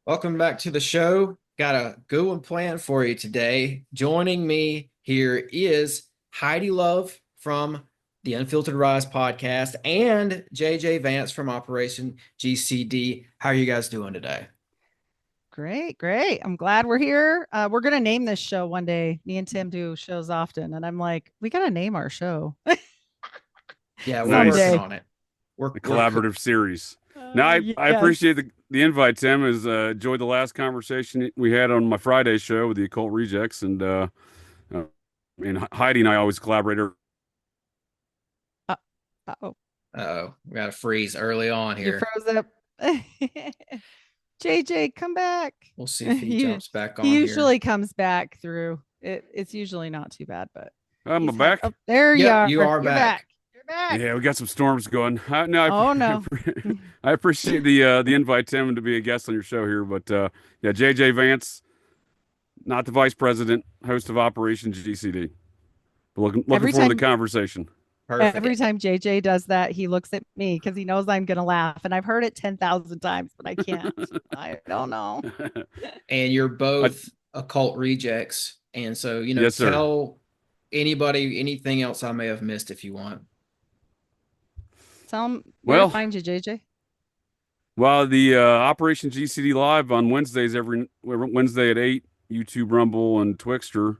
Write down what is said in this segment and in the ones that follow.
Welcome back to the show. Got a good one planned for you today. Joining me here is Heidi Love from the Unfiltered Rise podcast and JJ Vance from Operation GCD. How are you guys doing today? Great, great. I'm glad we're here. We're gonna name this show one day. Me and Tim do shows often, and I'm like, we gotta name our show Yeah, we're working Nice. someday. on it. We're The we're co- collaborative series. Now, I Yes. appreciate the invite, Tim. Enjoyed the last conversation we had on my Friday show with the Occult Rejects, uh, and Heidi and I always collaborate. Uh, oh, Uh-oh, we got a freeze early on you here. froze up. JJ, come back. We'll see if he he jumps back he on here. usually comes back through. It's usually not too bad, but I'm he's had. back. Oh, there you Yep, are. you are You're back. back. You're back. Yeah, we got some storms going. No, Oh no. I appreciate the invite, Tim, and to be a guest on your show here. But yeah, JJ Vance, not the vice president, host of Operation GCD. But looking Every forward to the time conversation. Every Perfect. time JJ does that, he looks at me because he knows I'm going to laugh. And I've heard it 10,000 times, but I can't. I don't know. And you're I, both occult rejects. And so, yes, sir. tell anybody anything else I may have missed if you want. Tell him where to Well, find you, JJ. Well, the Operation GCD Live on Wednesdays, every Wednesday at 8, YouTube, Rumble, and Twixter,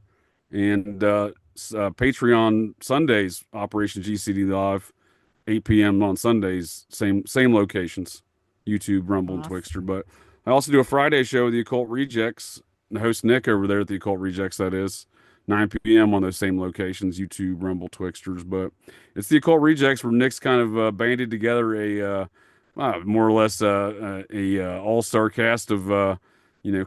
and Patreon Sundays, Operation GCD Live, 8 p.m. on Sundays, same locations, YouTube, Rumble, and Awesome. Twixter. But I also do a Friday show with the Occult Rejects, the host Nick over there at the Occult Rejects, that is, 9 p.m. on those same locations, YouTube, Rumble, Twixters. But it's the Occult Rejects where Nick's kind of banded together more or less a all-star cast of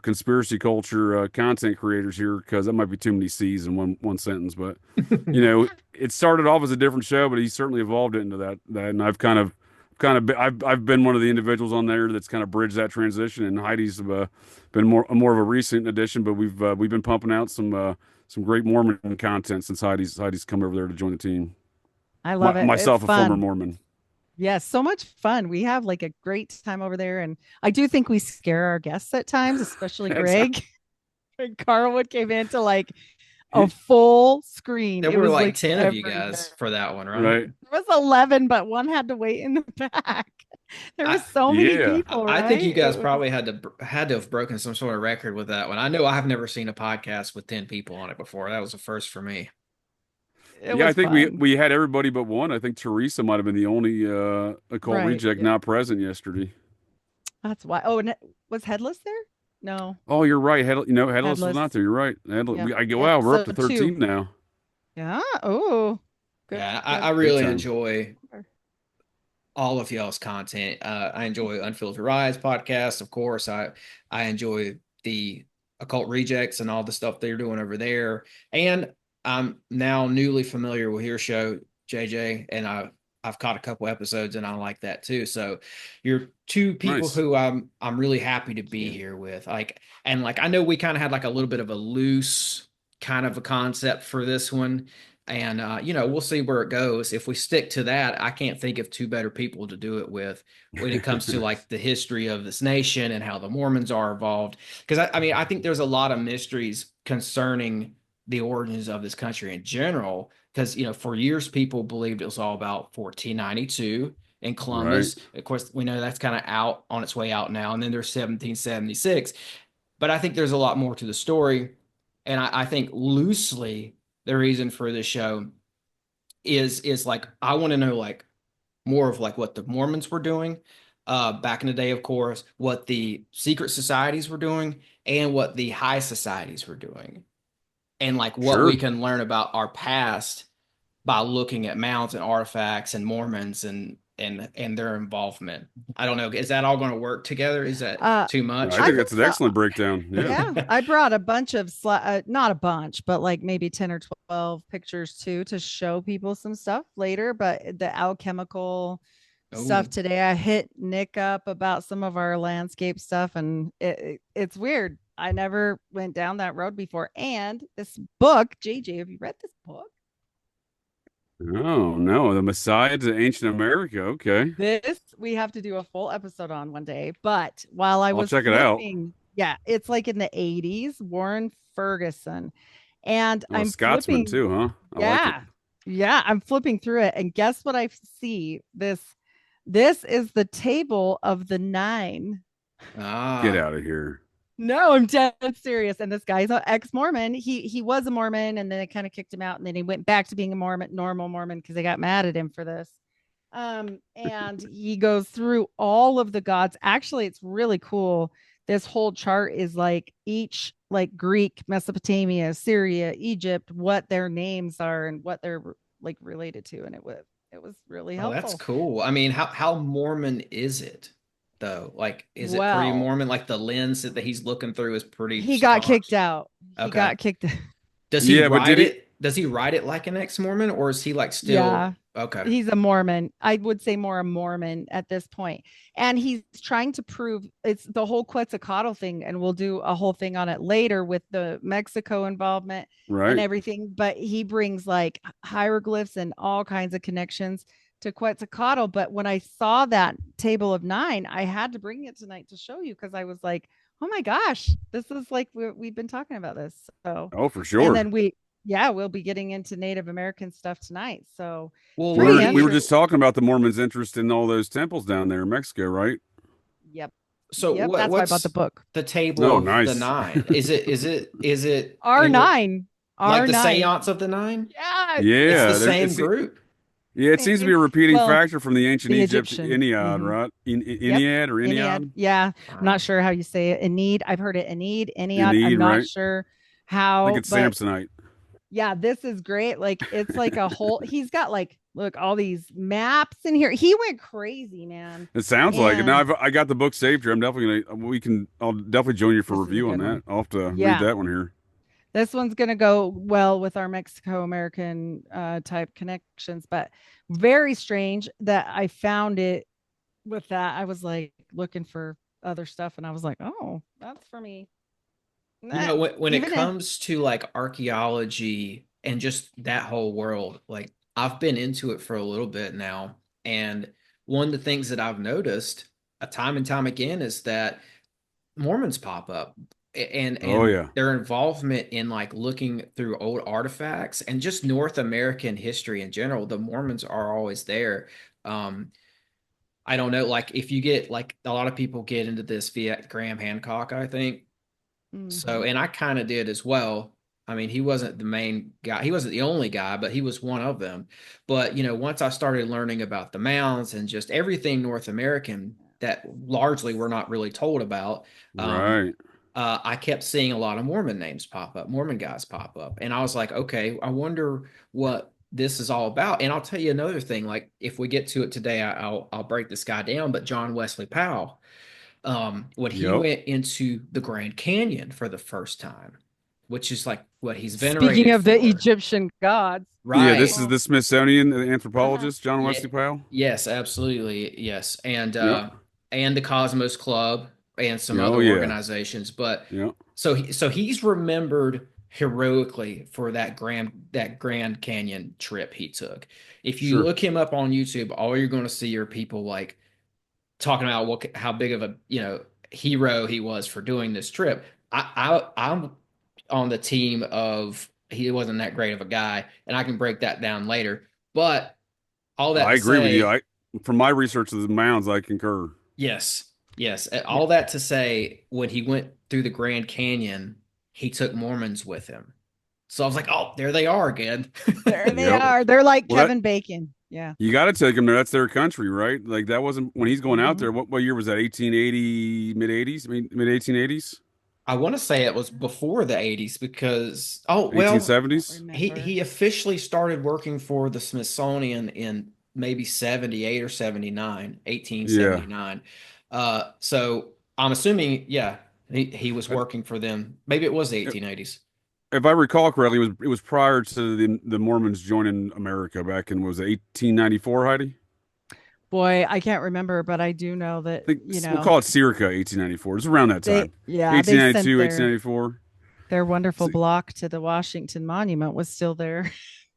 conspiracy culture content creators here, because that might be too many C's in one sentence. But it started off as a different show, but he certainly evolved it into that, and I've been one of the individuals on there that's kind of bridged that transition, and Heidi's been more of a recent addition, but we've been pumping out some great Mormon content since Heidi's come over there to join the team. I love it. It's Myself, a former fun. Mormon. Yes, so much fun. We have like a great time over there. And I do think we scare our guests at times, especially That's Greg. When Carlwood came into like a full screen, There it were was like like 10 of you guys everywhere. for that one, right? right. There was 11, but one had to wait in the back. There I was so many Yeah. people, I think you right? guys It was probably had to have broken some sort of record with that one. I know I've never seen a podcast with 10 people on it before. That was a first for me. it Yeah, I was think we fun. we had everybody but one. I think Teresa might have been the only occult Right. reject Yeah. not present yesterday. That's why. Oh, and was Headless there? No, Oh, you're right. Headless was not Headless. there. You're right. Yep. Yep. Wow, we're up So to two. 13 now. Yeah. Oh, good, Yeah, I good. Big really time. enjoy all of y'all's content. I enjoy Unfiltered Rise podcast, of course. I enjoy the Occult Rejects and all the stuff they're doing over there. And I'm now newly familiar with your show, JJ, and I've caught a couple episodes and I like that too. So you're two people Nice. who I'm really happy to be Cute. here with. Like I know we kind of had like a little bit of a loose kind of a concept for this one, and we'll see where it goes. If we stick to that, I can't think of two better people to do it with when it comes to like the history of this nation and how the Mormons are involved. Because I mean, I think there's a lot of mysteries concerning the origins of this country in general. Because for years people believed it was all about 1492 and Right. Columbus. Of course, we know that's kind of out on its way out now. And then there's 1776. But I think there's a lot more to the story. And I think loosely the reason for this show is like I want to know like more of like what the Mormons were doing back in the day, of course, what the secret societies were doing, and what the high societies were doing, and like what we Sure. can learn about our past by looking at mounds and artifacts and Mormons and their involvement. I don't know. Is that all going to work together? Is that Uh, too I much I think or? think that's an so. excellent breakdown. Yeah. Yeah, I brought a bunch of not a bunch, but like maybe 10 or 12 pictures too to show people some stuff later. But the alchemical stuff Oh, today, I hit Nick up about some of our landscape stuff, and it's weird. I never went down that road before. And this book, JJ, have you read this book? Oh no, the Messiah to ancient America. Okay, This we have to do a full episode on one day. But while I I'll was check it out. flipping, yeah, it's like in the 80s, Warren Ferguson. And Oh, a I'm Scotsman flipping, too, huh? I like it. yeah, yeah, I'm flipping through it. And guess what I see? This is the table of the nine. Get Ah, out of here. No, I'm dead serious. And this guy's an ex-Mormon. He was a Mormon, and then they kind of kicked him out, and then he went back to being a Mormon, normal Mormon, because they got mad at him for this. And he goes through all of the gods. Actually, it's really cool. This whole chart is like each like Greek, Mesopotamia, Syria, Egypt, what their names are and what they're like related to. And it was really oh, that's helpful. cool. I mean, how Mormon is it though? Like, is it pretty Well, Mormon? Like the lens that he's looking through is pretty he got kicked staunch. out. He Okay. got kicked. Does he Yeah, but write did he? it? Does he write it like an ex-Mormon, or is he like still Yeah. okay? He's a Mormon. I would say more a Mormon at this point. And he's trying to prove it's the whole Quetzalcoatl thing. And we'll do a whole thing on it later with the Mexico involvement and Right. everything. But he brings like hieroglyphs and all kinds of connections to Quetzalcoatl. But when I saw that table of nine, I had to bring it tonight to show you because I was like, oh my gosh, this is like we've been talking about this. So, Oh, for and sure. then yeah, we'll be getting into Native American stuff tonight. So, Well, We let pretty were we were me. just interesting. talking about the Mormons' interest in all those temples down there in Mexico, right? Yep. So Yep. That's why I bought the what's book. the table Oh, of the nice. nine? Is it in R9. like the R9. seance of the nine? Yeah. It's the Yeah, there same it's group. yeah, it seems to be Same. a repeating Well, factor from the ancient the Egypt Egyptian. Ennead, right? Yep. Ennead or Ennead. Ennead? Yeah. I'm not Wow. sure how you say it. Ennead. I've heard it. Ennead. Ennead. I'm Ennead, not right? sure I think how, it's but Samsonite. yeah, this is great. Like it's like a whole, he's got like, look, all these maps in here. He went crazy, man. It sounds like it. Now And I got the book saved here. I'm definitely gonna I'll definitely join you for this is a review on good that. one. I'll have to read Yeah. that one here. This one's going to go well with our Mexico American type connections, but very strange that I found it with that. I was like looking for other stuff and I was like, oh, that's for me. You Nah, know, when it even if, comes to like archaeology and just that whole world, like I've been into it for a little bit now. And one of the things that I've noticed time and time again is that Mormons pop up Oh and yeah. their involvement in like looking through old artifacts and just North American history in general. The Mormons are always there. Um, I don't know, like if you get like a lot of people get into this via Graham Hancock, I think. So, mhm. and I kind of did as well. I mean, he wasn't the main guy. He wasn't the only guy, but he was one of them. But, once I started learning about the mounds and just everything North American that largely we're not really told about, um, Right. I kept seeing a lot of Mormon names pop up, Mormon guys pop up. And I was like, okay, I wonder what this is all about. And I'll tell you another thing, like if we get to it today, I'll break this guy down, but John Wesley Powell, when he Yep. went into the Grand Canyon for the first time, which is like what he's Speaking venerated of the for. Egyptian gods. Yeah, this is Right. Oh, the Smithsonian uh-huh. anthropologist, John Yeah. Wesley Powell. Yes, absolutely. Yes. Yep. And the Cosmos Club and some Yeah, other oh yeah. organizations. But Yep. so he's remembered heroically for that Grand Canyon trip he took. If you Sure. look him up on YouTube, all you're going to see are people like talking about how big of a hero he was for doing this trip. I'm on the team of he wasn't that great of a guy, and I can break that down later. But all that I to agree with you. say, I from my research of the mounds, I concur. yes, yes, Yeah. all that to say, when he went through the Grand Canyon, he took Mormons with him. So I was like, oh, there they are again. There they Yep. are. They're like Well, that Kevin Bacon. Yeah. you got to take them there. That's their country, right? Like that wasn't when he's going out Mhm. there. What year was that? 1880, mid 80s, I mean mid 1880s, I want to say it was before the 80s because well, Don't 1870s. he remember. he officially started working for the Smithsonian in maybe 78 or 79, Yeah. 1879. So I'm assuming, yeah, he was I- working for them. Maybe it was the 1880s. If I recall correctly, it was prior to the Mormons joining America back in was it 1894, Heidi? Boy, I can't remember, but I do know that, I think we'll call it circa 1894. It's around that time. they sent 1892, their 1894. wonderful So, block to the Washington Monument was still there.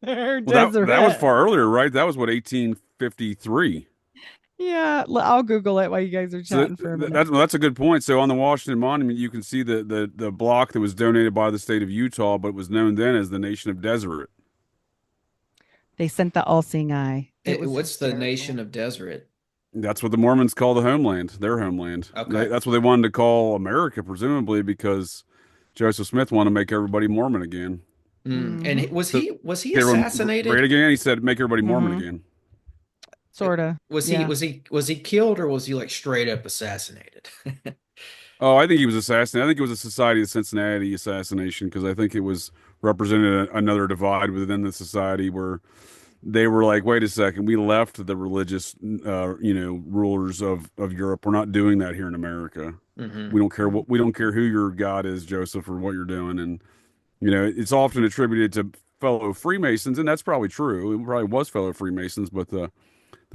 Or Well, that was Deseret. far earlier, right? That was what 1853. Yeah, I'll Google it while you guys are So chatting for a minute. that's a good point. So on the Washington Monument, you can see the block that was donated by the state of Utah, but was known then as the Nation of Deseret. They sent the all-seeing eye. It was What's the nation hysterical. of Deseret? That's what the Mormons call the homeland, their homeland. Okay. That's what they wanted to call America, presumably because Joseph Smith wanted to make everybody Mormon again. Mm-hmm. And So was he get everyone great assassinated? again. He said, make everybody Mormon Mm-hmm. again. Sorta. Yeah. Was he killed or was he like straight up assassinated? Oh, I think he was assassinated. I think it was a Society of Cincinnati assassination because I think it was represented another divide within the society where they were like, wait a second, we left the religious, rulers of Europe. We're not doing that here in America. Hmm. We don't care who your God is, Joseph, or what you're doing. And, it's often attributed to fellow Freemasons, and that's probably true. It probably was fellow Freemasons, but the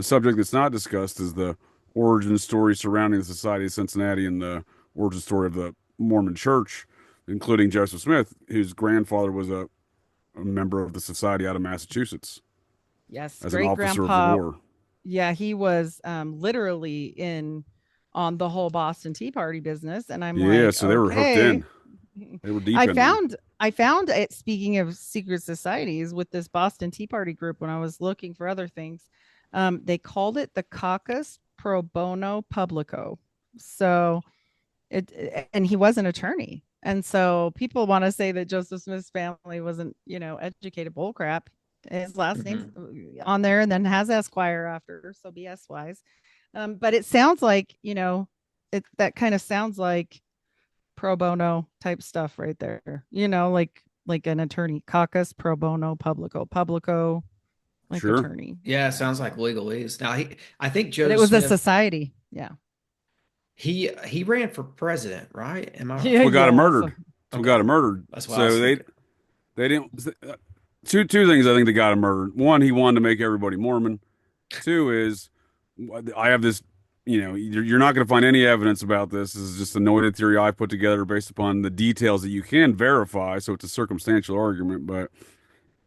subject that's not discussed is the origin story surrounding the Society of Cincinnati and the origin story of the Mormon Church, including Joseph Smith, whose grandfather was a member of the society out of Massachusetts Yes. as an Great officer of the grandpa. war. Yeah, he was literally in on the whole Boston Tea Party business. And I'm Yeah, like, so they were hooked okay. in. They were deep I in there. found I found it, speaking of secret societies, with this Boston Tea Party group when I was looking for other things. They called it the Caucus Pro Bono Publico. So and he was an attorney. And so people want to say that Joseph Smith's family wasn't, educated bullcrap. His last name's Hmm. on there and then has Esquire after, so be S wise. But it sounds like, that kind of sounds like pro bono type stuff right there. Like an attorney, caucus pro bono publico, like Sure. attorney. Yeah, Yeah. sounds like So, legalese. Now I think but it Joseph was a Smith, society. Yeah. he ran for president, right? Am I Yeah. That's what got him Yeah. murdered. So, That's what okay? got him murdered. That's what I was So thinking. they didn't. Two things I think that got him murdered. One, he wanted to make everybody Mormon. Two is I have this. You're not going to find any evidence about this. This is just a noted theory I put together based upon the details that you can verify. So it's a circumstantial argument, but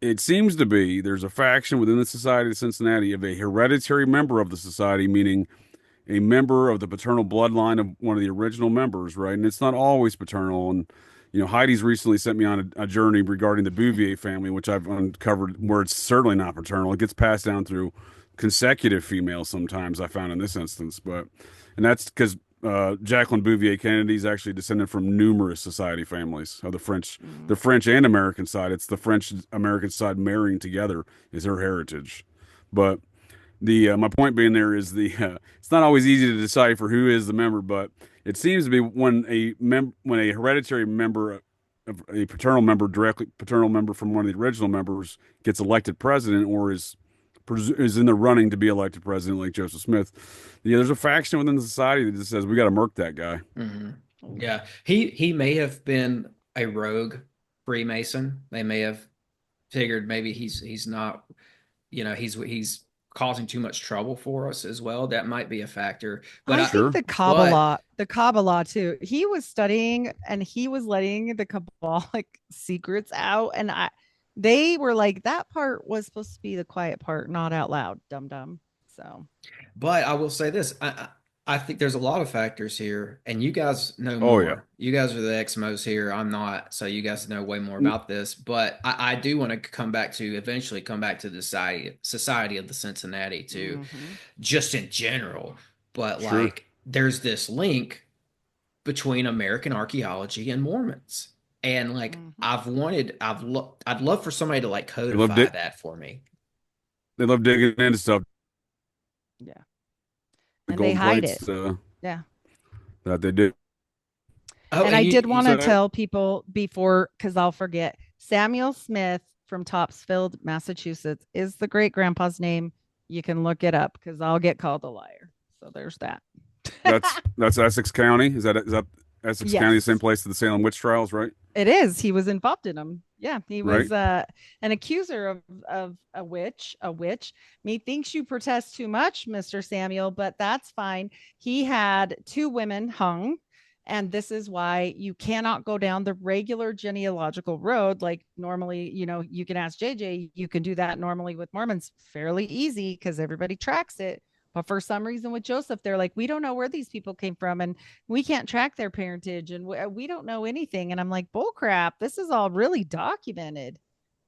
it seems to be there's a faction within the Society of Cincinnati of a hereditary member of the society, meaning a member of the paternal bloodline of one of the original members, right? And it's not always paternal. And Heidi's recently sent me on a journey regarding the Bouvier family, which I've uncovered where it's certainly not paternal. It gets passed down through consecutive females sometimes. I found in this instance, and that's because Jacqueline Bouvier Kennedy is actually descended from numerous society families of the mm, French and American side. It's the French American side marrying together is her heritage, but the my point being there is it's not always easy to decipher who is the member, but it seems to be when a hereditary member of a paternal member from one of the original members gets elected president or is in the running to be elected president like Joseph Smith. Yeah, there's a faction within the society that just says we got to murk that guy. Hmm. oof. Yeah, he may have been a rogue Freemason. They may have figured maybe he's not, he's causing too much trouble for us as well. That might be a factor. But I I think Sure, but The Kabbalah too. He was studying and he was letting the Kabbalic secrets out. And they were like, that part was supposed to be the quiet part, not out loud, dum dum. So, But I will say this. I think there's a lot of factors here, and you guys know oh yeah. more. You guys are the Exmos here. I'm not, so you guys know way more about this. But I do want to eventually come back to the Society of the Cincinnati too, mm-hmm. just in general. But Sure. like, there's this link between American archaeology and Mormons, and like, Mm-hmm. I'd love for somebody to like They love codify di that for me. they love digging into stuff. Yeah. The And they gold hide plates it. Yeah. that they do. Oh, And and I did you want to So tell people before, because I'll forget, Samuel Smith from Topsfield, Massachusetts is the great grandpa's name. You can look it up because I'll get called a liar. So there's that. that's Essex County. Is that Essex County, the same Yes, place to the Salem witch trials, right? it is. He was involved in them. Yeah, he Right. was an accuser of a witch. A witch. Methinks you protest too much, Mr. Samuel, but that's fine. He had two women hung, And this is why you cannot go down the regular genealogical road. Like normally, you can ask JJ, you can do that normally with Mormons fairly easy because everybody tracks it. But for some reason with Joseph, they're like, we don't know where these people came from and we can't track their parentage and we don't know anything. And I'm like, bull crap. This is all really documented.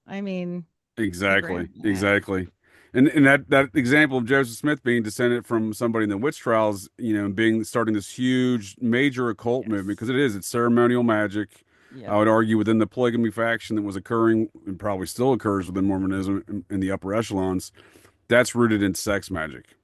I mean, my Exactly, grand, yeah. exactly. And that example of Joseph Smith being descended from somebody in the witch trials, and being starting this huge major occult movement, Yes. because it's ceremonial magic. I Yep. would argue within the polygamy faction that was occurring and probably still occurs within Mormonism in the upper echelons, that's rooted in sex magic.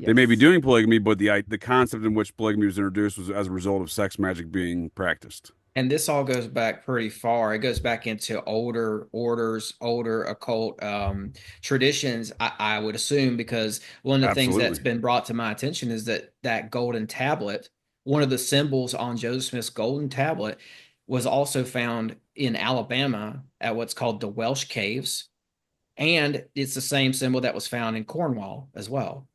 They may be Yes. doing polygamy, but the concept in which polygamy was introduced was as a result of sex magic being practiced. And this all goes back pretty far. It goes back into older orders, older occult traditions, I would assume, because one of the things that's Absolutely. been brought to my attention is that golden tablet, one of the symbols on Joseph Smith's golden tablet, was also found in Alabama at what's called the Welsh Caves. And it's the same symbol that was found in Cornwall as well.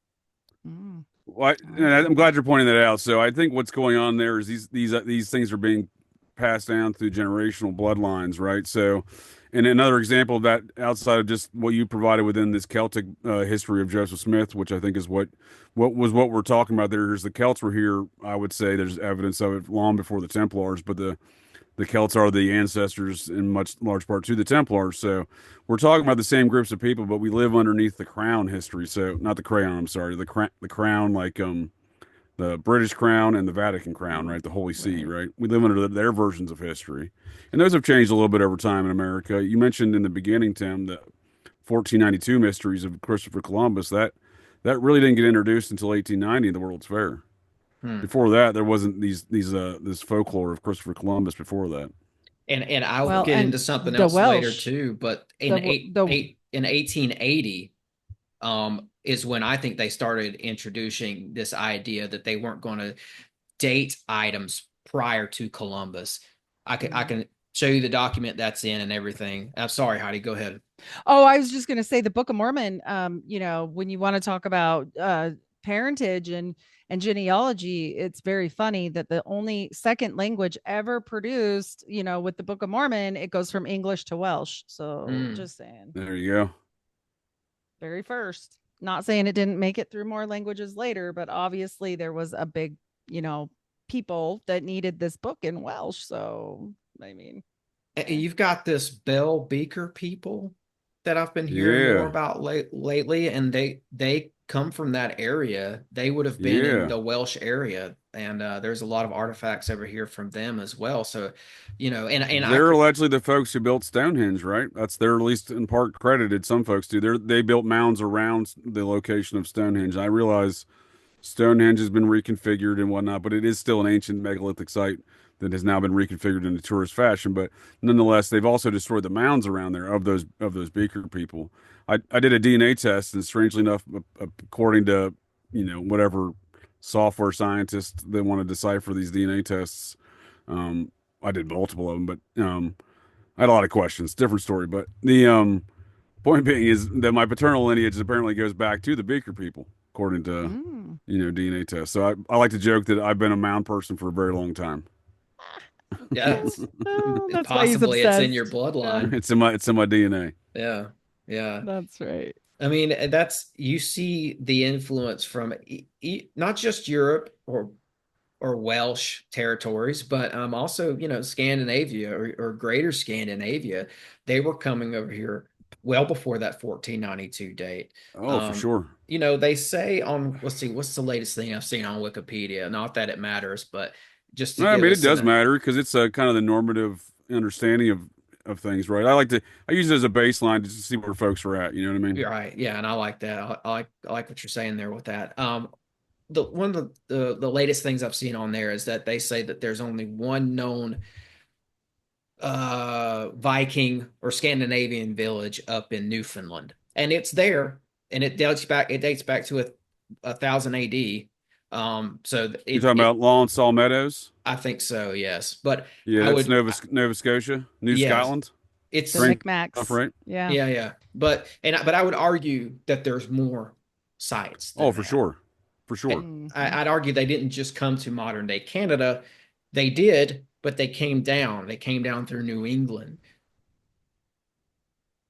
Mm. Well, and I'm Okay. glad you're pointing that out. So I think what's going on there is these things are being passed down through generational bloodlines, right? So, and another example of that outside of just what you provided within this Celtic history of Joseph Smith, which I think is what we're talking about there, is the Celts were here. I would say there's evidence of it long before the Templars, but the Celts are the ancestors in much large part to the Templars. So we're talking about the same groups of people, but we live underneath the crown history. So not the crayon, I'm sorry, the crown, like the British crown and the Vatican crown, right? The Holy See, Right. right? We live under their versions of history, and those have changed a little bit over time in America. You mentioned in the beginning, Tim, the 1492 mysteries of Christopher Columbus. That really didn't get introduced until 1890 in the World's Fair. Hmm. Before that, there wasn't this folklore of Christopher Columbus before that. And I'll Well, get and into something the else later Welsh, too, but the the in 1880 is when I think they started introducing this idea that they weren't going to date items prior to Columbus. I mm. can show you the document that's in and everything. I'm sorry, Heidi, go ahead. Oh, I was just going to say the Book of Mormon, when you want to talk about parentage and genealogy, it's very funny that the only second language ever produced, with the Book of Mormon, it goes from English to Welsh. So Mm. just saying, There you go. very first. Not saying it didn't make it through more languages later, but obviously there was a big, people that needed this book in Welsh. So, I mean, yeah. You've got this Bell Beaker people that I've been hearing more Yeah, about lately, and they come from that area. They would have been in yeah. the Welsh area, and there's a lot of artifacts over here from them as well. So, and I They're allegedly the folks who built Stonehenge, right? That's they're at least in part credited. Some folks do. They built mounds around the location of Stonehenge. I realize Stonehenge has been reconfigured and whatnot, but it is still an ancient megalithic site that has now been reconfigured in a tourist fashion. But nonetheless, they've also destroyed the mounds around there of those Beaker people. I did a DNA test, and strangely enough, according to whatever software scientists that want to decipher these DNA tests, um, I did multiple of them, but I had a lot of questions. Different story, but the point being is that my paternal lineage apparently goes back to the Beaker people, according to Mm. DNA tests. So I like to joke that I've been a mound person for a very long time. yeah, Oh, oh, that's why he's possibly it's in your obsessed. Yeah, bloodline. It's in my DNA. Yeah, yeah. that's right. I mean, that's you see the influence from not just Europe or Welsh territories, but also Scandinavia or Greater Scandinavia. They were coming over here well before that 1492 date. Oh, for sure. They say on let's see, what's the latest thing I've seen on Wikipedia? Not that it matters, but just to No, I give mean it us does matter because it's a kind of the normative understanding of things, right? I use it as a baseline just to see where folks are at. You know what I mean? you're right, yeah, and I like that. I like what you're saying there with that. The one of the latest things I've seen on there is that they say that there's only one known Viking or Scandinavian village up in Newfoundland, and it's there, and it dates back to a thousand AD. So You're talking about Law and Saw Meadows? I think so, yes, but Yeah, I that's would, Nova Scotia, New yes, Scotland. The it's Strange stuff, Micmacs. right? Yeah. yeah, but I would argue that there's more sites Oh, than for that. sure, for sure. Hmm. I'd argue they didn't just come to modern day Canada. They did, but they came down. They came down through New England.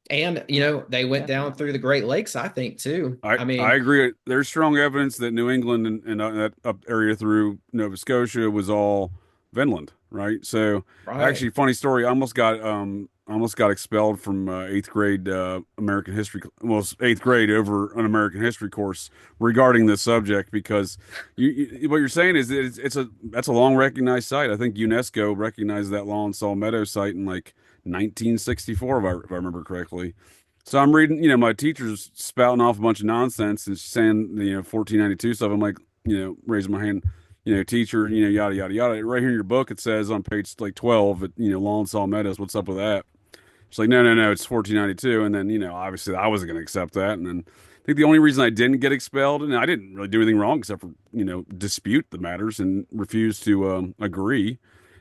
And, they went down through Definitely. the Great Lakes, I think, too. I I mean, agree. There's strong evidence that New England and that up area through Nova Scotia was all Vinland, right? So right. actually, funny story. I almost got expelled from eighth grade American history. Well, eighth grade over an American history course regarding this subject because what you're saying is that it's a that's a long recognized site. I think UNESCO recognized that Lawn Saw Meadow site in like 1964, if I remember correctly. So I'm reading, my teacher's spouting off a bunch of nonsense and saying, 1492 stuff. I'm like, raising my hand, teacher, yada, yada, yada. Right here in your book, it says on page like 12, Law and Saw Meadows, what's up with that? She's like, no, no, no, it's 1492. And then, obviously I wasn't going to accept that. And then I think the only reason I didn't get expelled, and I didn't really do anything wrong except for, dispute the matters and refuse to agree.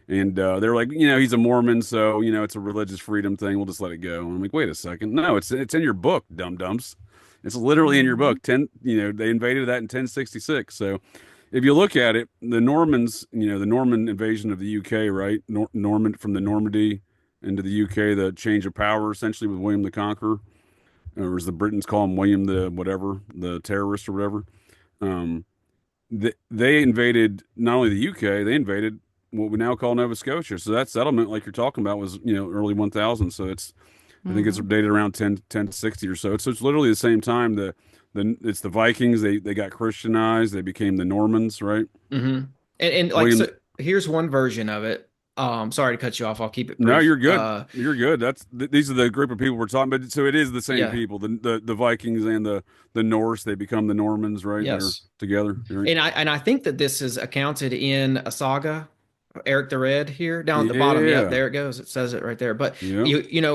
And they're like, he's a Mormon, so it's a religious freedom thing. We'll just let it go. And I'm like, wait a second, no, it's in your book, dum dums. It's literally in your Hmm. book. They invaded that in 1066. So if you look at it, the Normans, the Norman invasion of the UK, right? Norman from the Normandy into the UK, the change of power essentially with William the Conqueror, or as the Britons call him, William the whatever, the terrorist or whatever. Um, they invaded not only the UK, they invaded what we now call Nova Scotia. So that settlement, like you're talking about, was early 1000. So I think it's Hmm. dated around 1060 or so. So it's literally the same time. It's the Vikings. They got Christianized. They became the Normans, right? Hmm. And like, so William. here's one version of it. Sorry to cut you off. I'll keep it No, brief. you're good. You're good. These are the group of people we're talking. But so it is the same Yeah. people. The Vikings and the Norse. They become the Normans, right? They're Yes. together, right? And I think that this is accounted in a saga, Eric the Red here down at the bottom. Yep, Yeah. there it goes. It says it right there. But Yeah.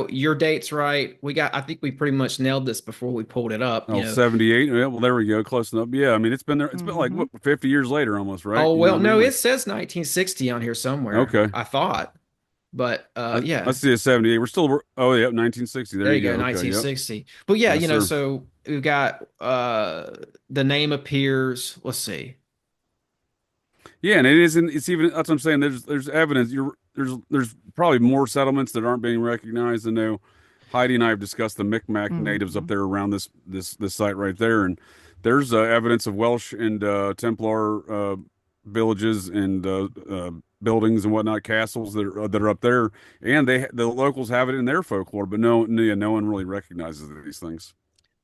your date's right. I think we pretty much nailed this before we pulled it up. Oh, 78. Yeah, well, there we go. Close enough. Yeah, I mean, it's been there. It's been like Hmm. what, 50 years later almost, right? Oh You know well, what I mean? no, it Like, says 1960 on here somewhere. okay. I thought, but I yeah, see a 78. Oh, yeah, 1960. There there you you go, go. Okay. Yep. 1960. But yeah, Yes, sir. so we've got the name appears. Let's see. Yeah, and it isn't. It's even. That's what I'm saying. There's evidence. There's probably more settlements that aren't being recognized. I know Heidi and I have discussed the Micmac natives up Hmm. there around this site right there, and there's evidence of Welsh and Templar villages and buildings and whatnot, castles that are up there, and the locals have it in their folklore, but no one really recognizes these things.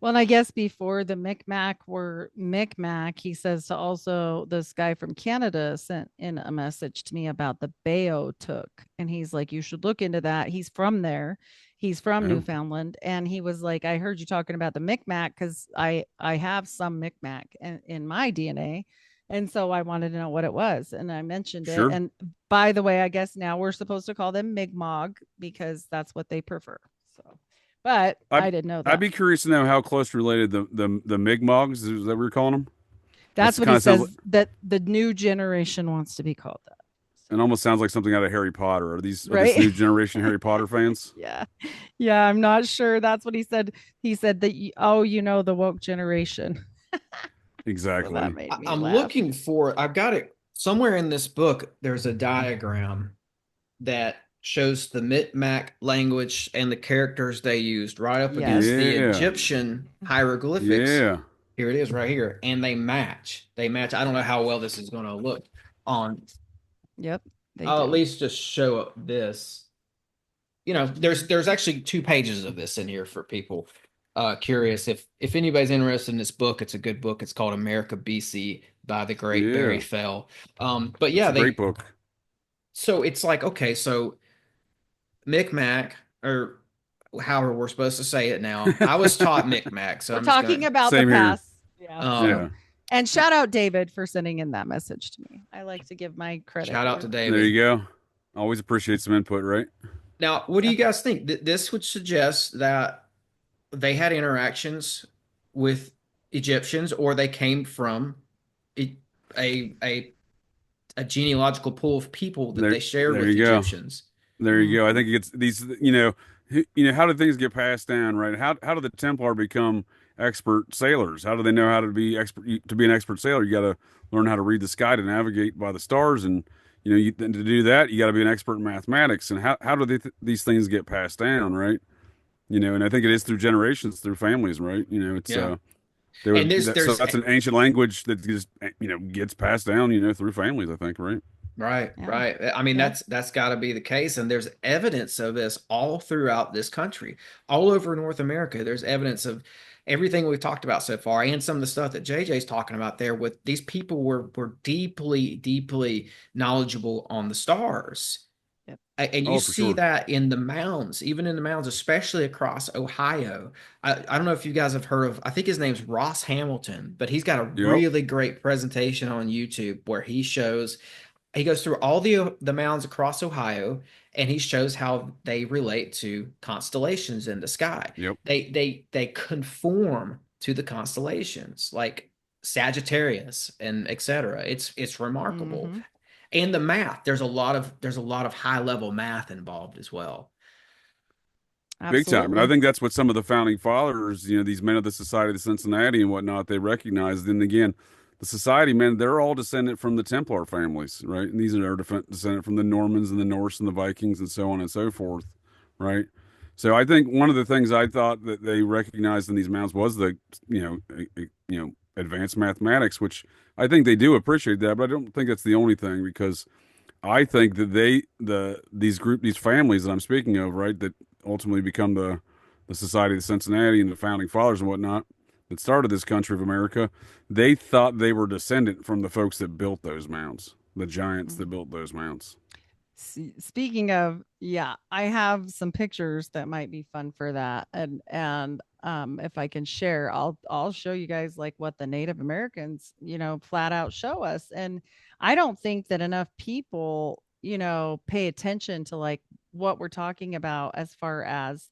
Well, and I guess before the Micmac were Micmac, he says to also this guy from Canada sent in a message to me about the Beothuk. And he's like, you should look into that. He's from there. He's from Oh, Newfoundland. And he was like, I heard you talking about the Micmac because I have some Micmac in my DNA. And so I wanted to know what it was. And I mentioned it. sure. And by the way, I guess now we're supposed to call them Mi'kmaq because that's what they prefer. So, but I'd I didn't know I'd that. be curious to know how close related the Mi'kmaq is that what we're calling them? That's That's what kind he of sounds like says that the new generation wants to be called that. it So, almost sounds like something out of Harry Potter. Are this right? new generation Harry Potter fans? Yeah. Yeah, I'm not sure. That's what he said. He said that, the woke generation. So that Exactly. made me I'm laugh. looking for. I've got it somewhere in this book. There's a diagram that shows the Micmac language and the characters they used right up against Yes. the Yeah. Egyptian hieroglyphics. Yeah. Here it is right here. And they match. They match. I don't know how well this is going to look on. Yep, they I'll at do. least just show up this. There's actually 2 pages of this in here for people curious. If anybody's interested in this book, it's a good book. It's called America BC by the great Barry Yeah. Fell. But It's yeah, a great they book. so it's like, okay, so Micmac, or however we're supposed to say it now. I was taught Micmac, so We're I'm just talking gonna. about the Same here. past. Yeah. Um, Yeah. So, and shout out David for sending in that message to me. I like to give my credit Shout out where to There David. you go. Always appreciate some input, right? Now, what do you definitely. guys think? This would suggest that they had interactions with Egyptians, or they came from a a a, a genealogical pool of people that they shared There with you go. Egyptians. There you go. I Mhm. think it's these, how do things get passed down, right? How do the Templar become expert sailors? How do they know how to be expert to be an expert sailor? You got to learn how to read the sky to navigate by the stars, and to do that, you got to be an expert in mathematics. And how do these things get passed down, right? And I think it is through generations, through families, right? It's Yeah. they And would so there's that's an ancient language that just gets passed down, through families, I think, right? right, Yeah. right. I mean, Yeah. that's got to be the case, and there's evidence of this all throughout this country, all over North America. There's evidence of everything we've talked about so far, and some of the stuff that JJ's talking about there. With these people were deeply, deeply knowledgeable on the stars. Yep. And you Oh, for see sure. that in the mounds, even in the mounds, especially across Ohio. I don't know if you guys have heard of, I think his name's Ross Hamilton, but he's got a Yep. really great presentation on YouTube where he goes through all the mounds across Ohio, and he shows how they relate to constellations in the sky. Yep. They conform to the constellations, like Sagittarius and etc. It's remarkable. Mm-hmm. And the math, there's a lot of high level math involved as well. Big time. And I Absolutely. think that's what some of the founding fathers, these men of the Society of Cincinnati and whatnot, they recognized. And again, the society men, they're all descendant from the Templar families, right? And these are descendant from the Normans and the Norse and the Vikings and so on and so forth, right? So I think one of the things I thought that they recognized in these mounds was the, advanced mathematics, which I think they do appreciate that, but I don't think that's the only thing because I think that these families that I'm speaking of, right, that ultimately become the Society of Cincinnati and the founding fathers and whatnot that started this country of America, they thought they were descendant from the folks that built those mounds, the giants that built those mounds. Speaking of, yeah, I have some pictures that might be fun for that, and if I can share, I'll show you guys like what the Native Americans, flat out show us. And I don't think that enough people, pay attention to like what we're talking about as far as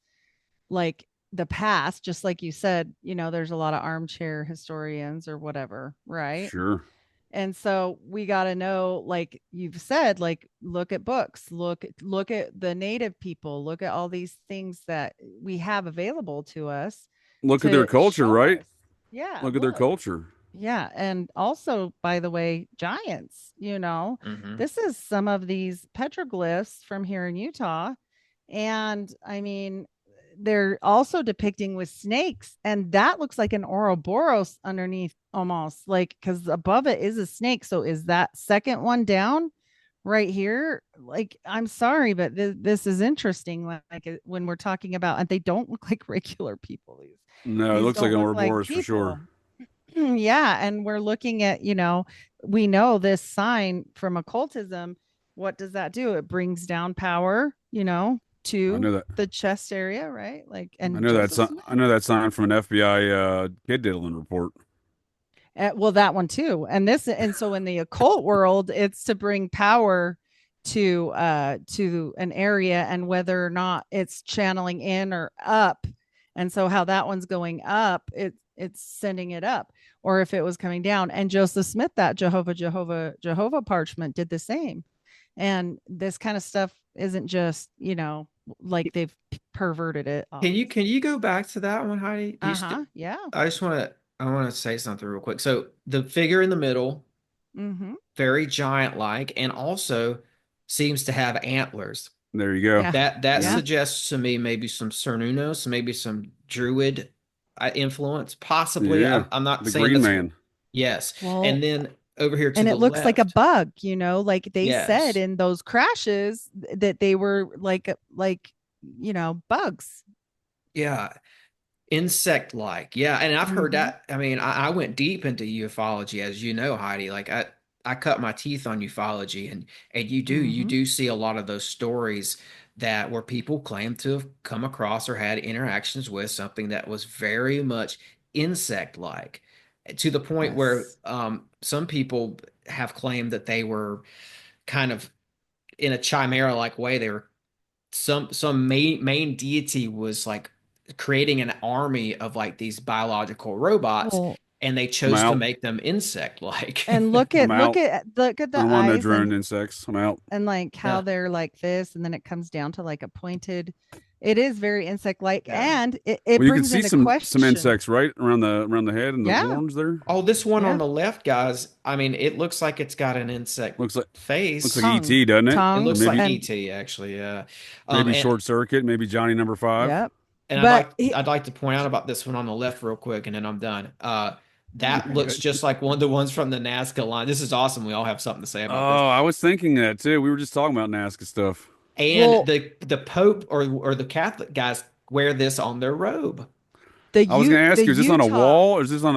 like the past. Just like you said, there's a lot of armchair historians or whatever, right? Sure. And so we got to know, like you've said, like look at books, look at the native people, look at all these things that we have available to us Look at their to culture, show right? us. Yeah, Look at their look. culture. Yeah, and also by the way, giants, Hmm. this is some of these petroglyphs from here in Utah. And I mean, they're also depicting with snakes, and that looks like an Ouroboros underneath, almost like, because above it is a snake. So is that second one down right here? Like, I'm sorry, but this is interesting. Like when we're talking about, and they don't look like regular people. These No, it these looks like don't an look like Ouroboros for people. sure. Yeah, and we're looking at, we know this sign from occultism. What does that do? It brings down power, I to know that. the chest area, right? Like, I and know that. Joseph Smith. I know that sign from an FBI kid diddling report. Well, that one too. And so in the occult world, it's to bring power to an area, and whether or not it's channeling in or up. And so how that one's going up, it's sending it up, or if it was coming down. And Joseph Smith, that Jehovah parchment, did the same. And this kind of stuff isn't just, like they've perverted it, obviously. Can you go back to that one, Heidi? Uh-huh. Yeah. I want to say something real quick. So the figure in the middle, Mm-hmm. very giant like, and also seems to have antlers. There you go. Yeah. That Yeah. Yeah. suggests to me maybe some Cernunnos, maybe some Druid influence, possibly. Yeah. I'm not The saying Green that's Man. yes. And Well, then over here to and the it looks like a left, bug, like they said yes, in those crashes that they were like bugs. yeah, insect like, yeah. And I've heard Mm-hmm. that. I mean, I went deep into ufology, as you know, Heidi. Like I cut my teeth on ufology, and you Mm-hmm. do see a lot of those stories that where people claim to have come across or had interactions with something that was very much insect like, to the point where Yes. some people have claimed that they were kind of in a chimera like way. They were some main deity was like creating an army of like these biological robots, Well, and they I'm chose to out. make them insect like. and look I'm at look out. at look at I the don't want no eyes, drone insects. I'm out. and like how Yeah. they're like this, and then it comes down to like a pointed, It is very insect-like, Yeah. and it Well, you can brings see into some question. insects right around the head and the Yeah, horns there. Oh, this one on yeah. the left, guys. I mean, it looks like it's got an insect Looks like face. Tongue, ET, doesn't it? It tongue, looks Maybe like and ET actually, yeah. maybe And Short Circuit, maybe Johnny Number Five. yep. But I'd like to point out about this one on the left real quick, and then I'm done. That Go looks ahead. just like one of the ones from the Nazca line. This is awesome. We all have something to say about this. Oh, I was thinking that too. We were just talking about Nazca stuff. And well, the Pope or the Catholic guys wear this on their robe. I was going to The ask you, is this on a Utah. wall or is this on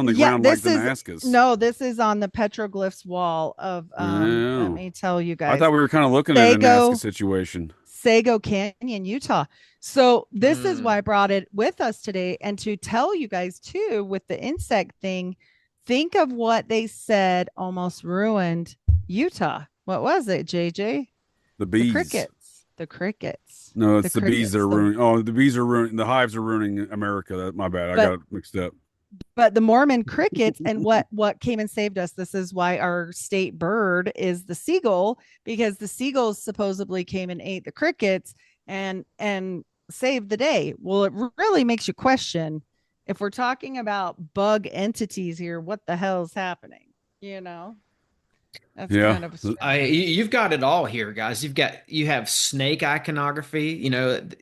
the Yeah, ground like this the is Nazcas? no, this is on the petroglyphs wall of let Oh, me tell you I guys. thought we were kind of looking at a Nazca Sago situation. Sago Canyon, Utah. So this is why Mm. I brought it with us today, and to tell you guys too with the insect thing, think of what they said almost ruined Utah. What was it, JJ? The The bees. crickets. The crickets. No, The it's the bees that crickets. are ruining. Oh, the bees are ruining. The hives are ruining America. My bad. I got But it mixed up. but the Mormon crickets, and what came and saved us. This is why our state bird is the seagull, because the seagulls supposedly came and ate the crickets and saved the day. Well, it really makes you question, if we're talking about bug entities here, what the hell is happening? You know, that's Yeah. kind of strange. You've got it all here, guys. You have snake iconography,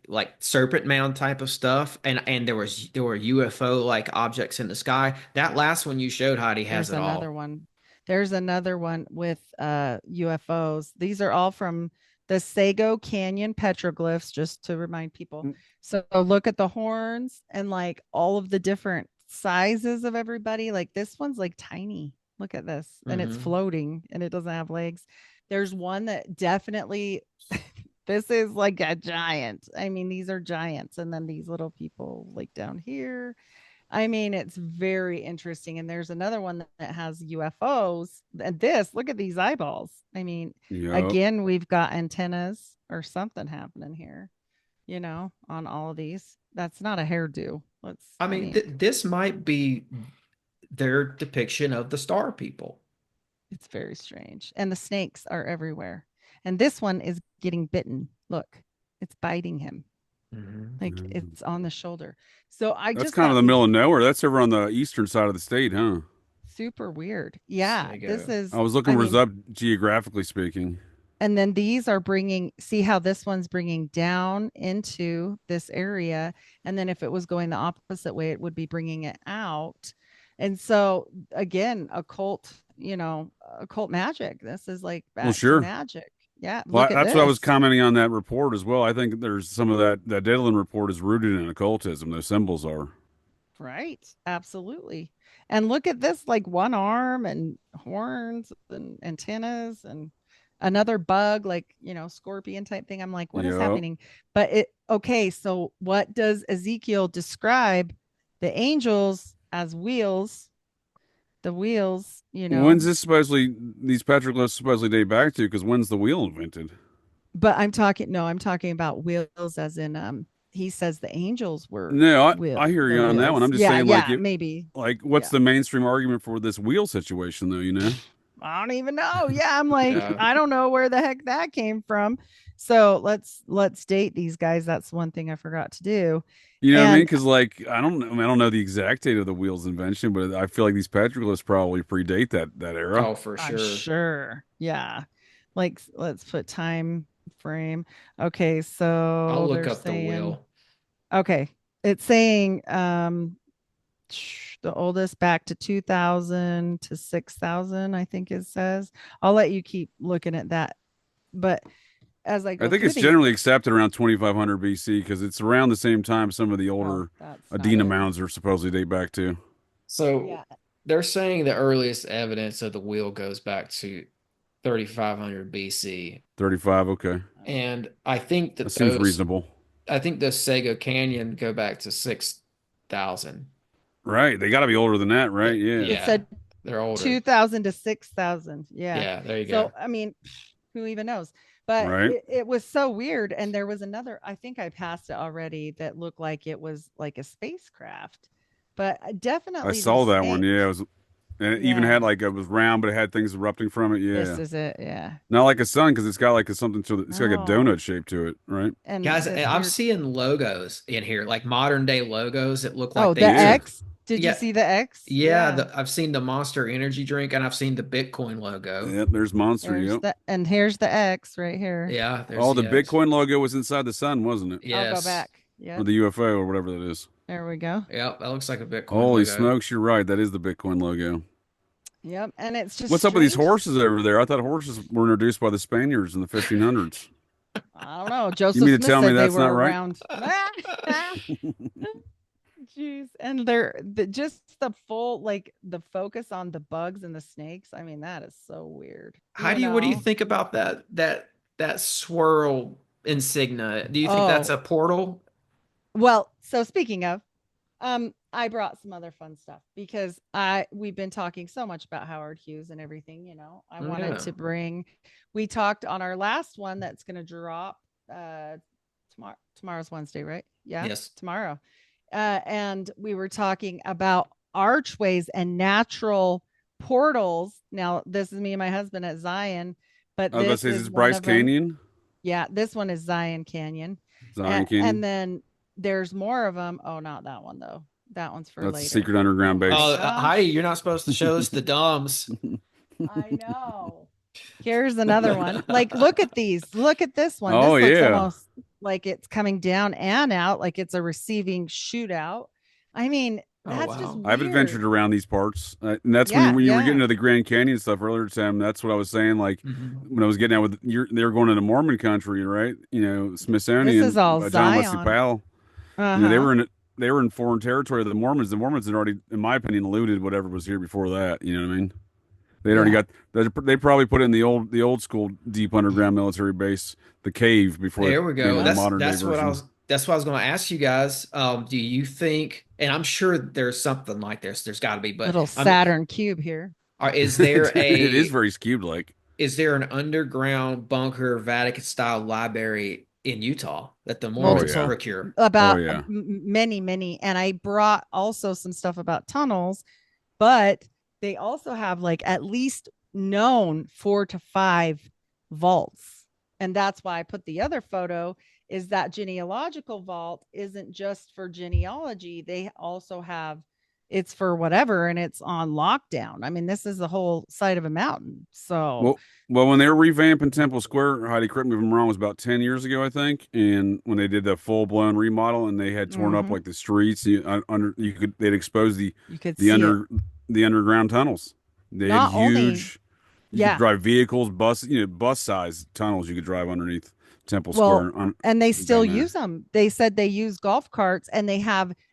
like Serpent Mound type of stuff, and there were UFO like objects in the sky. That last one you showed, Heidi, has There's it another all. one. There's another one with UFOs. These are all from the Sago Canyon petroglyphs, just to remind people. So look at the horns and like all of the different sizes of everybody. Like this one's like tiny. Look at this. And it's Hmm. floating and it doesn't have legs. There's one that definitely this is like a giant. I mean, these are giants. And then these little people like down here. I mean, it's very interesting. And there's another one that has UFOs. And this, look at these eyeballs. I mean, Yep. again, we've got antennas or something happening here, on all of these. That's not a hairdo. I I mean, mean, this might be their depiction of the star people. it's very strange. And the snakes are everywhere. And this one is getting bitten. Look, it's biting him. Hmm. Like it's on the shoulder. So I That's just kind of thought the we'd middle of nowhere. That's over on the eastern side of the state, huh? super weird. There Yeah, you this go. I is, was looking I where it's mean, up geographically speaking. and then these are bringing, see how this one's bringing down into this area. And then if it was going the opposite way, it would be bringing it out. And so again, occult magic. This is like Well, back to sure. magic. Yeah, Well, look at that's what I was this. commenting on that report as well. I think there's some of that Daedalus report is rooted in occultism. Those symbols are. Right. Absolutely. And look at this, like one arm and horns and antennas and another bug, like, scorpion type thing. I'm like, what is Yep. happening? Okay. So what does Ezekiel describe the angels as wheels? The wheels, When's this supposedly these petroglyphs supposedly date back to? Because when's the wheel invented? but I'm talking about wheels as in, he says the angels were No, I wheel, hear the you on that one. wheels. I'm just Yeah. saying, like, Yeah. Maybe. what's Yeah. the mainstream argument for this wheel situation, though? I don't even know. Yeah, I'm like, Yeah. I don't know where the heck that came from. So let's date these guys. That's one thing I forgot to do. You know what I mean? And Because like I don't know, I don't know the exact date of the wheel's invention, but I feel like these petroglyphs probably predate that era. Oh, for I'm sure. sure. Yeah. Like let's put time frame. Okay, I'll so look they're up the saying, will. okay. It's saying the oldest back to 2000 to 6000, I think it says. I'll let you keep looking at that. But as I I go think through it's these, generally accepted around 2500 BC because it's around the same time some of the oh, older that's not Adena it. mounds are supposedly date back to. So Yeah. they're saying the earliest evidence of the wheel goes back to 3500 BC. 35, okay. And I think That that seems reasonable. I think those Sago Canyon go back to 6,000. Right. They got to be older than that, right? Yeah. It Yeah, said they're older. 2000 to 6000. Yeah. Yeah, there you go. So, I mean, who even knows? But Right. it was so weird. And there was another, I think I passed it already, that looked like it was like a spacecraft. But I definitely the saw that one. Yeah, it snakes. was And it even Yeah. had like it was round, but it had things erupting from it. This Yeah, is it. Yeah. not like a sun because it's got like a something to it's got like a No. donut shape to it, right? And Guys, this I'm weird. seeing logos in here, like modern day logos that look Oh, like the they Yeah, took. X. Did you Yeah, see the X? yeah. Yeah. I've seen the Monster Energy drink, and I've seen the Bitcoin logo. yep. There's Monster. There's Yep. the and here's the X right here. Yeah, there's Oh, the the X. Bitcoin logo was inside the sun, wasn't it? I'll go Yes. back. Or Yep. the UFO or whatever that is. There we go. Yep, that looks like a Bitcoin Holy logo. smokes, you're right. That is the Bitcoin logo. Yep. And it's just What's up with these strange. horses over there? I thought horses were introduced by the Spaniards in the 1500s. I don't know. You Joseph mean to Smith tell me said they that's not were right? around. Jeez. And just the full, like the focus on the bugs and the snakes. I mean, that is so weird. What do you think about that swirl insignia? Do you think that's Oh, a portal? well, so speaking of, I brought some other fun stuff because we've been talking so much about Howard Hughes and everything, I Oh, wanted yeah. to we talked on our last one that's going to drop tomorrow's Wednesday, right? Yeah. Yes. Tomorrow. And we were talking about archways and natural portals. Now, this is me and my husband at Zion, but I was about to this say, is is this one Bryce of them. Canyon? Yeah, this one is Zion Canyon. Zion And Canyon? then there's more of them. Oh, not that one though. That one's for That's a later. secret underground Oh my base. gosh. Heidi, you're not supposed to show us the dumbs. I know. Here's another one. Like, look at these. Look at this one. Oh, This looks yeah. almost like it's coming down and out, like it's a receiving shootout. I mean, Oh, that's just wow. I've adventured weird. around these parts. And that's Yeah, when you were yeah. getting to the Grand Canyon stuff earlier, Tim. That's what I was saying. Like Mhm. when I was getting out with they were going into Mormon country, right? This Smithsonian, is all John Wesley Zion. Powell. They Uh-huh. were in foreign territory of the Mormons. The Mormons had already, in my opinion, looted whatever was here before that. You know what I mean? They'd already Yeah. got. They probably put in the old school deep underground military base, the cave, before There we they came go. to the modern day version. That's what I was going to ask you guys. Do you think, and I'm sure there's something like this, there's got to be, but Little Saturn cube here. is there It is very skewed like. is there an underground bunker Vatican style library in Utah that the Oh Mormons yeah. Multiple procure? Oh about yeah. many. And I brought also some stuff about tunnels, but they also have like at least known 4 to 5 vaults. And that's why I put the other photo is that genealogical vault isn't just for genealogy. They also have it's for whatever and it's on lockdown. I mean, this is the whole side of a mountain. So Well, when they were revamping Temple Square, Heidi, correct me if I'm wrong, was about 10 years ago, I think. And when they did the full blown remodel and they had torn up like the streets, they'd expose you could the see under it. the underground tunnels. They had Not only huge. You could drive vehicles, bus size tunnels. You could drive underneath Temple Well, Square. and they still down there. use them. They said they use golf carts and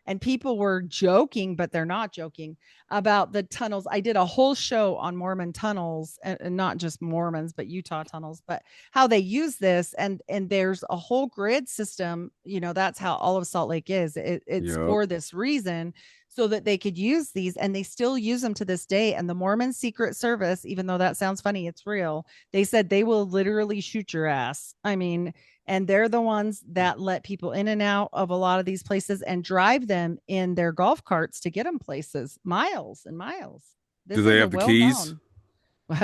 and people were joking, but they're not joking about the tunnels. I did a whole show on Mormon tunnels and not just Mormons, but Utah tunnels, but how they use this. And there's a whole grid system. That's how all of Salt Lake is. It's Yep. for this reason so that they could use these and they still use them to this day. And the Mormon Secret Service, even though that sounds funny, it's real. They said they will literally shoot your ass. I mean, and they're the ones that let people in and out of a lot of these places and drive them in their golf carts to get them places, miles and miles. Do they have the keys? They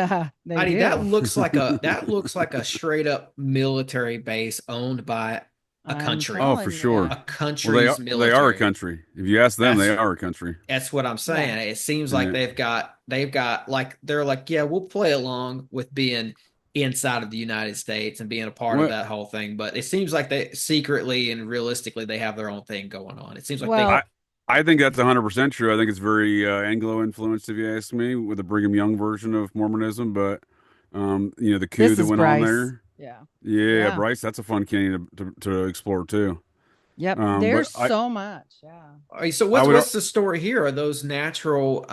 Heidi, do. that looks like a straight up military base owned by a I'm country. Oh, telling for you. sure. A Well, country's they military. are a country. If you ask them, they That's- are a country. That's what I'm saying. Yeah. It seems like Yeah. they've got like they're like, yeah, we'll play along with being inside of the United States and being a part of What? that whole thing. But it seems like they secretly and realistically they have their own thing going on. It seems like Well, I think that's 100% true. I think it's very Anglo influenced, if you ask me, with the Brigham Young version of Mormonism. But the coup this that is went on Bryce. there. Yeah. Yeah, Bryce, that's a fun canyon to explore too. Yep. But There's so much. Yeah. All right, so I would what's the story here? Are those natural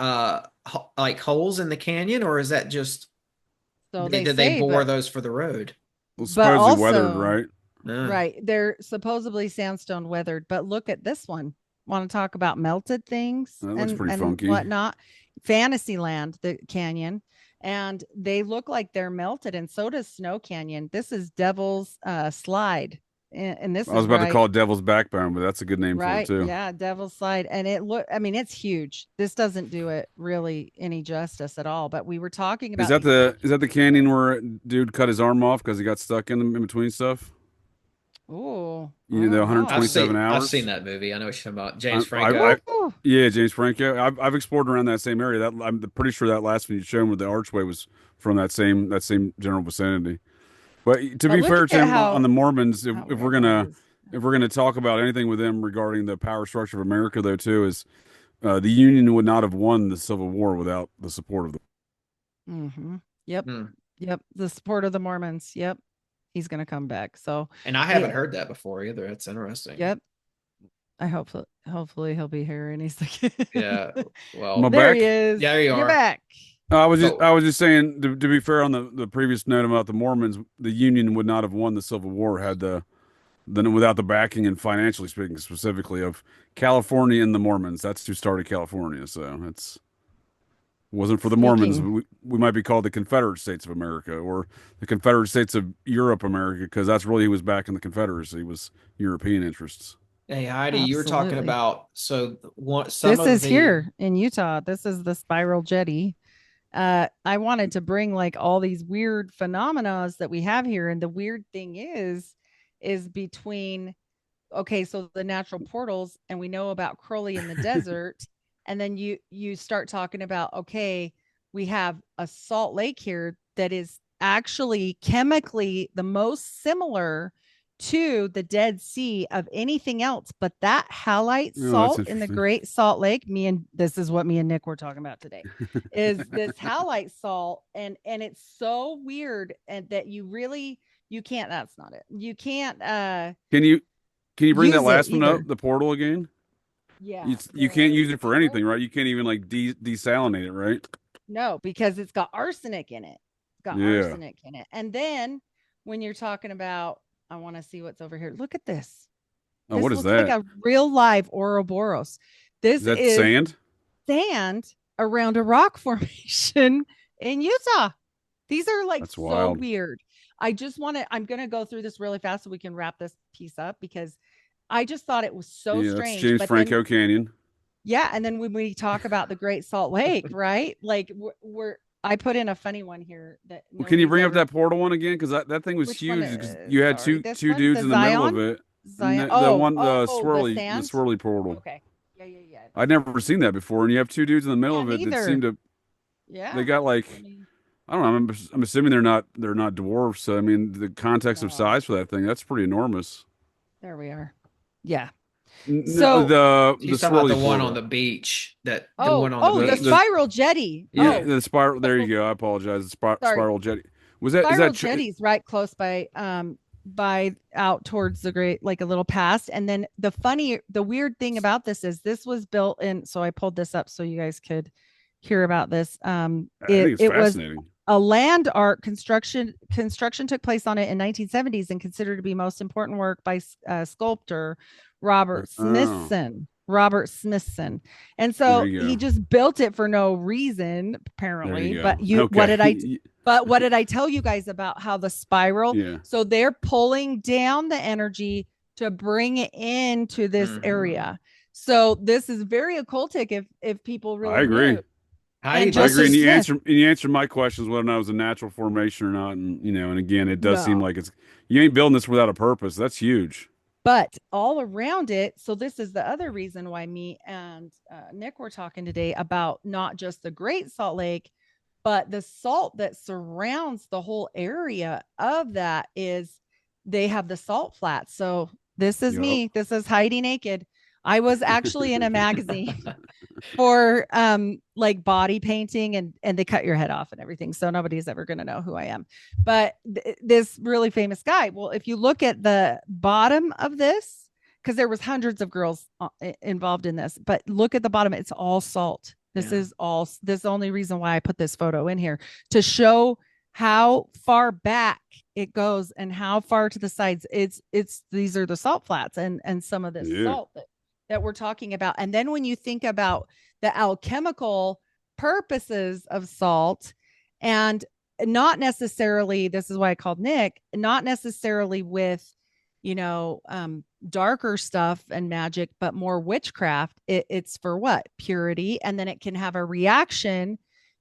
like holes in the canyon, or is that just So they did they say, bore but those for the road? supposedly weathered, also, right? right. They're supposedly sandstone weathered, but look at this one. Want to talk about melted things That looks pretty and funky. whatnot? Fantasyland, the canyon, and they look like they're melted, and so does Snow Canyon. This is Devil's Slide. and this I was is about to right. call it Devil's Backbone, but that's a good name for it Right. too. Yeah. Devil's Slide. And I mean, it's huge. This doesn't do it really any justice at all. But we were talking about these. Is that the canyon where dude cut his arm off because he got stuck in between stuff? Oh, I You know, the don't know. 127 I've seen hours. that movie. I know what you're talking about. I, James I, Franco. I Ooh. yeah, James Franco. I've explored around that same area. That I'm pretty sure that last one you showed with the archway was from that same general vicinity. But to But be look fair, at Tim, on the Mormons, how if we're weird that gonna is. if we're gonna talk about anything with them regarding the power structure of America, though, too, is the Union would not have won the Civil War without the support of the. Mm-hmm. Yep. Hmm. Yep. The support of the Mormons. Yep. He's going to come back. So, And I haven't it, heard that before either. That's interesting. yep. I hope, hopefully he'll be here any second. Yeah. Am I Well, There he back? is. yeah, you You're are. back. So I was just saying to be fair on the previous note about the Mormons, the Union would not have won the Civil War had the then without the backing and financially speaking specifically of California and the Mormons. That's who started California. So it's wasn't for the Mormons, Speaking, we might be called the Confederate States of America or the Confederate States of Europe America because that's really who was back in the Confederacy was European interests. hey Heidi, you were talking absolutely. about some This of is the here in Utah. This is the spiral jetty. I wanted to bring like all these weird phenomena that we have here. And the weird thing is between okay, so the natural portals, and we know about Crowley in the desert, and then you start talking about okay, we have a salt lake here that is actually chemically the most similar to the Dead Sea of anything else, but that halite Oh, that's salt in the interesting. Great Salt Lake, this is what me and Nick were talking about today, is this halite salt, and it's so weird, and that you can't. That's not it. You can't Can you can you bring that use it last one up, either. the portal again? Yeah. You can't use it for Portal? anything, right? You can't even like desalinate it, right? No, because it's got arsenic in it. It's got Yeah. arsenic in it. And then when you're talking about, I want to see what's over here. Look at this. Oh, This what is looks like that? a real live Ouroboros. Is This that is sand? sand around a rock formation in Utah. These are like That's so wild. weird. I'm going to go through this really fast so we can wrap this piece up because I just thought it was so Yeah, that's strange. James But then Franco Canyon. yeah, and then when we talk about the Great Salt Lake, right? Like we're I put in a funny one here that Well, can you nobody's bring up ever. that portal one again? Because that thing was Which one? huge. Because you had Sorry, this two one, dudes the in the middle of Zion. it. Zion. The Oh, one the sand. swirly portal. Okay. Yeah, yeah, yeah. I'd never seen that before. And you have two dudes in the middle Yeah, of it that seem neither. to they Yeah. got like I mean, I don't know. I'm assuming they're not dwarfs. So I mean, the context of no. size for that thing that's pretty enormous. There we are. Yeah. No, So, the he's talking about the swirly one on portal. the beach, that the one on the the The beach. spiral jetty. yeah Yeah. Oh, the spiral. There you so go. I apologize. The sorry. spiral jetty. Was that is Spiral that jetty's right close by out towards the great, like a little past. And then the weird thing about this was built in, so I pulled this up so you guys could hear about this. I think it's It was fascinating. a land art construction took place on it in 1970s and considered to be most important work by sculptor robert Oh, smithson robert smithson and there so you he go. just built it for no reason There apparently. you But go. you what Okay. did I but what did I tell you guys about how the spiral, Yeah. so they're pulling down the energy to bring it into this Hmm. area. So this is very occultic if people I really agree. knew. Heidi, And I this agree. Joseph And is Smith, you answered my questions whether or not it was a natural formation or not. And and again, it does seem no, like it's you ain't building this without a purpose. That's huge. but all around it. So this is the other reason why me and Nick were talking today about not just the Great Salt Lake, but the salt that surrounds the whole area of that is they have the salt flats. So this is Yup. me. This is Heidi Naked. I was actually in a magazine for like body painting, and they cut your head off and everything, so nobody's ever going to know who I am. But this really famous guy, well, if you look at the bottom of this, because there was hundreds of girls involved in this, but look at the bottom, it's all salt. This yeah. is all this is the only reason why I put this photo in here, to show how far back it goes and how far to the sides. It's these are the salt flats and some of this Yeah. salt that we're talking about. And then when you think about the alchemical purposes of salt, and not necessarily, this is why I called Nick, not necessarily with darker stuff and magic, but more witchcraft, it's for what? Purity. And then it can have a reaction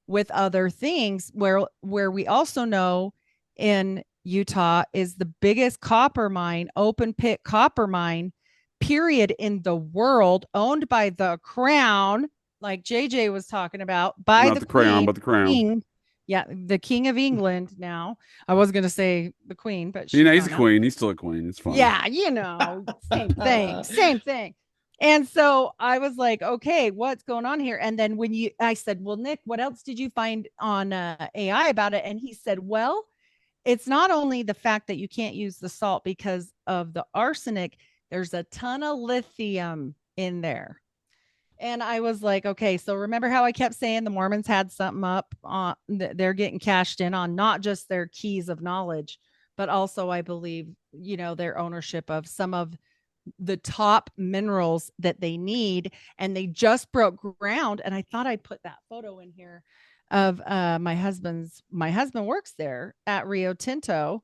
with other things where we also know in Utah is the biggest copper mine, open pit copper mine, period, in the world, owned by the crown, like JJ was talking about, by Not the the crown, queen, but the crown. king. Yeah, the king of England now. I was going to say the queen, but You she's know, he's gone a now. queen. He's still a queen. It's fine. Yeah, same thing, same thing. And so I was like, okay, what's going on here? And then I said, well, Nick, what else did you find on AI about it? And he said, well, it's not only the fact that you can't use the salt because of the arsenic, there's a ton of lithium in there. And I was like, okay, so remember how I kept saying the Mormons had something up on, they're getting cashed in on not just their keys of knowledge, but also I believe, their ownership of some of the top minerals that they need. And they just broke ground. And I thought I'd put that photo in here of my husband works there at Rio Tinto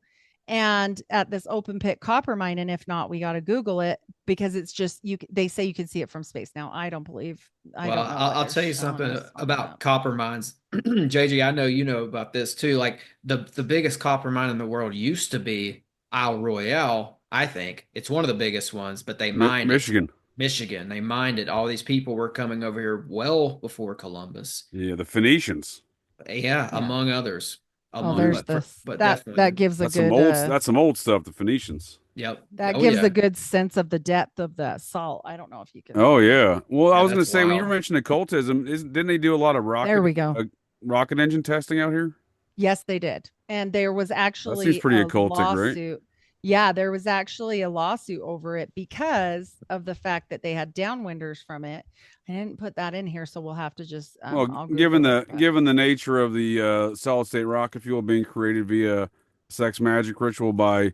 and at this open pit copper mine. And if not, we got to Google it because it's just they say you can see it from space. Now I don't believe, I Well, don't know what I'll they're tell you showing something us on about that. copper mines. JG, I know you know about this too. Like the biggest copper mine in the world used to be Isle Royale, I think. It's one of the biggest ones, but they mined it. Michigan. Michigan, they mined it. All these people were coming over here well before Columbus. Yeah, the Phoenicians. Yeah, Yeah. among others. Oh, Among Yeah, there's but this but that definitely. gives a that's some good old. That's some old stuff. The Phoenicians. Yep. that Oh gives a yeah. good sense of the depth of the salt. I don't know if you can Oh see. yeah. Well, I Yeah, was going that's to say when you wild. mentioned occultism, didn't they do a lot of There we go. rocket engine testing out here? Yes, they did. And there was That seems actually pretty a occultic, right? lawsuit. Yeah, there was actually a lawsuit over it because of the fact that they had downwinders from it. I didn't put that in here, so we'll have to just Well, I'll given Google it. the given the nature of the solid state rocket fuel being created via sex magic ritual by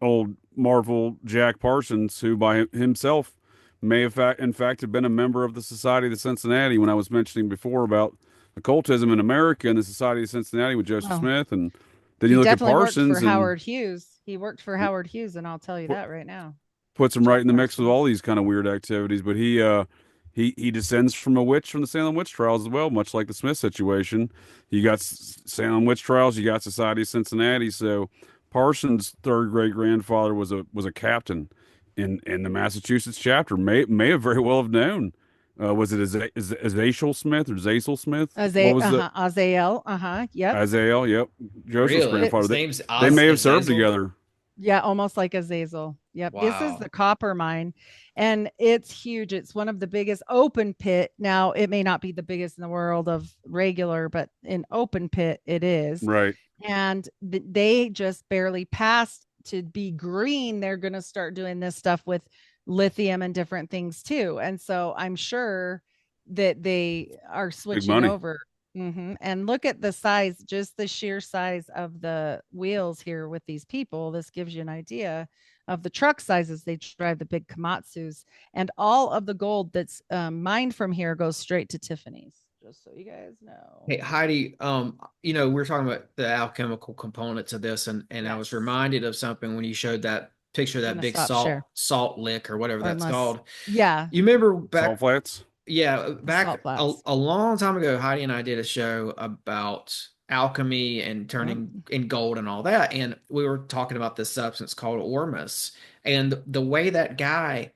old Marvel Jack Parsons, who by himself may have in fact have been a member of the Society of Cincinnati. When I was mentioning before about occultism in America and the Society of Cincinnati with Joseph Well, Smith, and then he you look at definitely worked for Parsons and Howard Hughes. He worked for Howard Hughes, and I'll tell you put, that right now. puts him right Jack in the mix with all Parsons. these kind of weird activities. But he descends from a witch from the Salem witch trials as well, much like the Smith situation. You got Salem witch trials, you got Society of Cincinnati. So Parsons' third great grandfather was a captain in the Massachusetts chapter. May have very well have known. Was it Azazel Smith or Zazel Smith? What was the Azael. Yep. Azael? Yep, Joseph's Really? It, grandfather. His name's They may have served Azazel? together. Yeah, almost like Azazel. Yep. This is the Wow. copper mine and it's huge. It's one of the biggest open pit. Now, it may not be the biggest in the world of regular, but in open pit, it is. Right. And they just barely passed to be green. They're going to start doing this stuff with lithium and different things too. And so I'm sure that they are Big switching money. over. And look at the size, just the sheer size of the wheels here with these people. This gives you an idea of the truck sizes they drive, the big Komatsus, and all of the gold that's mined from here goes straight to Tiffany's. Just so you guys know. Hey Heidi, we're talking about the alchemical components of this, and I was Yes. reminded of something when you showed that picture of I'm that gonna big stop share. salt lick or whatever Or that's unless, called. yeah, You remember Salt back, flats. yeah, the salt back flats. a long time ago, Heidi and I did a show about alchemy and Yep. turning in gold and all that, and we were talking about this substance called ormus, and the way that guy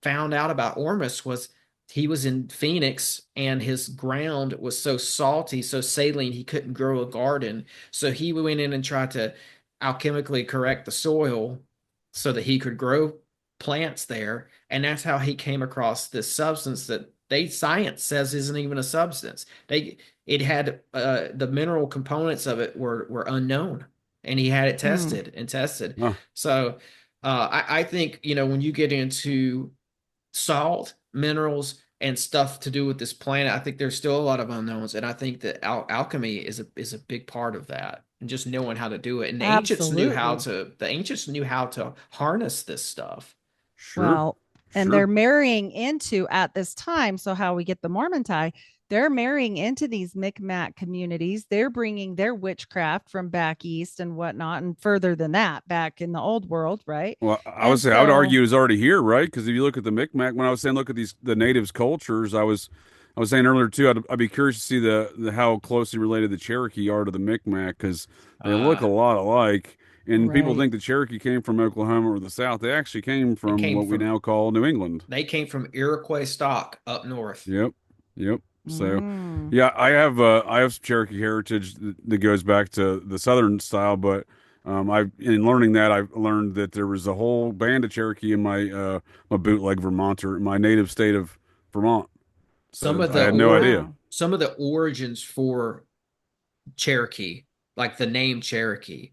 found out about Ormus was he was in Phoenix and his ground was so salty, so saline, he couldn't grow a garden. So he went in and tried to alchemically correct the soil so that he could grow plants there. And that's how he came across this substance that science says isn't even a substance. It had the mineral components of it were unknown, and he had it Mm, tested and tested. Huh. So I think when you get into salt, minerals, and stuff to do with this planet, I think there's still a lot of unknowns, and I think that alchemy is a big part of that, and just knowing how to do it. And absolutely. the ancients knew how to harness this stuff. Sure. Well, and they're Sure. marrying into at this time. So how we get the Mormon tie, they're marrying into these Micmac communities. They're bringing their witchcraft from back east and whatnot, and further than that, back in the old world, right? Well, I would And say I would so, argue it was already here, right? Because if you look at the Micmac, when I was saying look at the natives' cultures, I was saying earlier too. I'd be curious to see the how closely related the Cherokee are to the Micmac because they look a Uh, lot alike. And people right. think the Cherokee came from Oklahoma or the South. They actually came it from came what we from now call New England. they came from Iroquois stock up north. Yep. Yep. So, Mm. yeah, I have some Cherokee heritage that goes back to the Southern style, but I've in learning that I've learned that there was a whole band of Cherokee in my bootleg Vermonter, my native state of Vermont. Some So of I the had no idea. Wow. some of the origins for Cherokee, like the name Cherokee,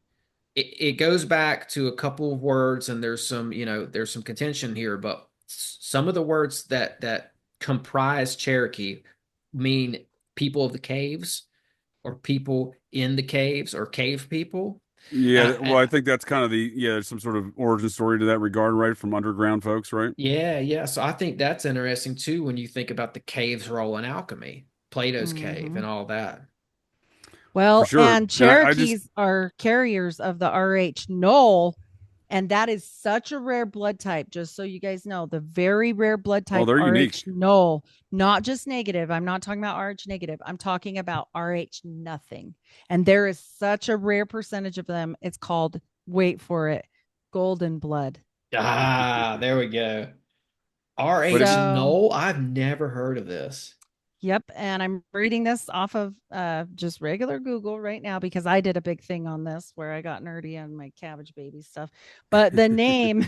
it goes back to a couple of words, and there's some contention here, but some of the words that comprise Cherokee mean people of the caves or people in the caves or cave people. Yeah, well, And I think that's kind of there's some sort of origin story to that regard, right? From underground folks, right? yeah, yeah. So I think that's interesting too when you think about the cave's role in alchemy, Plato's cave, Hmm. and all that. For Well, sure. and And I just Cherokees are carriers of the RH null, and that is such a rare blood type. Just so you guys know, the very rare blood oh, type they're RH unique. null, not just negative. I'm not talking about RH negative. I'm talking about RH nothing. And there is such a rare percentage of them. It's called, wait for it, golden blood. Ah, there we go. But if RH So Null, I've never heard of this. yep, and I'm reading this off of just regular Google right now because I did a big thing on this where I got nerdy on my cabbage baby stuff. But the name,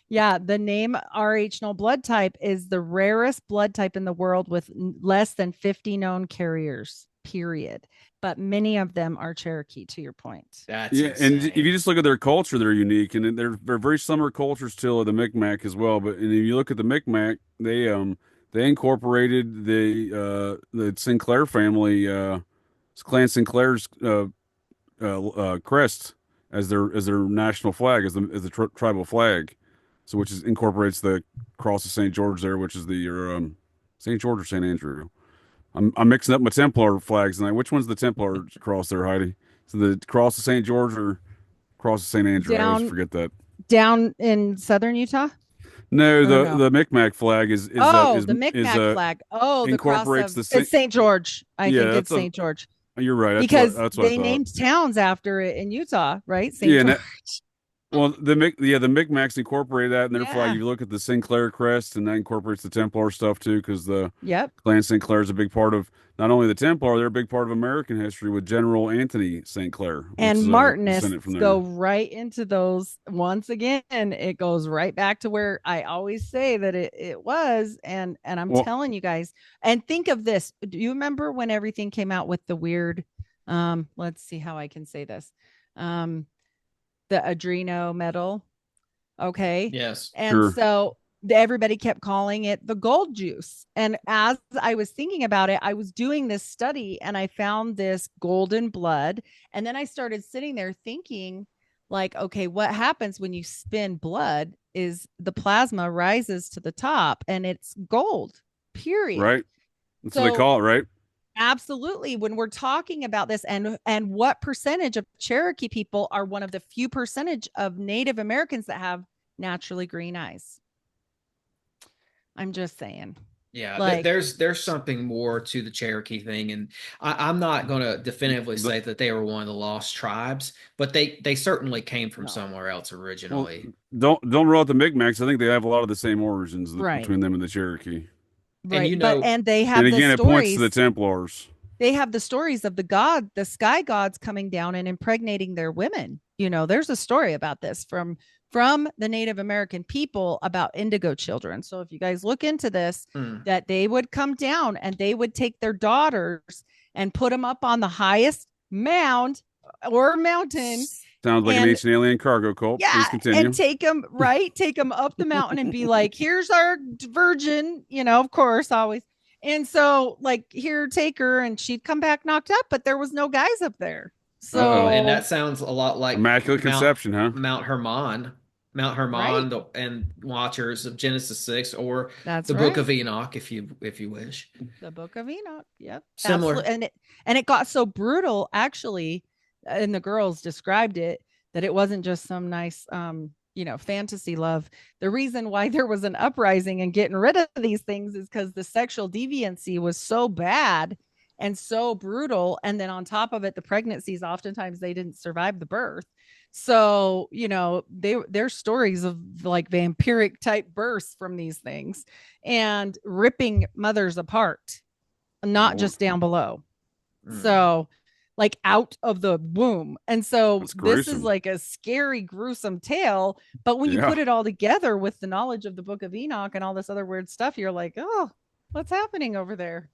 yeah, the name RH null blood type is the rarest blood type in the world with less than 50 known carriers, period. But many of them are Cherokee, to your point. That's Yeah, and if you insane. just look at their culture, they're unique, and they're very similar cultures to the Micmac as well. But and if you look at the Micmac, they incorporated the Sinclair family, Clan Sinclair's crest as their national flag, as the tribal flag. So which is incorporates the cross of Saint George there, which is the Saint George or Saint Andrew. I'm mixing up my Templar flags tonight. Which one's the Templar cross there, Heidi? So the cross of Saint George or cross of St. Andrew. I always Down forget that. down in southern Utah? No, Or no? the Micmac flag Oh, the Micmac flag. Oh, the cross incorporates of the it's Saint. St. George. I Yeah, think it's St. George. you're right. Because That's what I they thought. named towns after it in Utah, right? St. Yeah, George. well, the Micmacs incorporated that in their flag. If Yeah. you look at the Sinclair crest, and that incorporates the Templar stuff too, because the Yep. Clan Sinclair is a big part of not only the Templar, they're a big part of American history with General Anthony St. Clair, which And is a descendant Martinists from go there. right into those. Once again, it goes right back to where I always say that it was. And I'm Well, telling you guys, and think of this. Do you remember when everything came out with the weird, let's see how I can say this. Um, the adreno metal. Okay. Yes. And sure, so everybody kept calling it the gold juice. And as I was thinking about it, I was doing this study and I found this golden blood. And then I started sitting there thinking, like, okay, what happens when you spin blood is the plasma rises to the top and it's gold, period. right? That's what they So call it, right? absolutely, when we're talking about this and what percentage of Cherokee people are one of the few percentage of Native Americans that have naturally green eyes. I'm just saying. Yeah, Like, there's something more to the Cherokee thing, and I'm not going to definitively The, say that they were one of the lost tribes, but they certainly came from no. somewhere else well, originally. don't rule out the Micmacs. I think they have a lot of the same origins Right. between them and the Cherokee. And Right. But and they And have the again, it points to the stories. Templars. They have the stories of the sky gods coming down and impregnating their women. There's a story about this from the Native American people about indigo children. So if you guys look into this, Hmm. that they would come down and they would take their daughters and put them up on the highest mound or mountain Sounds like an and ancient alien cargo cult. yeah, Please and continue. take them up the mountain and be like, here's our virgin, of course, always. And so, like, here, take her, and she'd come back knocked up, but there was no guys up there. Uh-oh. And So, that sounds a lot like Immaculate Conception, huh? Mount Hermon. Mount Right. Hermon and Watchers of Genesis 6, or That's the Book right. of Enoch, if you wish. The Book of Enoch. Yep. Absolutely. Similar. And it got so brutal actually, and the girls described it, that it wasn't just some nice fantasy love. The reason why there was an uprising and getting rid of these things is because the sexual deviancy was so bad and so brutal. And then on top of it, the pregnancies, oftentimes they didn't survive the birth. So, there's stories of like vampiric type births from these things and ripping mothers apart, not Lord, just down below. Mm. So, like out of the womb. And so that's this is gruesome. like a scary, gruesome tale. But when you Yeah. put it all together with the knowledge of the Book of Enoch and all this other weird stuff, you're like, oh, what's happening over there?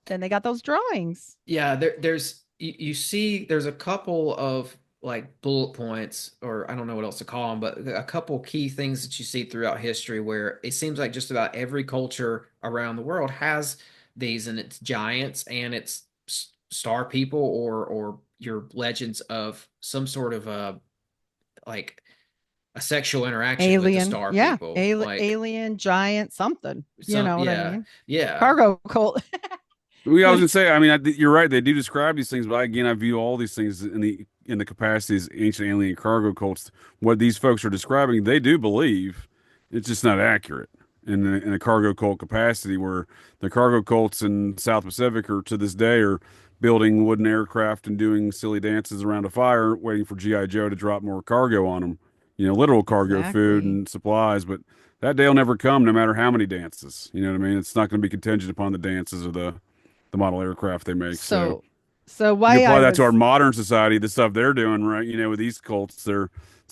Then they got those drawings. Yeah, there's you see there's a couple of like bullet points, or I don't know what else to call them, but a couple key things that you see throughout history where it seems like just about every culture around the world has these, and it's giants and it's star people, or your legends of some sort of like a sexual interaction with the Alien. star Yeah. people. Like Alien, giant, something. You some, know what I yeah, mean? yeah. Cargo cult. I was gonna say, I mean, you're right. They do describe these things, but again, I view all these things in the capacity as ancient alien cargo cults. What these folks are describing, they do believe. It's just not accurate in a cargo cult capacity, where the cargo cults in South Pacific are to this day are building wooden aircraft and doing silly dances around a fire, waiting for GI Joe to drop more cargo on them. Literal cargo, food Exactly. and supplies, but that day will never come, no matter how many dances. You know what I mean? It's not going to be contingent upon the dances or the model aircraft they make. So So, so you why apply I that to our was modern society, the stuff they're doing, right? With these cults, it's the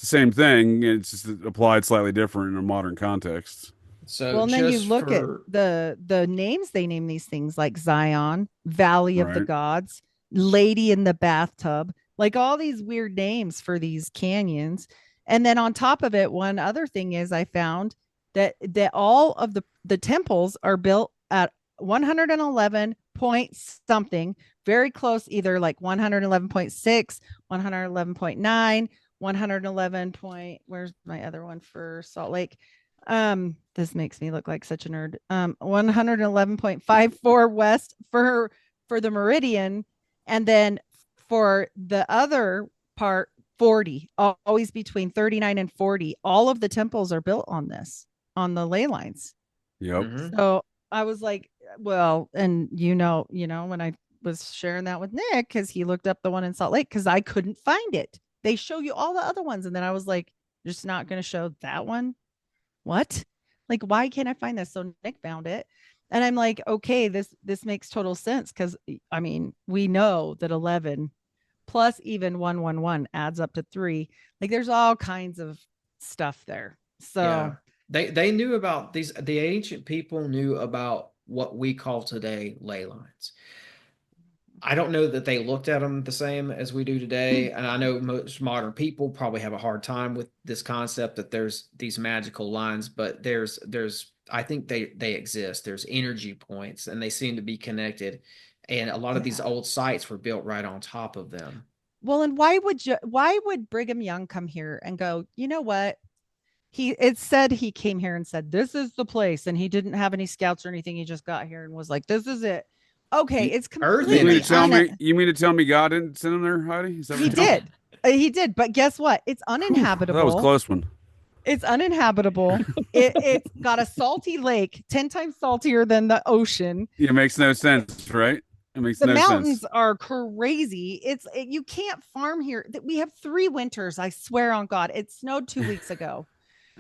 same thing. It's just applied slightly different in a modern context. So Well, and then you just look at for the names they name these things like Zion, Valley of the Right. Gods, Lady in the Bathtub, like all these weird names for these canyons. And then on top of it, one other thing is I found that all of the temples are built at 111 point something, very close, either like 111.6, 111.9, 111 point. Where's my other one for Salt Lake? This makes me look like such a nerd. 111.54 west for the meridian, and then for the other part 40, always between 39 and 40. All of the temples are built on this, on the ley lines. Yep. mhm. So I was like, well, and when I was sharing that with Nick, because he looked up the one in Salt Lake, because I couldn't find it. They show you all the other ones, and then I was like, just not going to show that one. What? Like, why can't I find this? So Nick found it. And I'm like, okay, this makes total sense, because I mean, we know that 11 plus even 111 adds up to 3. Like, there's all kinds of stuff there. Yeah. So They knew about these, the ancient people knew about what we call today ley lines. I don't know that they looked at them the same as we do today. And I know most modern people probably have a hard time with this concept that there's these magical lines, but there's I think they exist. There's energy points and they seem to be connected. And a lot of these yeah. old sites were built right on top of them. Well, and why would Brigham Young come here and go, you know what? It said he came here and said, this is the place. And he didn't have any scouts or anything. He just got here and was like, this is it. Okay. You, It's Earth you mean to completely tell energy. me? You mean to tell me God didn't send him there, Heidi? Is that what He you're telling me? did. He did. But guess what? It's Whew, that was a uninhabitable. close one. It's uninhabitable. It's got a salty lake, 10 times saltier than the ocean. It makes no sense, right? It makes The no mountains sense. are crazy. You can't farm here. We have 3 winters. I swear on God. It snowed 2 weeks ago.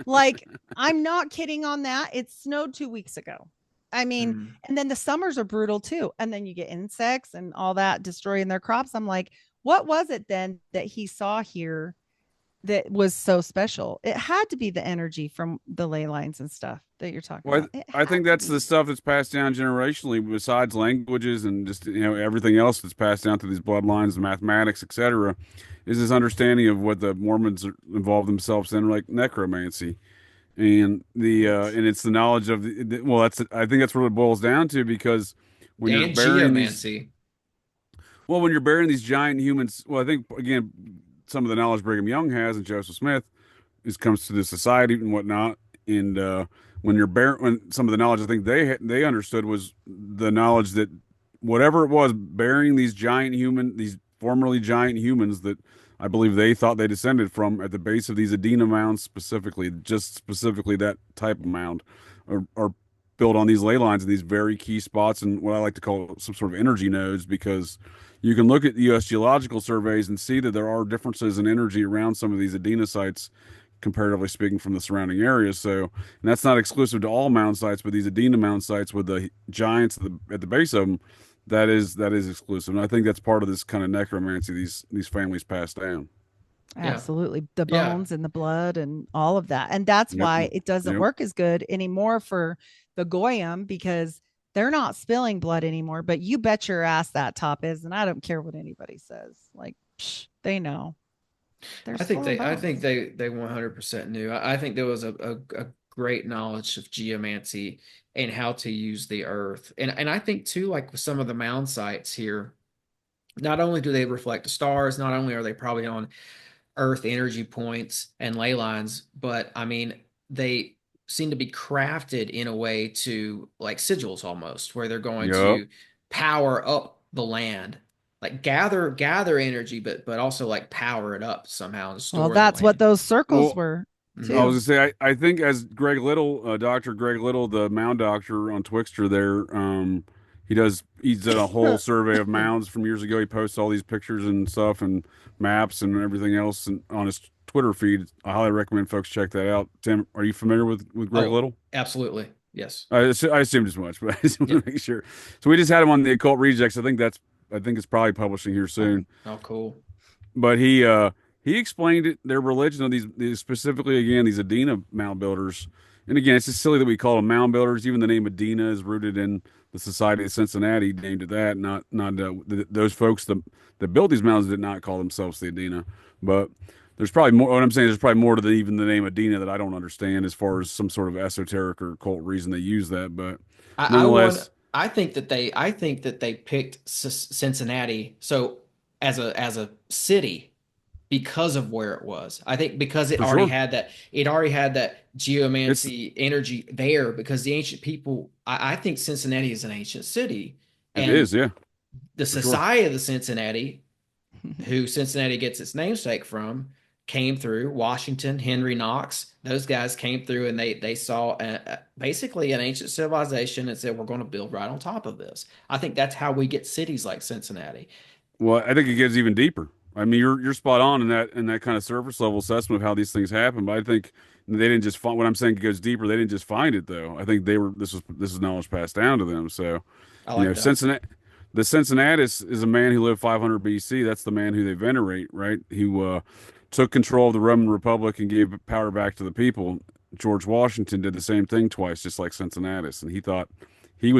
Like, I'm not kidding on that. It snowed 2 weeks ago. I mean, Mm. and then the summers are brutal too. And then you get insects and all that destroying their crops. I'm like, what was it then that he saw here that was so special? It had to be the energy from the ley lines and stuff that you're talking Well, about. It I had think to that's the be. stuff that's passed down generationally, besides languages and just everything else that's passed down through these bloodlines, the mathematics, etc. Is this understanding of what the Mormons involve themselves in, like necromancy, and Right. it's the knowledge of well, that's I think that's what it boils down to, because when you're And burying these geomancy. when you're burying these giant humans, well, I think again some of the knowledge Brigham Young has and Joseph Smith, it comes to the society and whatnot. And when some of the knowledge I think they understood was the knowledge that whatever it was burying these formerly giant humans that I believe they thought they descended from at the base of these Adena mounds specifically, just specifically that type of mound, are built on these ley lines in these very key spots and what I like to call some sort of energy nodes because you can look at the U.S. geological surveys and see that there are differences in energy around some of these Adena sites, comparatively speaking, from the surrounding areas. So, and that's not exclusive to all mound sites, but these Adena mound sites with the giants at the base of them, that is exclusive. And I think that's part of this kind of necromancy these families pass down. Yeah. Absolutely. The Yeah. bones and the blood and all of that. And that's Yep. why it doesn't Yep. work as good anymore for the Goyim because they're not spilling blood anymore. But you bet your ass that top is. And I don't care what anybody says. Like, they know. They're spilling I think bones. they 100% knew. I think there was a great knowledge of geomancy and how to use the earth. And I think too, like with some of the mound sites here, not only do they reflect the stars, not only are they probably on earth energy points and ley lines, but I mean, they seem to be crafted in a way to like sigils almost, where they're going Yep. to power up the land, like gather energy, but also like power it up somehow and Well, store the that's what land. those circles Well, were I Mhm. was too. gonna say I think as Greg Little, Dr. Greg Little, the mound doctor on Twixter there, he's done a whole survey of mounds from years ago. He posts all these pictures and stuff and maps and everything else and on his Twitter feed. I highly recommend folks check that out. Tim, are you familiar with Greg Oh, Little? absolutely. Yes. I assumed as much, but I just want Yeah. to make sure. So we just had him on the Occult Rejects. I think it's probably publishing here Oh, soon. Oh, cool. But he explained their religion of these specifically again these Adena mound builders. And again, it's just silly that we call them mound builders. Even the name Adena is rooted in the Society of Cincinnati, named it that. Not those folks that built these mounds did not call themselves the Adena. But there's probably more. What I'm saying is there's probably more to even the name Adena that I don't understand as far as some sort of esoteric or occult reason they use that. But I want. nonetheless, I think that they picked Cincinnati so as a city because of where it was. I think because for sure, it already had that it's geomancy energy there because the ancient people, I think Cincinnati is an ancient city. it And is, yeah, the for sure. society of the Cincinnati, who Cincinnati gets its namesake from, came through Washington, Henry Knox. Those guys came through and they saw basically an ancient civilization and said, we're going to build right on top of this. I think that's how we get cities like Cincinnati. Well, I think it gets even deeper. I mean, you're spot on in that kind of surface level assessment of how these things happen. But I think they didn't just find what I'm saying it goes deeper. They didn't just find it though. I think they were this is knowledge passed down to them. So, I like that. Cincinnati, the Cincinnatus is a man who lived 500 BC. That's the man who they venerate, right? Who took control of the Roman Republic and gave power back to the people. George Washington did the same thing twice, just like Cincinnatus, and he thought I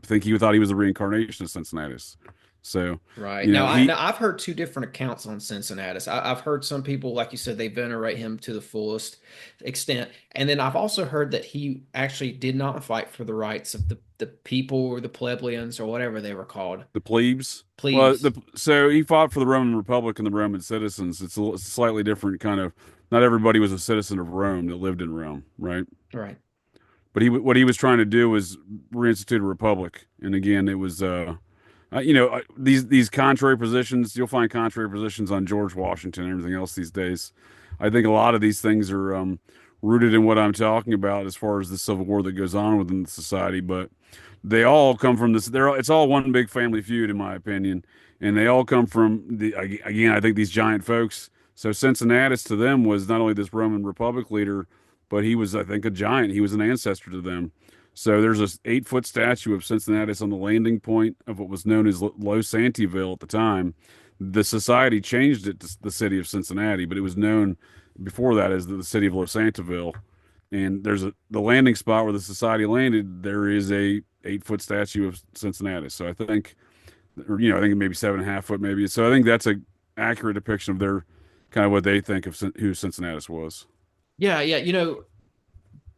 think he thought he was the reincarnation of Cincinnatus. So, Right. Now, he I've heard two different accounts on Cincinnatus. I've heard some people, like you said, they venerate him to the fullest extent. And then I've also heard that he actually did not fight for the rights of the people or the plebeians or whatever they were called. the plebes. Well, Plebes. so he fought for the Roman Republic and the Roman citizens. It's a slightly different kind of. Not everybody was a citizen of Rome that lived in Rome, right? Right. But what he was trying to do was reinstitute a republic. And again, it was these contrary positions. You'll find contrary positions on George Washington and everything else these days. I think a lot of these things are rooted in what I'm talking about as far as the civil war that goes on within the society, but they all come from this. It's all one big family feud, in my opinion, and they all come from again. I think these giant folks. So Cincinnatus to them was not only this Roman Republic leader, but he was, I think, a giant. He was an ancestor to them. So there's this 8 foot statue of Cincinnatus on the landing point of what was known as Losantiville at the time. The society changed it to the city of Cincinnati, but it was known before that as the city of Losantiville. And there's the landing spot where the society landed. There is a 8 foot statue of Cincinnatus. So I think, I think maybe 7.5 foot, maybe. So I think that's a accurate depiction of their kind of what they think of who Cincinnatus was. Yeah, yeah.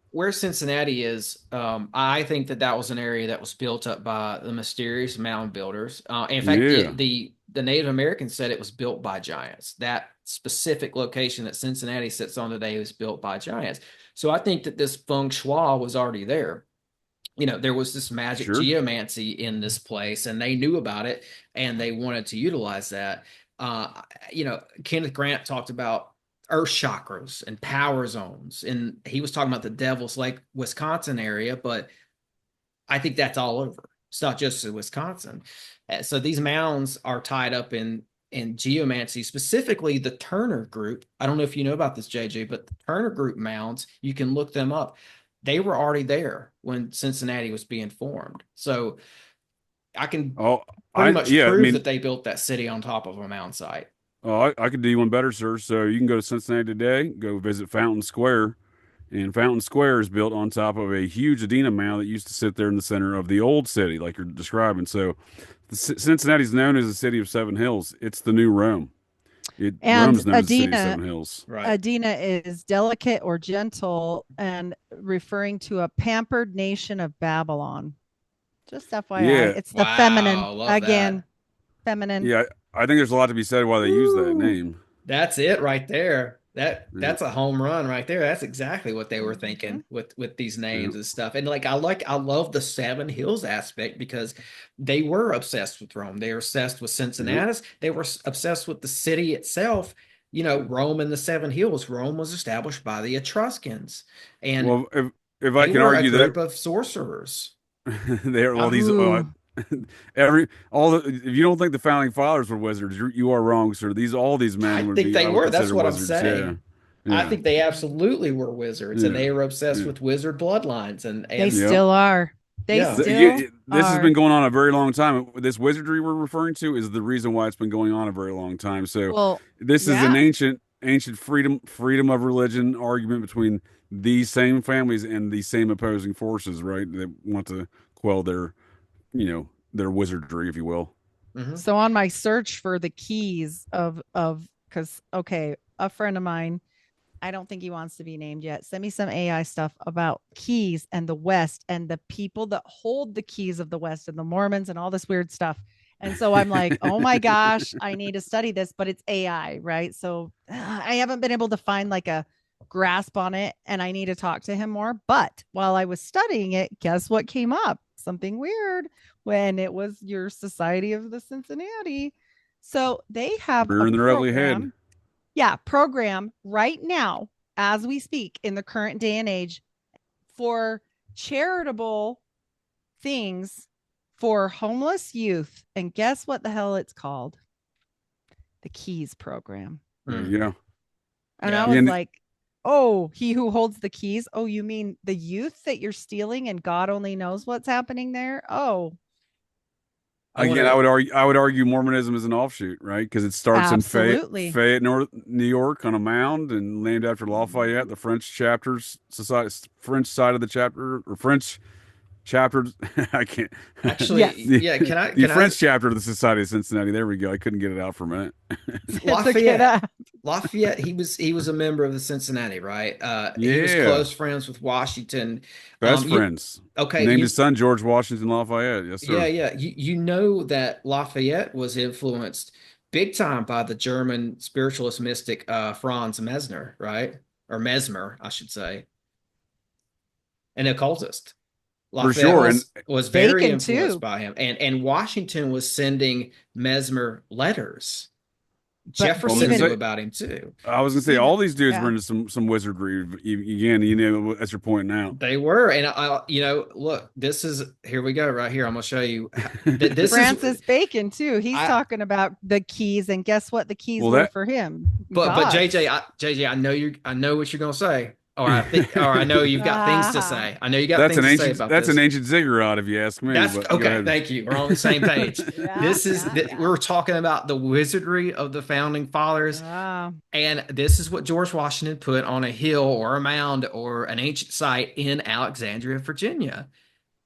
Where Cincinnati is, I think that that was an area that was built up by the mysterious mound builders. In fact, Yeah. the Native Americans said it was built by giants. That specific location that Cincinnati sits on today was built by giants. So I think that this feng shui was already there. There was this magic Sure. geomancy in this place, and they knew about it, and they wanted to utilize that. Kenneth Grant talked about earth chakras and power zones, and he was talking about the Devil's Lake, Wisconsin area, but I think that's all over. It's not just in Wisconsin. So these mounds are tied up in geomancy, specifically the Turner group. I don't know if you know about this, JJ, but the Turner group mounds, you can look them up. They were already there when Cincinnati was being formed. So I can pretty much prove that they built that city on top of a mound site. Oh, I could do you one better, sir. So you can go to Cincinnati today, go visit Fountain Square. And Fountain Square is built on top of a huge Adena mound that used to sit there in the center of the old city, like you're describing. So Cincinnati is known as the city of seven hills. It's the new Rome. Rome's known as the city of seven hills. Right. Adena is delicate or gentle, and referring to a pampered nation of Babylon. Just FYI, it's the feminine again. Feminine. Yeah, I think there's a lot to be said why they use that name. That's it right there. That's a home run right there. That's exactly what they were thinking with these names and stuff. And I love the seven hills aspect, because they were obsessed with Rome. They were obsessed with Cincinnati. They were obsessed with the city itself. Rome and the seven hills. Rome was established by the Etruscans, and if I can argue that, a group of sorcerers. If you don't think the founding fathers were wizards, you are wrong, sir. All these men I think they were. That's what I'm saying. Yeah. I think they absolutely were wizards, and they were obsessed with wizard bloodlines, and they still are. This has been going on a very long time. This wizardry we're referring to is the reason why it's been going on a very long time. So this is an ancient freedom of religion argument between these same families and these same opposing forces, right? That want to quell their wizardry, if you will. Mm-hmm. So on my search for the keys of because a friend of mine, I don't think he wants to be named yet, sent me some AI stuff about keys and the West and the people that hold the keys of the West and the Mormons and all this weird stuff. And so I'm like, oh my gosh, I need to study this, but it's AI, right? So I haven't been able to find like a grasp on it, and I need to talk to him more. But while I was studying it, guess what came up? Something weird when it was your Society of the Cincinnati. So they have a program, program right now as we speak in the current day and age for charitable things for homeless youth. And guess what the hell it's called? The Keys program. Yeah. And I was like, oh, he who holds the keys. Oh, you mean the youth that you're stealing and God only knows what's happening there? Oh. Again, I would argue Mormonism is an offshoot, right? Because it starts in Fayette, New York, on a mound and named after Lafayette, the French side of the chapter, or French chapter. I can't actually. Yes. The French chapter of the Society of Cincinnati. There we go. I couldn't get it out for a minute. Lafayette. He was a member of the Cincinnati, right? He was close friends with Washington. Best friends. Named his son George Washington Lafayette. Yes, sir. Yeah. You know that Lafayette was influenced big time by the German spiritualist mystic Franz Mesmer, right? Or Mesmer, I should say, an occultist. Lafayette was very influenced by him, and Washington was sending Mesmer letters. Jefferson knew about him too. I was gonna say all these dudes were into some wizardry. Again, as you're pointing out, they were. And look, here we go right here. I'm gonna show you. This Francis Bacon too. He's talking about the keys, and guess what? The keys were for him. But JJ, I know what you're gonna say. Or I know you've got things to say. I know you got things to say about this. That's an ancient ziggurat, if you ask me. Okay. Thank you. We're on the same page. We're talking about the wizardry of the founding fathers, and this is what George Washington put on a hill or a mound or an ancient site in Alexandria, Virginia.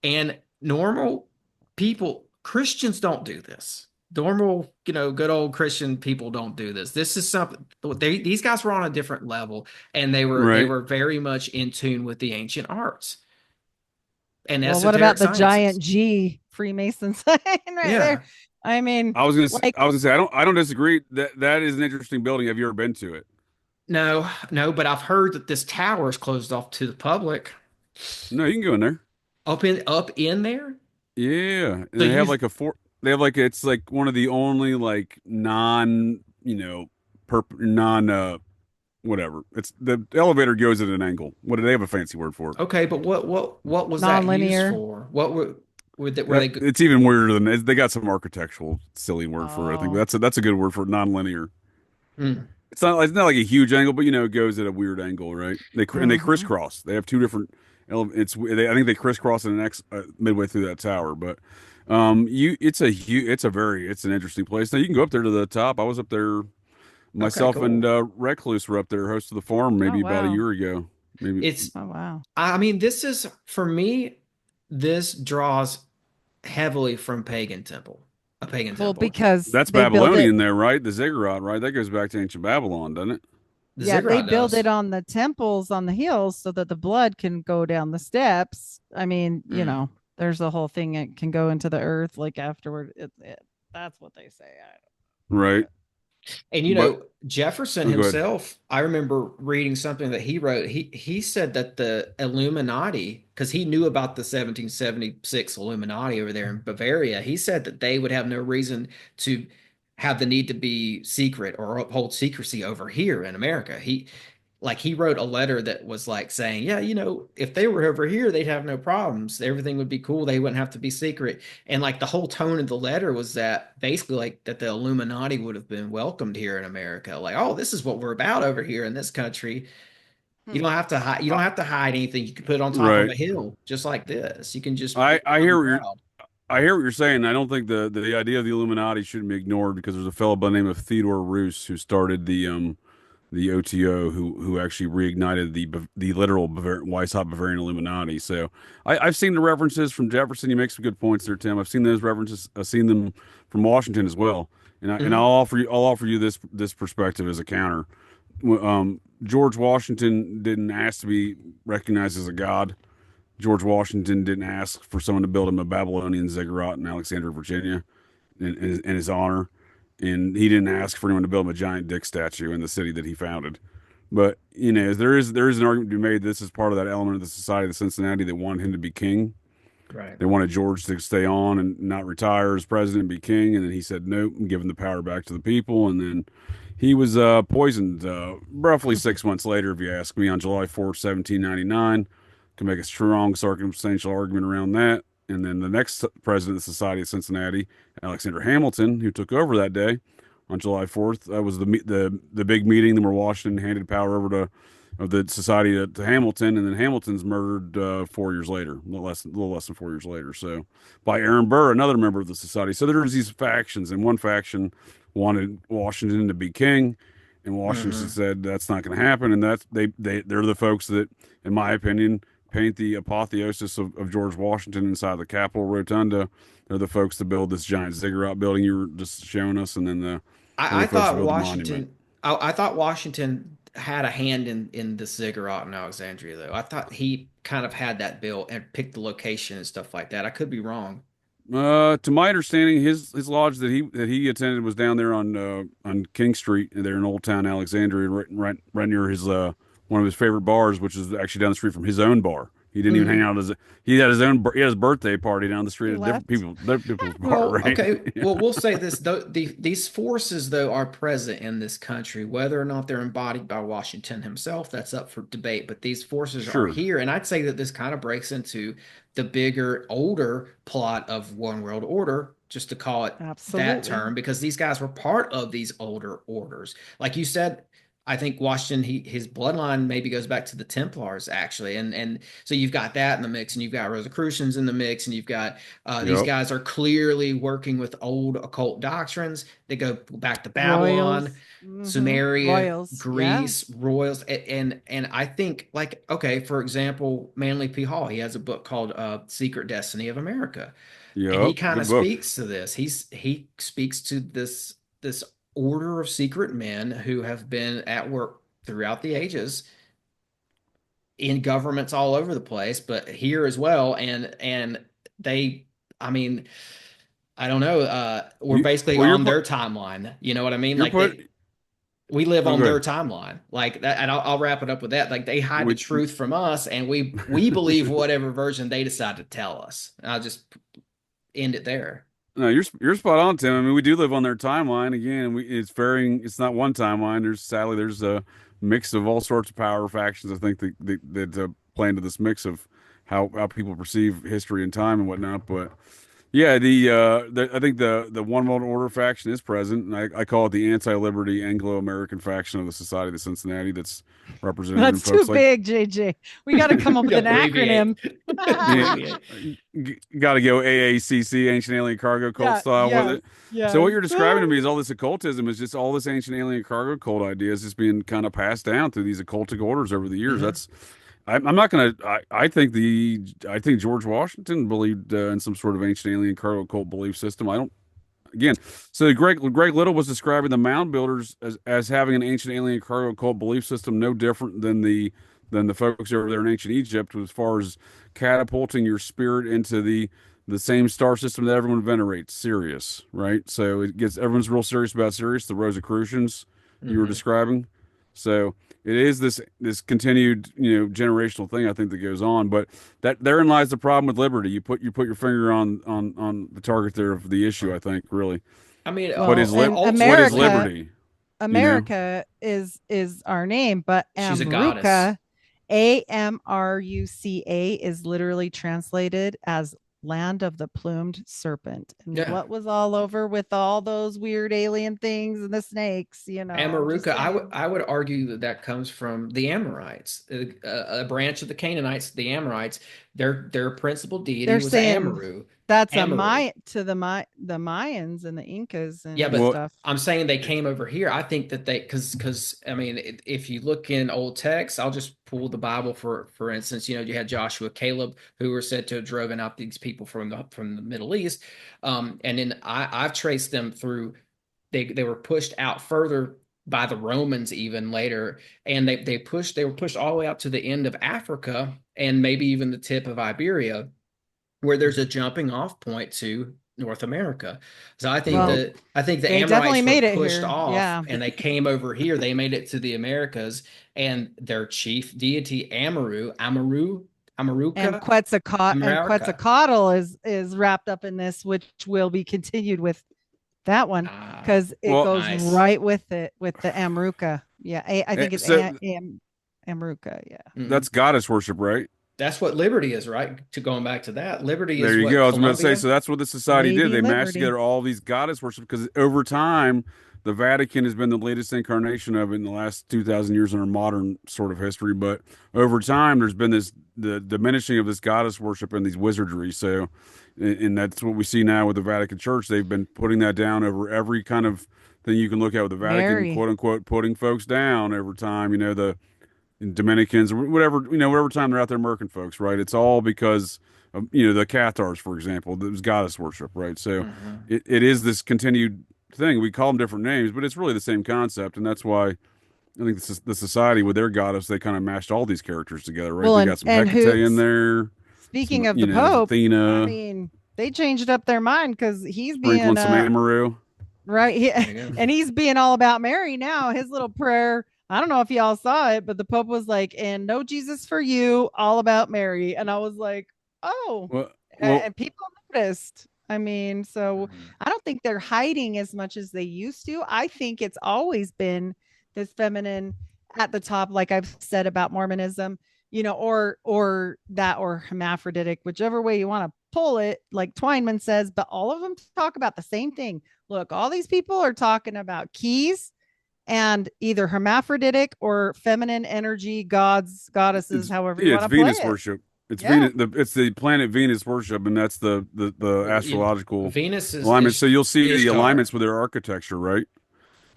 And normal people, Christians, don't do this. Normal, good old Christian people don't do this. This is something these guys were on a different level, and they were very much in tune with the ancient arts. And what about the giant G Freemason sign there? I mean, like, I was gonna say I don't disagree. That is an interesting building. Have you ever been to it? No, no, but I've heard that this tower is closed off to the public. No, you can go in there. Up in there? Yeah, and So they have you like a four. They have like it's like one of the only like non non whatever. It's the elevator goes at an angle. What do they have a fancy word for it? okay, but what was that used non-linear. for? What were That they it's even weirder than they got some architectural silly word for it. I think Oh. that's a good word for it, non-linear. hmm, It's not like a huge angle, but it goes at a weird angle, right? They Hmm. crisscross. They have two different I think they crisscross in an X midway through that tower, but you it's an interesting place. Now you can go up there to the top. I was up there. okay, Myself and cool. Recluse were up there, host of the forum, Oh maybe about a wow. year ago. Maybe It's Oh wow. I mean, this is for me, this draws heavily from a pagan Well, temple. because that's they build it. Babylonian there, right? The ziggurat, right? That goes back to ancient Babylon, doesn't it? The Yeah, they ziggurat build it does. on the temples on the hills so that the blood can go down the steps. I mean, Mm. there's a whole thing it can go into the earth like afterward. That's what they say. Right. And But Jefferson oh, go ahead. himself, I remember reading something that he wrote. He said that the Illuminati, because he knew about the 1776 Illuminati over there in Bavaria, he said that they would have no reason to have the need to be secret or uphold secrecy over here in America. He wrote a letter that was like saying, yeah, if they were over here, they'd have no problems. Everything would be cool. They wouldn't have to be secret. And like the whole tone of the letter was that basically like that the Illuminati would have been welcomed here in America. Like, oh, this is what we're about over here in this country. You Hmm. don't have to hide. You I, don't have to hide anything. You can put it on top of right. a hill, just like this. You can just be I loud hear and what you're proud. I hear what you're saying. I don't think the idea of the Illuminati shouldn't be ignored because there's a fellow by the name of Theodore Roos who started the OTO who actually reignited the literal Weishaupt Bavarian Illuminati. So I've seen the references from Jefferson. You make some good points there, Tim. I've seen those references. I've seen them from Washington as well. And Hmm. I'll offer you this perspective as a counter. George Washington didn't ask to be recognized as a god. George Washington didn't ask for someone to build him a Babylonian ziggurat in Alexandria, Virginia, in his honor, and he didn't ask for anyone to build him a giant dick statue in the city that he founded. But there is an argument to be made. This is part of that element of the Society of Cincinnati that wanted him to be king. Right. They wanted George to stay on and not retire as president and be king, and then he said nope, and giving the power back to the people. And then he was poisoned roughly 6 months later, if you ask me, on July 4th, 1799. Can make a strong circumstantial argument around that. And then the next president of the Society of Cincinnati, Alexander Hamilton, who took over that day on July 4th, was the big meeting. Then where Washington handed power over to of the society to Hamilton, and then Hamilton's murdered 4 years later, a little less than 4 years later. So by Aaron Burr, another member of the society. So there's these factions, and one faction wanted Washington to be king, and Washington Hmm. said that's not going to happen. And they're the folks that, in my opinion, paint the apotheosis of George Washington inside the Capitol Rotunda. They're the folks that build this giant ziggurat building you were just showing us, and then they're I the folks that thought build the monument. I thought Washington had a hand in the ziggurat in Alexandria, though. I thought he kind of had that built and picked the location and stuff like that. I could be wrong. To my understanding, his lodge that he attended was down there on King Street, there in Old Town Alexandria, right near his one of his favorite bars, which is actually down the street from his own bar. He didn't even hang Mhm. out as he had his own he had his birthday party down the street He at left. different people's bar, Well, right? okay. Yeah. Well, we'll say this though: these forces, though, are present in this country, whether or not they're embodied by Washington himself. That's up for debate. But these forces are Sure. here, and I'd say that this kind of breaks into the bigger, older plot of One World Order, just to call it that Absolutely. term, because these guys were part of these older orders. Like you said, I think Washington, his bloodline maybe goes back to the Templars, actually, and so you've got that in the mix, and you've got Rosicrucians in the mix, and you've got these Yep. guys are clearly working with old occult doctrines that go back to Babylon, Royals. Hmm. Sumeria, Royals. Yeah. Greece, royals, and I think like okay, for example, Manly P. Hall, he has a book called "Secret Destiny of America," and he Yep. kind of Good book. speaks to this. He speaks to this order of secret men who have been at work throughout the ages in governments all over the place, but here as well. And they, I mean, I don't know. We're You basically well, on their timeline. You know what I mean? you're Like put. we live Oh, on go their ahead. timeline like that. And I'll wrap it up with that. Like they hide the Which truth from us, and we believe whatever version they decide to tell us. And I'll just end it there. No, you're spot on, Tim. I mean, we do live on their timeline. Again, it's varying. It's not one timeline. There's a mix of all sorts of power factions. I think that play into this mix of how people perceive history and time and whatnot. But yeah, I think the one world order faction is present, and I call it the anti-liberty Anglo-American faction of the Society of Cincinnati. That's represented in That's too folks like big, JJ. We got to come up We with an abbreviate. acronym. yeah, Abbreviate. got to go AACC, Ancient Alien Cargo Cult Yeah, style with yes, it. So what yes. you're describing to me is all this occultism is just all this ancient alien cargo cult ideas just being kind of passed down through these occultic orders over the years. Mhm. I'm not gonna. I think George Washington believed in some sort of ancient alien cargo cult belief system. I don't. Again, so Greg Little was describing the mound builders as having an ancient alien cargo cult belief system, no different than the folks over there in ancient Egypt, as far as catapulting your spirit into the same star system that everyone venerates, Sirius, right? So it gets everyone's real serious about Sirius, the Rosicrucians you were Mhm. describing. So it is this continued generational thing I think that goes on, but that therein lies the problem with liberty. You put your finger on the target there of the issue. I think really, I mean, what Well, is and what is ultimately, liberty? You know, America is our name, but she's a goddess. Amruca is literally translated as land of the plumed serpent. And Yeah. what was all over with all those weird alien things and the snakes, I'm just Amaruka, saying. I would argue that that comes from the Amorites, a branch of the Canaanites, the Amorites. Their principal deity They're was saying Amaru. that's a Amaru. the Mayans and the Incas Yeah, and but well, stuff. I'm saying they came over here. I think that they because I mean, if you look in old texts, I'll just pull the Bible for instance. You had Joshua, Caleb, who were said to have driven out these people from the Middle East, and then I've traced them through. They were pushed out further by the Romans even later, and they were pushed all the way out to the end of Africa and maybe even the tip of Iberia where there's a jumping off point to North America. So well, I think the They definitely Amorites were made it pushed here. off Yeah. and they came over here. They made it to the Americas, and their chief deity And Amaruka, America. Quetzalcoatl is wrapped up in this, which will be continued with that one Ah, because it well, goes nice. right with it with the Amruca. Yeah, I think it's so Amruca. Yeah. that's Mhm. goddess worship, right? That's what liberty is, right? To going back to that, liberty There is you what go. I was about to say, Columbia. so that's what the society did. Lady They mashed Liberty. together all these goddess worship because over time, the Vatican has been the latest incarnation of it in the last 2,000 years in our modern sort of history. But over time, there's been the diminishing of this goddess worship and these wizardry. So, and that's what we see now with the Vatican Church. They've been putting that down over every kind of thing you can look at with the Vatican, Mary. quote unquote, putting folks down over time. The Dominicans, or whatever, whatever time they're out there murking folks, right? It's all because of, the Cathars, for example, that was goddess worship, right? So Mhm. it is this continued thing. We call them different names, but it's really the same concept. And that's why I think the society with their goddess, they kind of mashed all these characters together, right? Well, They got some and Hecate in who's there, speaking some, of the Pope, I Athena, mean, they changed up their mind because he's being sprinkling some Amaru. right. There you go. And he's being all about Mary now. His little prayer. I don't know if y'all saw it, but the Pope was like, and no Jesus for you, all about Mary. And I was like, oh, Well, well, and people noticed. I mean, so Mhm. I don't think they're hiding as much as they used to. I think it's always been this feminine at the top, like I've said about Mormonism, or hermaphroditic, whichever way you want to pull it, like Twineman says, but all of them talk about the same thing. Look, all these people are talking about keys and either hermaphroditic or feminine energy, gods, goddesses, however you it's want to play Venus it. worship. It's Yeah. Venus. It's the planet Venus worship, and that's the Well, astrological Venus alignment. So is you'll see the Ishtar. alignments with their architecture, right?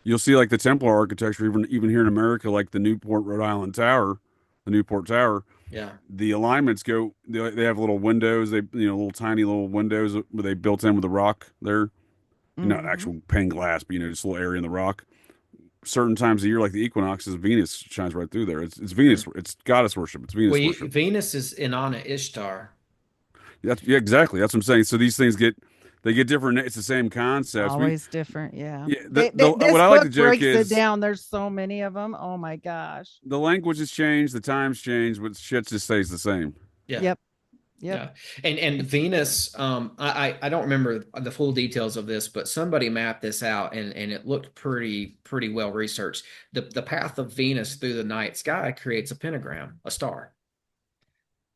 You'll see like the Templar architecture, even here in America, like the Newport, Rhode Island Tower, the Newport Tower. Yeah. The alignments go. They have little windows. They little tiny little windows where they built in with the rock there. Not Mm-hmm. actual pane glass, but just a little area in the rock. Certain times of year, like the equinoxes, Venus shines right through there. It's Venus. It's goddess worship. It's Well, Venus worship. Venus is Inanna Ishtar. Yeah, exactly. That's what I'm saying. So these things get they get different. It's the same concepts. Always different. Yeah. Yeah. This What I like to book joke breaks it is down. There's so many of them. Oh my gosh. the language has changed, the times changed, but shit just stays the same. Yeah. Yep. Yep. Yeah. And It's Venus, I don't remember the full details of this, but somebody mapped this out and it looked pretty well researched. The path of Venus through the night sky creates a pentagram, a star.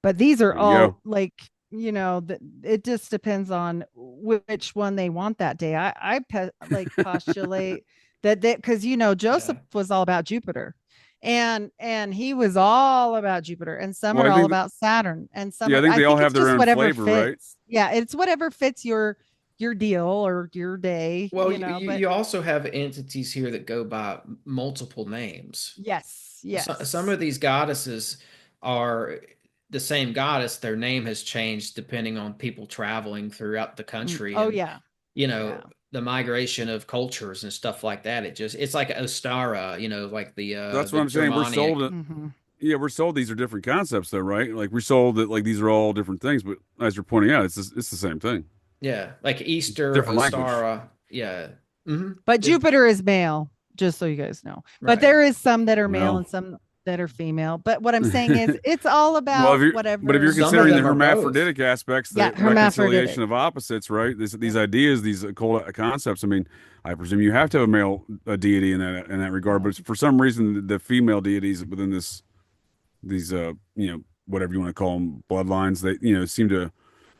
But these are There you all go. like, it just depends on which one they want that day. Like postulate that because Joseph Yeah. was all about Jupiter, and he was all about Jupiter, and some Well, are I all think, about Saturn, and some yeah, I are. think I they all think have it's their just own whatever flavor, right? fits. Yeah, it's whatever fits your deal or your day, Well, But you also have entities here that go by multiple names. yes, Some yes. of these goddesses are the same goddess. Their name has changed depending on people traveling throughout the country Oh and, yeah, you yeah. know, the migration of cultures and stuff like that. It's like Ostara, like That's what the I'm saying. We're sold Germanic. it. Hmm. Yeah, we're sold these are different concepts, though, right? Like we're sold that like these are all different things, but as you're pointing out, it's the same thing, Yeah, like Easter, different language. Ostara. Yeah. Hmm. But Jupiter is male, just so you guys know. But Right. there is some that are male Well, and some that are female. But what I'm saying is it's all well, about if you're whatever. Some of considering the them are both. hermaphroditic aspects, Yeah, the hermaphroditic. reconciliation of opposites, right? These Yeah. ideas, these occult concepts. I mean, I presume you have to have a male a deity in that regard, Yeah. but for some reason, the female deities within these whatever you want to call them bloodlines, they seem to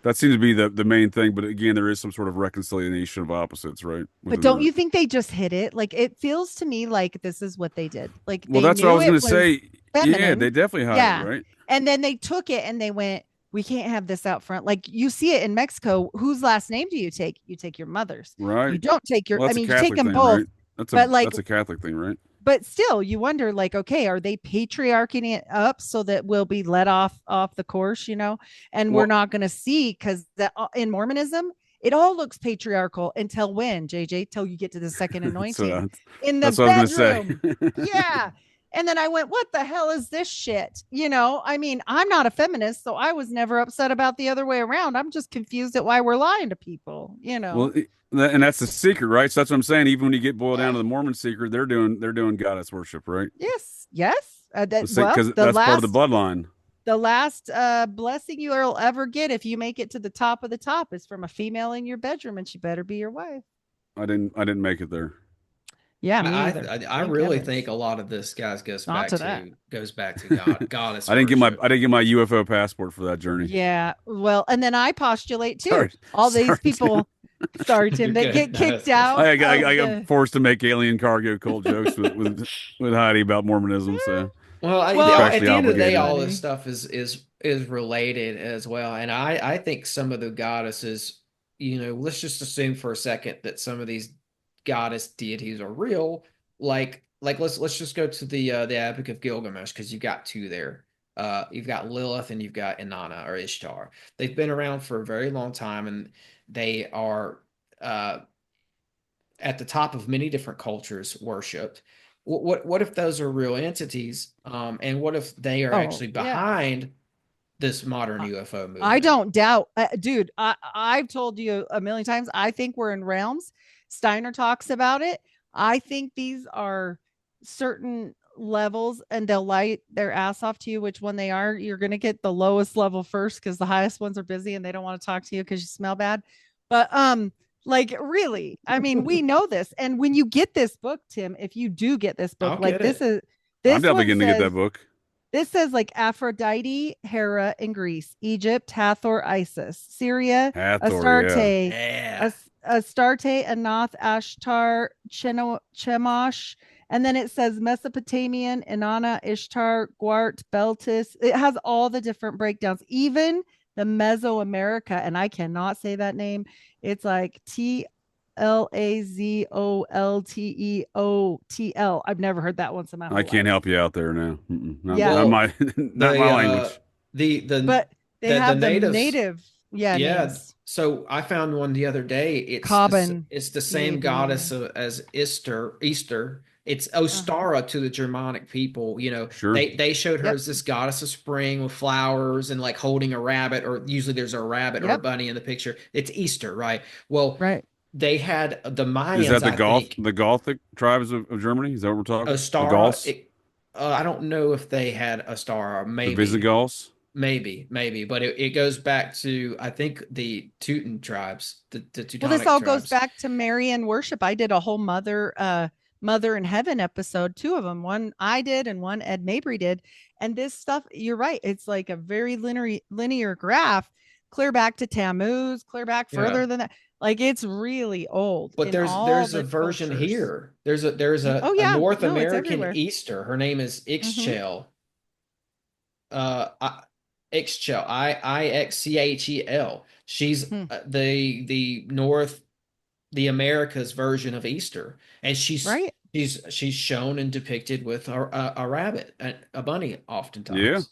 that seems to be the main thing. But again, there is some sort of reconciliation of opposites, right? But Within don't that. you think they just hit it? Like it feels to me like this is what they did. Like Well, they that's what I knew was it going to was say. Yeah, feminine. they definitely hide it, Yeah. right? And then they took it and they went, we can't have this out front. Like you see it in Mexico. Whose last name do you take? You take your mother's. You Right. don't take Well, I that's a mean, you take Catholic them thing, both, right? but like That's a Catholic thing, right? but still you wonder like okay are they patriarching it up so that we'll be let off the course and we're Well, not going to see because in Mormonism it all looks patriarchal until when, JJ, till you get to the second so anointing in the that's what I was going bedroom. to say. Yeah. And then I went, what the hell is this shit? I mean, I'm not a feminist, so I was never upset about the other way around. I'm just confused at why we're lying to people. Well, and that's the secret, right? So that's what I'm saying. Even when you get boiled down Yeah. to the Mormon secret, they're doing goddess worship, right? Yes. Yes. Well, Because that's part of the bloodline. the last blessing you'll ever get if you make it to the top of the top is from a female in your bedroom, and she better be your wife. I didn't make it there. Yeah, me I either. I Thank really think heavens. a lot of this, guys, Not to that. goes back to goddess I worship. didn't get my UFO passport for that journey. Yeah. Well, and then I postulate too. Sorry, All these sorry, Tim. people, sorry, You're Tim, that good. get No, kicked that's out I of got the. forced to make alien cargo cult jokes with Heidi about Mormonism, so well, Well, at contractually the end of the day, obligated. all this funny. stuff is related as well. And I think some of the goddesses, let's just assume for a second that some of these goddess deities are real. Like let's just go to the Epic of Gilgamesh because you've got two there. You've got Lilith and you've got Inanna or Ishtar. They've been around for a very long time and they are uh, at the top of many different cultures worshipped. What if those are real entities? And what if they are Oh actually yeah. behind this modern UFO I movement? don't doubt, dude. I've told you a million times. I think we're in realms. Steiner talks about it. I think these are certain levels, and they'll light their ass off to you. Which one they are? You're going to get the lowest level first because the highest ones are busy and they don't want to talk to you because you smell bad. But like really, I mean, we know this. And when you get this book, Tim, if you do get this book, I'll like get it. I'm this definitely one going to get that says book. like Aphrodite, Hera in Greece, Egypt, Hathor, Isis, Syria, Hathor, yeah. Astarte, Yeah. Astarte, Anath, Ashtar, Chemosh, and then it says Mesopotamian, Inanna, Ishtar, Gwart, Beltis. It has all the different breakdowns, even the Mesoamerica, and I cannot say that name. It's like Lazolteotl. I've never heard that once in my I whole can't life. help you out there now. Yeah. Not Well, my not my the language. the But they the have the natives, native, yeah, yeah. names. So I found one the other day. Common It's the same native name, goddess yeah. as Easter, It's Uh-huh. Ostara to the Germanic people. Sure. They showed her Yep. as this goddess of spring with flowers and like holding a rabbit, or usually there's a rabbit or a Yep. bunny in the picture. It's Easter, right? Well, Right. they had the Is Mayans, that I think, The Gothic tribes of Germany? Is that what we're talking? The Ostara. Gauls, I don't know if they had Ostara, the maybe. Visigoths. Maybe, but it goes back to, I think, the Teuton tribes, the Well, this Teutonic all goes tribes. back to Marian worship. I did a whole Mother in Heaven episode, two of them. One I did and one Ed Mabry did. And this stuff, you're right. It's like a very linear graph, clear back to Tammuz, clear back Yeah. further than that. Like it's really old But in all there's a the version cultures. here. There's Oh a yeah, North no, it's American everywhere. Easter. Her name is Mm-hmm. Ixchel. Ixchel. Ixchel. She's Hmm. the the Americas version of Easter, and Right. she's shown and depicted with a rabbit, a bunny, Yeah. oftentimes.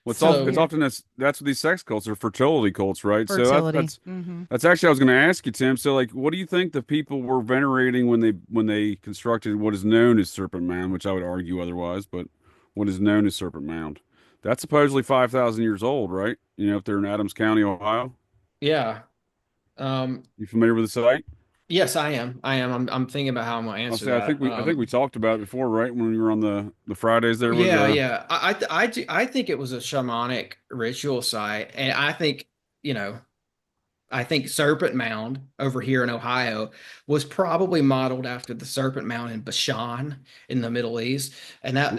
Well, it's So Weird. often that's what these sex cults are, fertility cults, right? So Fertility. Mm-hmm. that's actually I was going to ask you, Tim. So like, what do you think the people were venerating when they constructed what is known as Serpent Mound, which I would argue otherwise, but what is known as Serpent Mound? That's supposedly 5,000 years old, right? If they're in Adams County, Ohio. yeah. Um, You familiar with the site? yes, I am. I'm thinking about how I'm gonna I'll answer say that. I think we talked about it before, right? When we were on the Fridays there with Yeah. I think it was a shamanic ritual site, and you know, I think Serpent Mound over here in Ohio was probably modeled after the Serpent Mound in Bashan in the Middle East, and okay.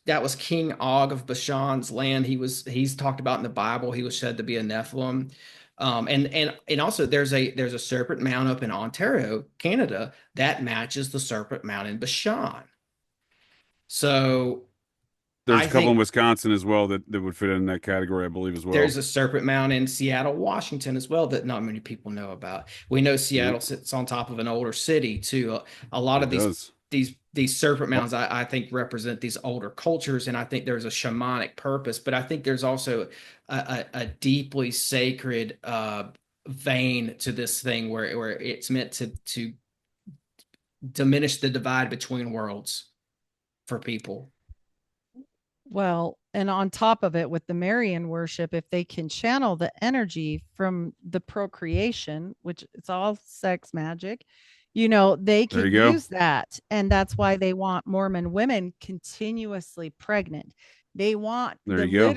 that was King Og of Bashan's land. He's talked about in the Bible. He was said to be a Nephilim. And also there's a Serpent Mound up in Ontario, Canada, that matches the Serpent Mound in Bashan. So There's I a couple in think Wisconsin as well that would fit in that category, I believe, as well. there's a Serpent Mound in Seattle, Washington as well that not many people know about. We know Yeah, Seattle sits on top of an older city too. A lot it of does. these Serpent Well, Mounds I think represent these older cultures, and I think there's a shamanic purpose, but I think there's also a deeply sacred vein to this thing where it's meant to diminish the divide between worlds for people. Well, and on top of it, with the Marian worship, if they can channel the energy from the procreation, which it's all sex magic, they there can you go. use that. And that's why they want Mormon women continuously pregnant. They want There the you go.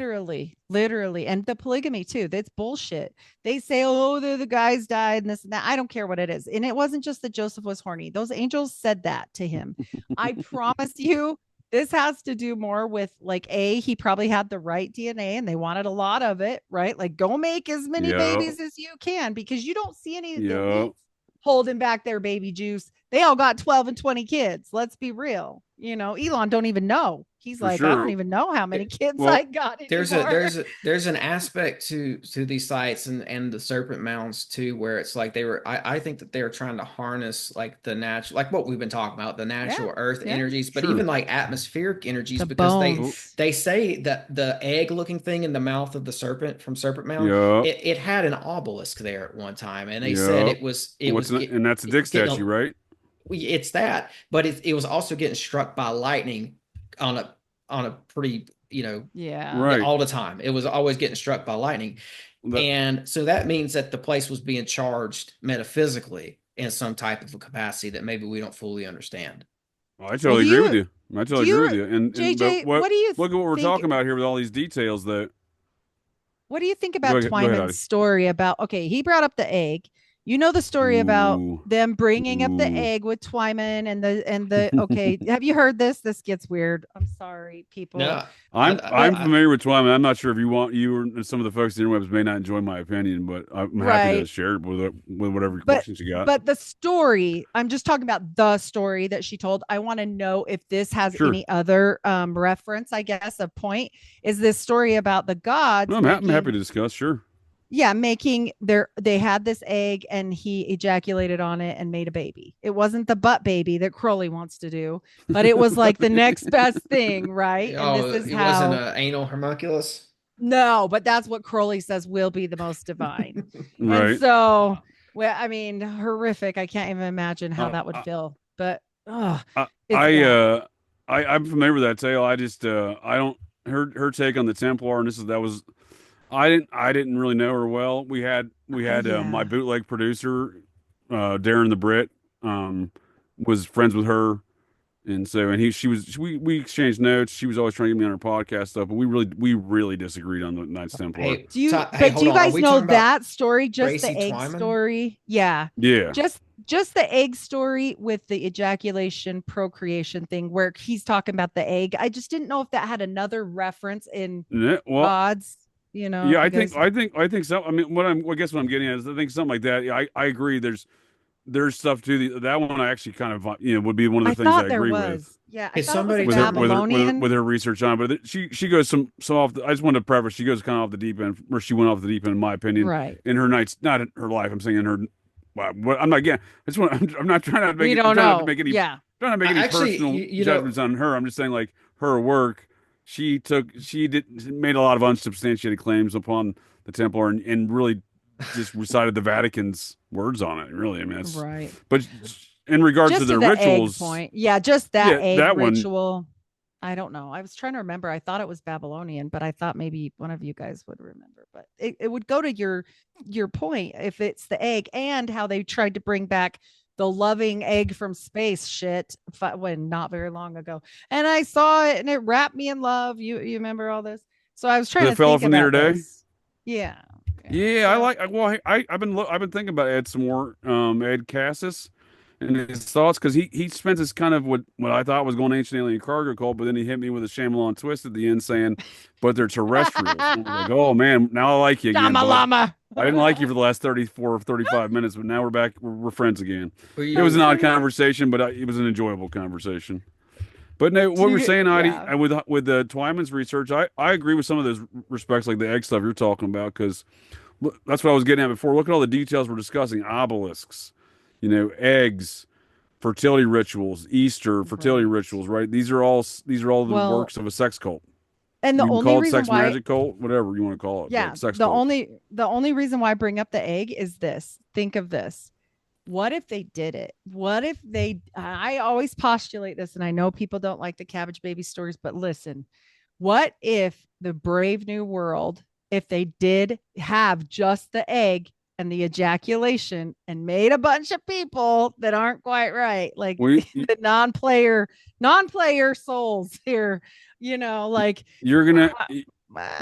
literally, and the polygamy too. That's bullshit. They say, oh, the guys died and this and that. I don't care what it is. And it wasn't just that Joseph was horny. Those angels said that to him. I promise you, this has to do more with like he probably had the right DNA and they wanted a lot of it, right? Like go make as many Yeah, babies as you can because you don't see any of the yeah, elites holding back their baby juice. They all got 12 and 20 kids. Let's be real. Elon don't even know. He's for like, I don't sure. even know how many kids I Well, got anymore. There's an aspect to these sites and the Serpent Mounds too, where it's like I think that they were trying to harness like the natural, like what we've been talking about, the Yeah. natural earth Yeah. energies, but even sure. like atmospheric energies, The because Oh, bones. they say that the egg looking thing in the mouth of the serpent from Serpent Mound, yeah, it had an obelisk there at one time, and they said yeah. it was And that's a dick getting statue, right? it's that, but it was also getting struck by lightning on a pretty, Yeah. yeah, Right. all the time. It was always getting struck by lightning. That, And so that means that the place was being charged metaphysically in some type of a capacity that maybe we don't fully understand. I Well, totally agree with you. I totally do agree you, with you. And but JJ, what do you look at what we're think? talking about here with all these details. That What do you think about go ahead, Twyman's Adi. story about, okay, he brought up the egg. You know the story about Ooh, them bringing up the ooh. egg with Twyman and the okay, have you heard this? This gets weird. I'm sorry, people. No, But I'm familiar with Twyman. I'm not sure if you or some of the folks in the interwebs may not enjoy my opinion, but I'm happy to right. share it with whatever But questions you got. but the story, I'm just talking about the story that she told. I want to know if this has Sure. any other reference, I guess, a point. Is this story about the No, gods I'm happy making, to discuss. Sure. yeah, making they had this egg and he ejaculated on it and made a baby. It wasn't the butt baby that Crowley wants to do, but it was like the next best thing, right? And this oh, is it wasn't how, an anal homunculus. no, but that's what Crowley says will be the most divine. And Right. so, well, I mean, horrific. I can't even imagine how Uh, that would uh, feel. But Oh, I, it's I, bad. I'm familiar with that tale. I just, I don't, her take on the Templar, and that was, I didn't really know her well. We had my Yeah. bootleg producer, Darren the Brit, um, was friends with her. And so, and he, she was, we exchanged notes. She was always trying to get me on her podcast stuff, but we really disagreed on the Knights Templar. Hey, Do hold you on. Are guys we know talking about that story? Just the Tracy egg Twyman? story? Yeah. Yeah. Just just the egg story with the ejaculation procreation thing where he's talking about the egg. I just didn't know if that had another reference in Yeah, well, gods, yeah, if you guys I think so. I mean, I guess what I'm getting at is I think something like that. Yeah, I agree. There's stuff to that one. I actually kind of, would be one of I the things I thought there agree with. was. Yeah, I Hey, thought it was a somebody with her told with her me. with her, Babylonian. with her research on it. But she goes some off. I just wanted to preface. She goes kind of off the deep end, or she went off the deep end, in my opinion, Right. in her nights, not in her life. I'm saying in her. Well, I'm not again. I just want. I'm not trying to make We it. I'm don't trying not to know. make any. Yeah. Trying to make any Actually, personal judgments on her. I'm just saying like her work. She did made a lot of unsubstantiated claims upon the Templar and really just recited the Vatican's words on it. Really, I mean that's. Right. But in regards to Just to their the egg rituals, point. Yeah, just that yeah, egg that one. ritual. I don't know. I was trying to remember. I thought it was Babylonian, but I thought maybe one of you guys would remember. But it would go to your point if it's the egg and how they tried to bring back the loving egg from space shit when not very long ago. And I saw it and it wrapped me in love. You remember all this? So I was trying The to fellow think from the other about day. this. Yeah. Yeah. Yeah, I So like. Well, I've been thinking about Ed some more. Ed Cassis and his thoughts because he spends his kind of what I thought was going ancient alien cargo cult, but then he hit me with a Shyamalan twist at the end saying, "But they're terrestrials." And I was like, "Oh man, now I like you again, Shama bud. Lama. I didn't like you for the last 34 or 35 minutes, but now we're back. We're friends again." Were It was you an odd conversation, but it was an enjoyable conversation. But no, Do what we're you, saying, Heidi, yeah. with the Twyman's research, I agree with some of those respects, like the egg stuff you're talking about, because that's what I was getting at before. Look at all the details we're discussing: obelisks, eggs, fertility rituals, Easter fertility Right. rituals. Right? These are all the Well, works of a sex cult. and the You can only call it reason sex why, magic cult, whatever you want to call it, yeah, but sex cult. the only reason why I bring up the egg is this. Think of this. What if they did it? What if I always postulate this, and I know people don't like the cabbage baby stories, but listen, what if the Brave New World, if they did have just the egg and the ejaculation and made a bunch of people that aren't quite right, like We the non-player souls here, like you're gonna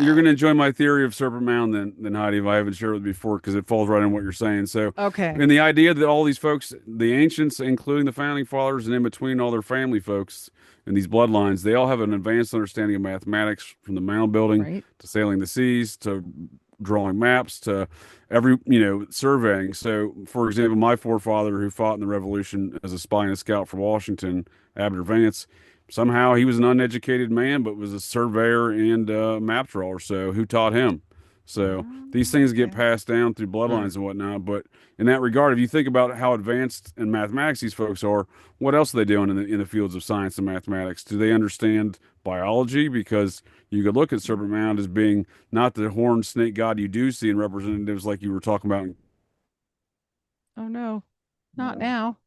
you're uh, gonna enjoy my theory of Serpent Mound then Heidi, if I haven't shared it before, because it falls right in what you're saying. So, okay. and the idea that all these folks, the ancients, including the founding fathers, and in between all their family folks and these bloodlines, they all have an advanced understanding of mathematics, from the mound building Right. to sailing the seas to drawing maps to every surveying. So, for example, my forefather who fought in the Revolution as a spy and a scout for Washington, Abner Vance. Somehow he was an uneducated man, but was a surveyor and map drawer. So who taught him? So these things get Okay. passed down through Hmm. bloodlines and whatnot. But in that regard, if you think about how advanced in mathematics these folks are, what else are they doing in the fields of science and mathematics? Do they understand biology? Because you could look at Serpent Mound as being not the horned snake god you do see in representatives like you were talking about in Oh no, not now.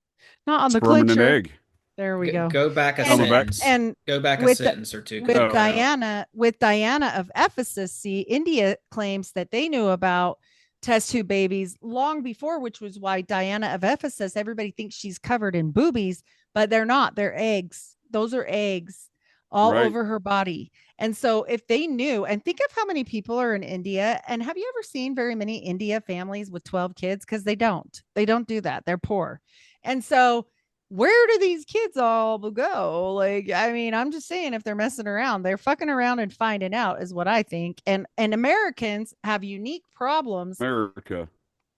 Not on the sperm and an clincher. egg. There we go. Go back a Oh, And my back. sentence. and Go back a with the, sentence or two because I with Oh, cut out. Diana of Ephesus, see, India claims that they knew about test tube babies long before, which was why Diana of Ephesus, everybody thinks she's covered in boobies, but they're not. They're eggs. Those are eggs all right. over her body. And so if they knew, and think of how many people are in India, and have you ever seen very many India families with 12 kids? Because they don't do that. They're poor. And so where do these kids all go? Like, I mean, I'm just saying, if they're messing around, they're fucking around and finding out, is what I think. And Americans have unique problems, America.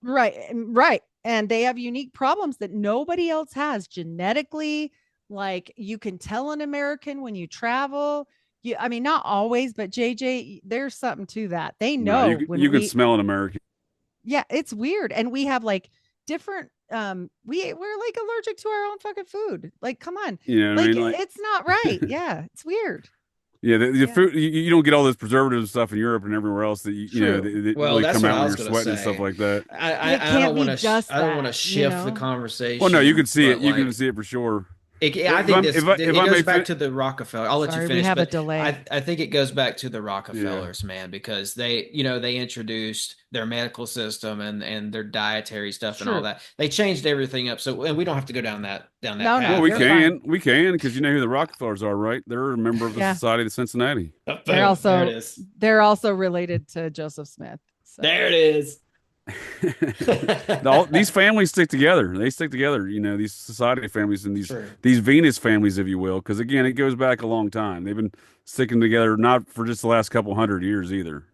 right? Right, and they have unique problems that nobody else has genetically. Like, you can tell an American when you travel. I mean, not always, but JJ, there's something to that. They No, know when you can smell an American. yeah, it's weird. And we have like different we're like allergic to our own fucking food. Like, come on. You know what I Like, mean? Like, it's not right. Yeah, it's weird. yeah, the Yeah. food you don't get all this preservative and stuff in Europe and everywhere else that True. that Well, really that's come what out I when was you're gonna sweating and stuff say. like that. But it I can't don't be want to just I don't want to that, shift the Well, no, you conversation, can see it. but You can like see it for sure. I think this If it I goes may back fin to the Rockefeller. I'll let you Sorry, we finish, have a but delay. I think it goes back to the yeah. Rockefellers, man, because they introduced their medical system and their dietary stuff and all True. that. They changed everything up. So and we don't have to go down that No, no, Well, path, we you're but fine. can because you know who the Rockefellers are, right? They're a member of the Yeah. Society of Cincinnati. They're boom, there it also is. they're also related to Joseph Smith. So There it is. These families stick together. They stick together. You know, these society families and True. these Venus families, if you will, because again, it goes back a long time. They've been sticking together not for just the last couple hundred years either.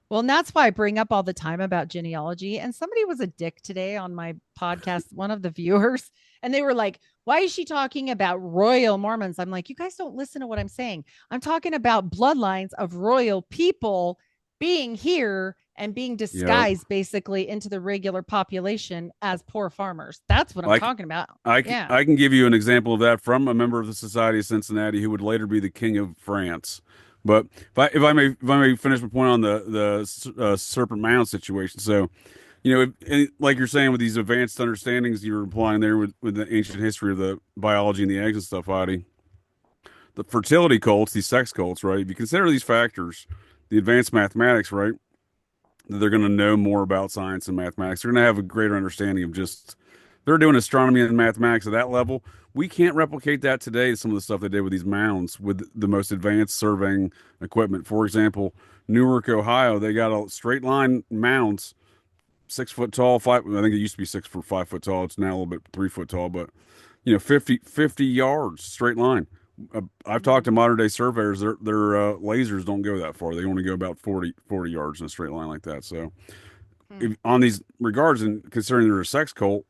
well, and that's why I bring up all the time about genealogy. And somebody was a dick today on my podcast, one of the viewers, and they were like, why is she talking about royal Mormons? I'm like, you guys don't listen to what I'm saying. I'm talking about bloodlines of royal people being here and being Yep. disguised basically into the regular population as poor farmers. That's what I'm Like talking about. Yeah. I can give you an example of that from a member of the Society of Cincinnati who would later be the King of France. But if I may finish my point on the Serpent Mound situation. So, you know, like you're saying with these advanced understandings you're applying there with the ancient history of the biology and the eggs and stuff, Heidi, the fertility cults, these sex cults, right? If you consider these factors, the advanced mathematics, right? They're going to know more about science and mathematics. They're going to have a greater understanding of just they're doing astronomy and mathematics at that level. We can't replicate that today. Some of the stuff they did with these mounds with the most advanced surveying equipment. For example, Newark, Ohio, they got a straight line mounds, 6 foot tall, five. I think it used to be 6 foot 5 foot tall. It's now a little bit 3 foot tall, but you know, 50 yards straight line. I've talked to modern day surveyors. Their lasers don't go that far. They only go about 40 yards in a straight line like that. So, Hmm. on these regards, and considering they're a sex cult,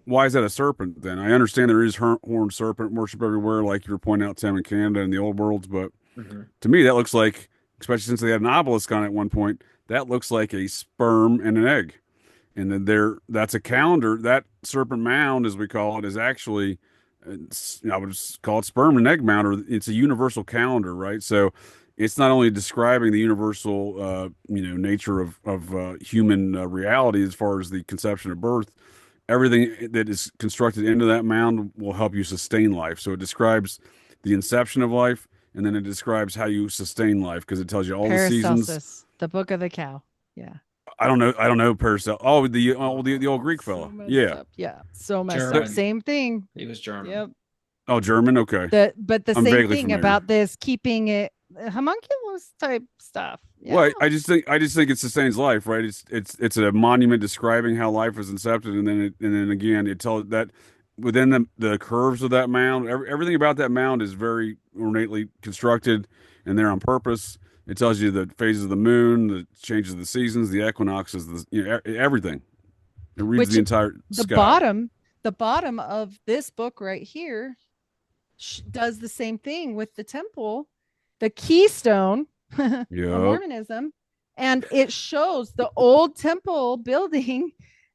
why is that a serpent then? I understand there is horned serpent worship everywhere, like you were pointing out, Tim, in Canada and the old worlds. But Mhm. to me, that looks like, especially since they had an obelisk on it at one point, that looks like a sperm and an egg. And then that's a calendar. That serpent mound, as we call it, is actually, I would just call it sperm and egg mound, or it's a universal calendar, right? So it's not only describing the universal, nature of human reality as far as the conception of birth. Everything that is constructed into that mound will help you sustain life. So it describes the inception of life, and then it describes how you sustain life because it tells you all the seasons. Paracelsus, the book of the cow. Yeah. I don't know Paracelsus. The old Greek So fella. messed Yeah. up. Yeah. So messed up. German. Same thing. He was German. Yep. Oh, German. Okay, But the I'm same vaguely thing familiar. about this keeping it homunculus type stuff. Yeah. Well, I just think it sustains life, right? It's a monument describing how life is incepted, and then again it tells that within the curves of that mound, everything about that mound is very ornately constructed and there on purpose. It tells you the phases of the moon, the changes of the seasons, the equinoxes, everything. It reads Which the entire the sky. bottom, the bottom of this book right here does the same thing with the temple, the keystone of Yep. Mormonism, and it shows the old temple building.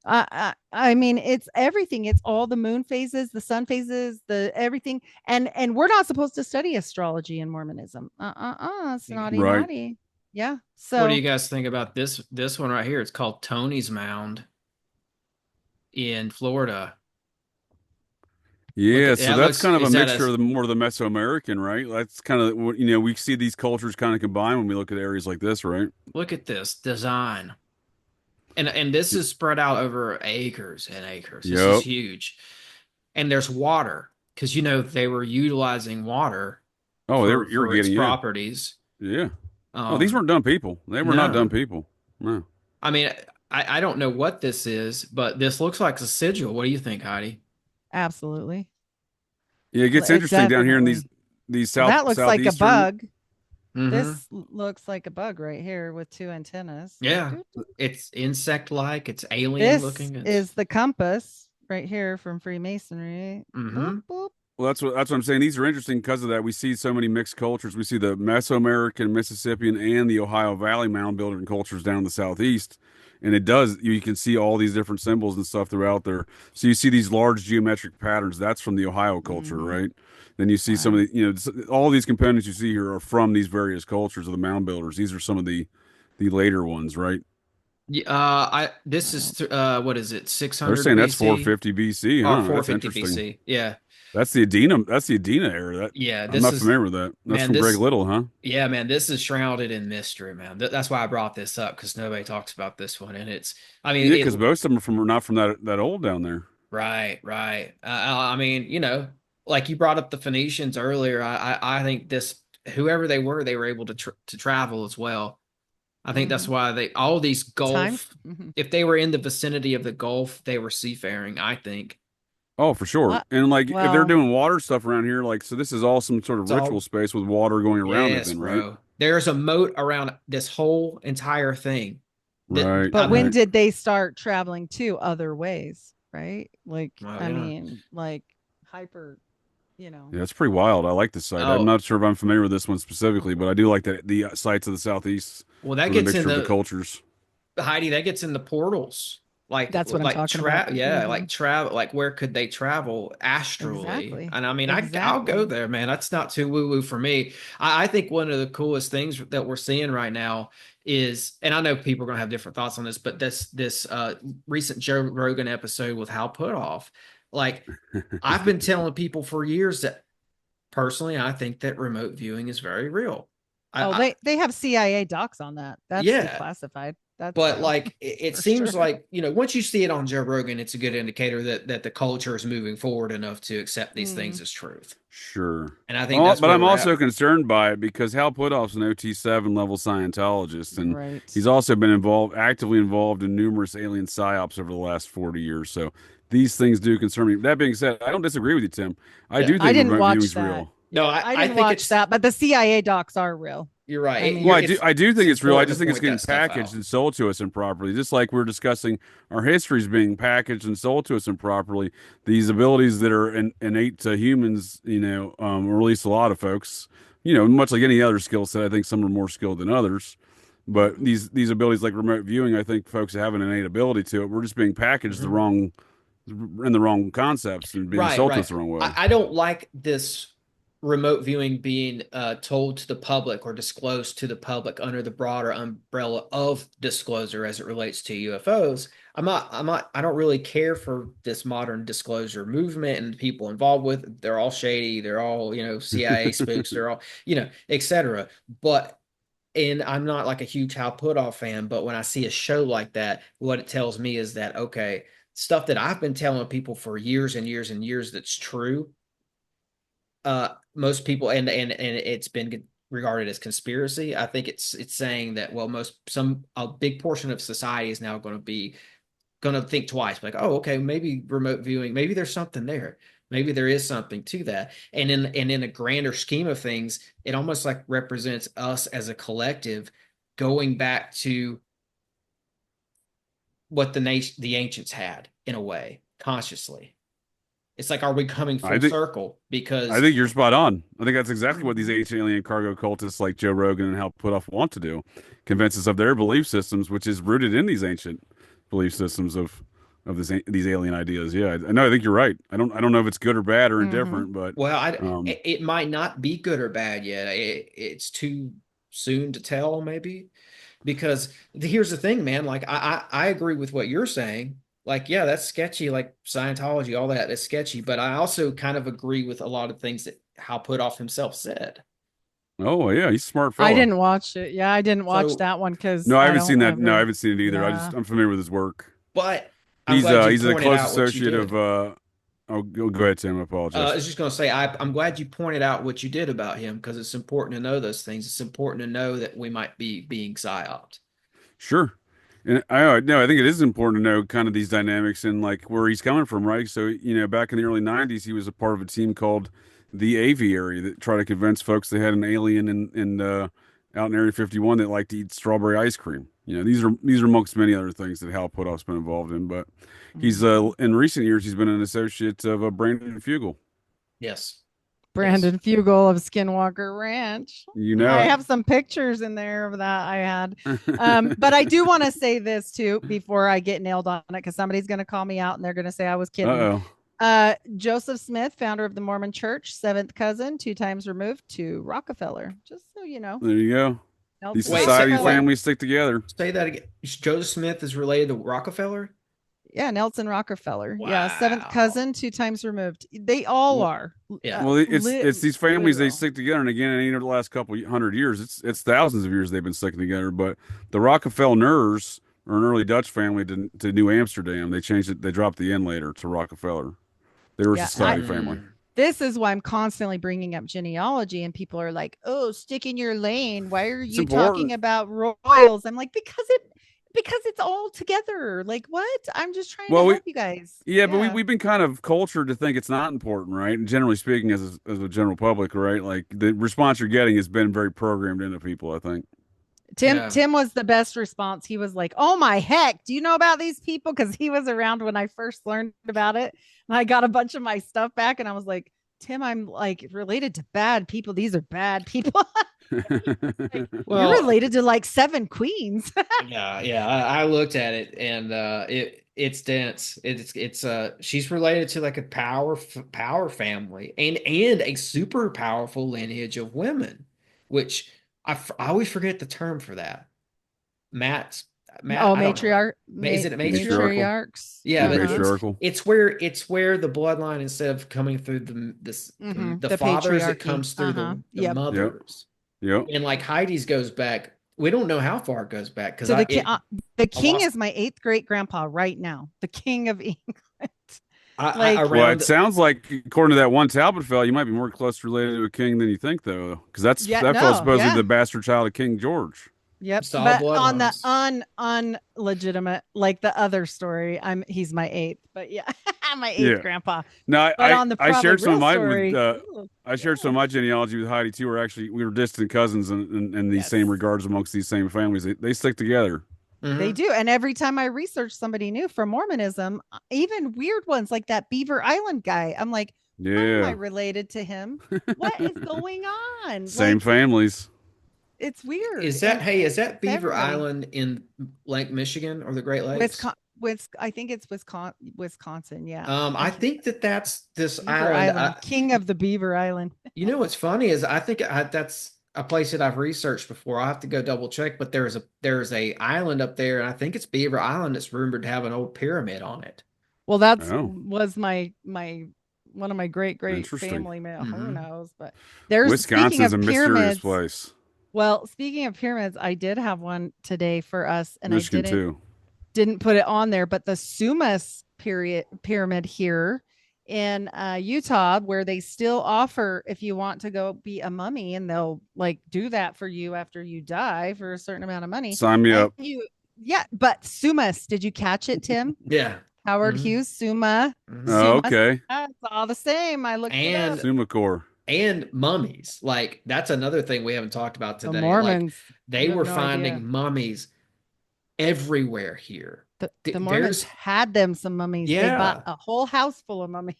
I mean, it's everything. It's all the moon phases, the sun phases, the everything. And we're not supposed to study astrology in Mormonism. It's naughty, Right. naughty. Yeah. What do So you guys think about this one right here? It's called Tony's Mound in Florida. Look Yeah, at so that that's looks kind of a is that mixture a of more of the Mesoamerican, right? That's kind of what we see these cultures kind of combine when we look at areas like this, right? look at this design. And this is spread out over acres and acres. This is Yep. huge. And there's water because they were utilizing water Oh, they were for its irrigating, yeah. properties. Yeah. Oh, these Um, weren't dumb people. They were not dumb no, people. No. I mean I don't know what this is, but this looks like a sigil. What do you think, Heidi? absolutely. Yeah, it gets It interesting down here in definitely. these Well, that looks like a southeastern. bug. Mm-hmm. This looks like a bug right here with two antennas. Like, Yeah, it's insect-like. It's alien this looking. It's is the compass right here from Freemasonry. Boop, mm-hmm. boop. Well, that's what I'm saying. These are interesting because of that. We see so many mixed cultures. We see the Mesoamerican, Mississippian, and the Ohio Valley mound building cultures down in the southeast. And it does, you can see all these different symbols and stuff throughout there. So you see these large geometric patterns. That's from the Ohio culture, Mhm. right? Then you see some of Wow. the, all these components you see here are from these various cultures of the mound builders. These are some of the later ones, right? I this is what is it, They're 600 saying that's BC 450 BC, or huh? That's 450 interesting. BC? Yeah, That's the Adena. That's the Adena era. That yeah. I'm This not is familiar with that. That's man. from Greg This Little, huh? Yeah, man. This is shrouded in mystery, man. That's why I brought this up because nobody talks about this one, and it's. I mean, Yeah, it. because most of them are not from that old down there. Right, right. I mean, like you brought up the Phoenicians earlier. I think this whoever they were able to travel as well. I think that's Hmm. why they all these Time. Gulf, if they were in the vicinity of the Gulf, they were seafaring, I think. Oh, for sure. What? And like if they're Well, doing water stuff around here, like so this is all some sort of It's ritual all space with water going around it yes, then, right? bro. There's a moat around this whole entire thing. That Right, but I when mean, right. did they start traveling to other ways? Right? Like, well, I yeah. mean, like hyper, you know. Yeah, it's pretty wild. I like this site. I'm Oh, not sure if I'm familiar with this one specifically, but I do like that the sites of the southeast well, that with a gets in mixture of the the cultures. Heidi, that gets in the portals. That's what I'm talking about. Yeah, like travel, like where could they travel astrally? Exactly. And I mean, I'll go Exactly. there, man. That's not too woo woo for me. I think one of the coolest things that we're seeing right now is, and I know people are gonna have different thoughts on this, but this recent Joe Rogan episode with Hal Puthoff, like I've been telling people for years that personally I think that remote viewing is very real. Oh, I they have CIA docs on that. That's yeah, declassified. That's but real like it for seems sure. like once you see it on Joe Rogan, it's a good indicator that the culture is moving forward enough to accept these Mm, things as truth. Sure. And I think Well, that's but where I'm we're also at. concerned by it because Hal Puthoff's an OT7 level Scientologist, and right. he's also been actively involved in numerous alien psyops over the last 40 years. So these things do concern me. That being said, I don't disagree with you, Tim. I Yeah, do I think didn't remote watch viewing's that. real. no, Yeah, I I didn't think watch it's that, but the CIA docs are real. you're right. I Well, mean, I do It's think it's real. I important just to think it's point getting that stuff packaged out. and sold to us improperly. Just like we're discussing our histories being packaged and sold to us improperly. These abilities that are innate to humans, or at least a lot of folks, much like any other skill set, I think some are more skilled than others. But mhm. these abilities like remote viewing, I think folks have an innate ability to it. We're just being packaged Mhm. in the wrong concepts and being Right, sold to right. us the wrong way. I don't like this remote viewing being told to the public or disclosed to the public under the broader umbrella of disclosure as it relates to UFOs. I don't really care for this modern disclosure movement and the people involved with it. They're all shady. They're all, CIA spooks. They're all, etc. But and I'm not like a huge Hal Puthoff fan, but when I see a show like that, what it tells me is that okay, stuff that I've been telling people for years and years and years that's true. Most people and it's been regarded as conspiracy. I think it's saying that well, some a big portion of society is now going to think twice, like oh okay, maybe remote viewing, maybe there's something there. Maybe there is something to that. And in a grander scheme of things, it almost like represents us as a collective going back to what the ancients had in a way, consciously. It's like, are we coming I full think circle? I Because think you're spot on. I think that's exactly what these Mhm. ancient alien cargo cultists like Joe Rogan and Hal Puthoff want to do, convince us of their belief systems, which is rooted in these ancient belief systems of these alien ideas. Yeah, I know. I think you're right. I don't know if it's good or bad or Mhm. indifferent, but well, um, it might not be good or bad yet. It's too soon to tell, maybe. Because here's the thing, man. Like I agree with what you're saying. Like, yeah, that's sketchy. Like Scientology, all that is sketchy. But I also kind of agree with a lot of things that Hal Puthoff himself said. oh yeah, he's a smart I fella. didn't watch it. Yeah, I didn't watch So, that one because No, I I haven't seen don't that. No, I ever. haven't seen it either. Yeah. I'm familiar with his work. but I'm glad you He's a pointed close out what you associate did. of oh go ahead, Tim. I I apologize. was just going to say, I'm glad you pointed out what you did about him because it's important to know those things. It's important to know that we might be being psyoped. Sure. And no, I think it is important to know kind of these dynamics and like where he's coming from, right? So, back in the early 90s, he was a part of a team called the Aviary that tried to convince folks they had an alien out in Area 51 that liked to eat strawberry ice cream. These are amongst many other things that Hal Puthoff's been involved in, but he's Mhm. in recent years he's been an associate of Brandon Fugel. Yes. Yes. Brandon Fugel of Skinwalker Ranch. You I know have some pictures in there of that I had. But I do want to say this too before I get nailed on it because somebody's going to call me out and they're going to say I was kidding. Uh-oh. Joseph Smith, founder of the Mormon Church, seventh cousin, two times removed to Rockefeller. Just so you know. There you go. These Nelson Wait, say, society wait, Rockefeller. families stick together. say that again. Joseph Smith is related to Rockefeller? Yeah, Nelson Rockefeller. Yeah, seventh Wow. cousin, 2 times removed. They all Well, are. yeah. Well, it's these families, they Literal. stick together, and again, it ain't over the last couple hundred years. It's thousands of years they've been sticking together. But the Rockefellers are an early Dutch family to New Amsterdam. They changed it. They dropped the N later to Rockefeller. They were a Yeah, I society family. Mm. this is why I'm constantly bringing up genealogy, and people are like, "Oh, stick in your lane. Why are It's you talking important. about royals?" I'm like, because it's all together. Like, what? I'm just trying to Well, help you guys. yeah, but Yeah. we've been kind of cultured to think it's not important, right? And generally speaking, as a general public, right? Like the response you're getting has been very programmed into people, I think. Tim Yeah. Tim was the best response. He was like, "Oh my heck, do you know about these people?" Because he was around when I first learned about it, and I got a bunch of my stuff back, and I was like, "Tim, I'm like related to bad people. These are bad people." Like, you're Well, related to like 7 queens. yeah, yeah. I looked at it and it's dense. It's she's related to like a power family and a super powerful lineage of women, which I always forget the term for that. Matt's Matt, Oh, I don't know it. matriarch, Is it a matriarch? Matriarchal. matriarchs. Yeah, Yeah, but Uh-huh. matriarchal. it's where the bloodline, instead of coming through the The fathers, it patriarchy. comes through Uh-huh. the Yep. Yep. mothers. Yep. And like Heidi's goes back, we don't know how far it goes back because So the I king lost is my eighth great grandpa right now. The king of England. I Like, Well, it around sounds like, according to that one Talbot fella, you might be more close related to a king than you think, though, because yeah, that fella's no, supposedly yeah. the bastard child of King George. Yep. saw But on the bloodlines. unlegitimate, like the other story, he's my eighth. But yeah, my eighth Yeah. grandpa. No, But on the I probably shared some of real mine with story, ooh, I yeah. shared some of my genealogy with Heidi too. We were distant cousins in these Yes. same regards amongst these same families. They stick together. They Hmm. do. And every time I research somebody new for Mormonism, even weird ones like that Beaver Island guy, I'm like, how am I Yeah. related to him? What is going on? Same Like, families. it's weird. Is that, And hey, is that it's Beaver everybody. Island in Lake Michigan or the Great Lakes? Wisconsin, I think it's Wisconsin. Yeah. I think that's this Beaver island. Island, king of the Beaver Island. You know what's funny is I think that's a place that I've researched before. I'll have to go double check, but there's a island up there, and I think it's Beaver Island that's rumored to have an old pyramid on it. Well, that's Oh, was my one of my great interesting. family male. Who Hmm. knows? But there's speaking Wisconsin's of a mysterious pyramids. place. Well, speaking of pyramids, I did have one today for us, and I Michigan didn't too. didn't put it on there, but the Sumas pyramid here in Utah, where they still offer if you want to go be a mummy, and they'll like do that for you after you die for a certain amount of money. Sign me And up. yeah, but Sumas, did you catch it, Tim? Yeah. Howard Hmm. Hughes, Suma, Hmm. Oh, Sumas. okay. It's all the same. I looked it up. And Sumacor. and mummies. Like that's another thing we haven't talked about The today. Like Mormons, they you have were no idea. finding mummies everywhere here. The Mormons There's had them some mummies. They bought yeah. a whole house full of mummies.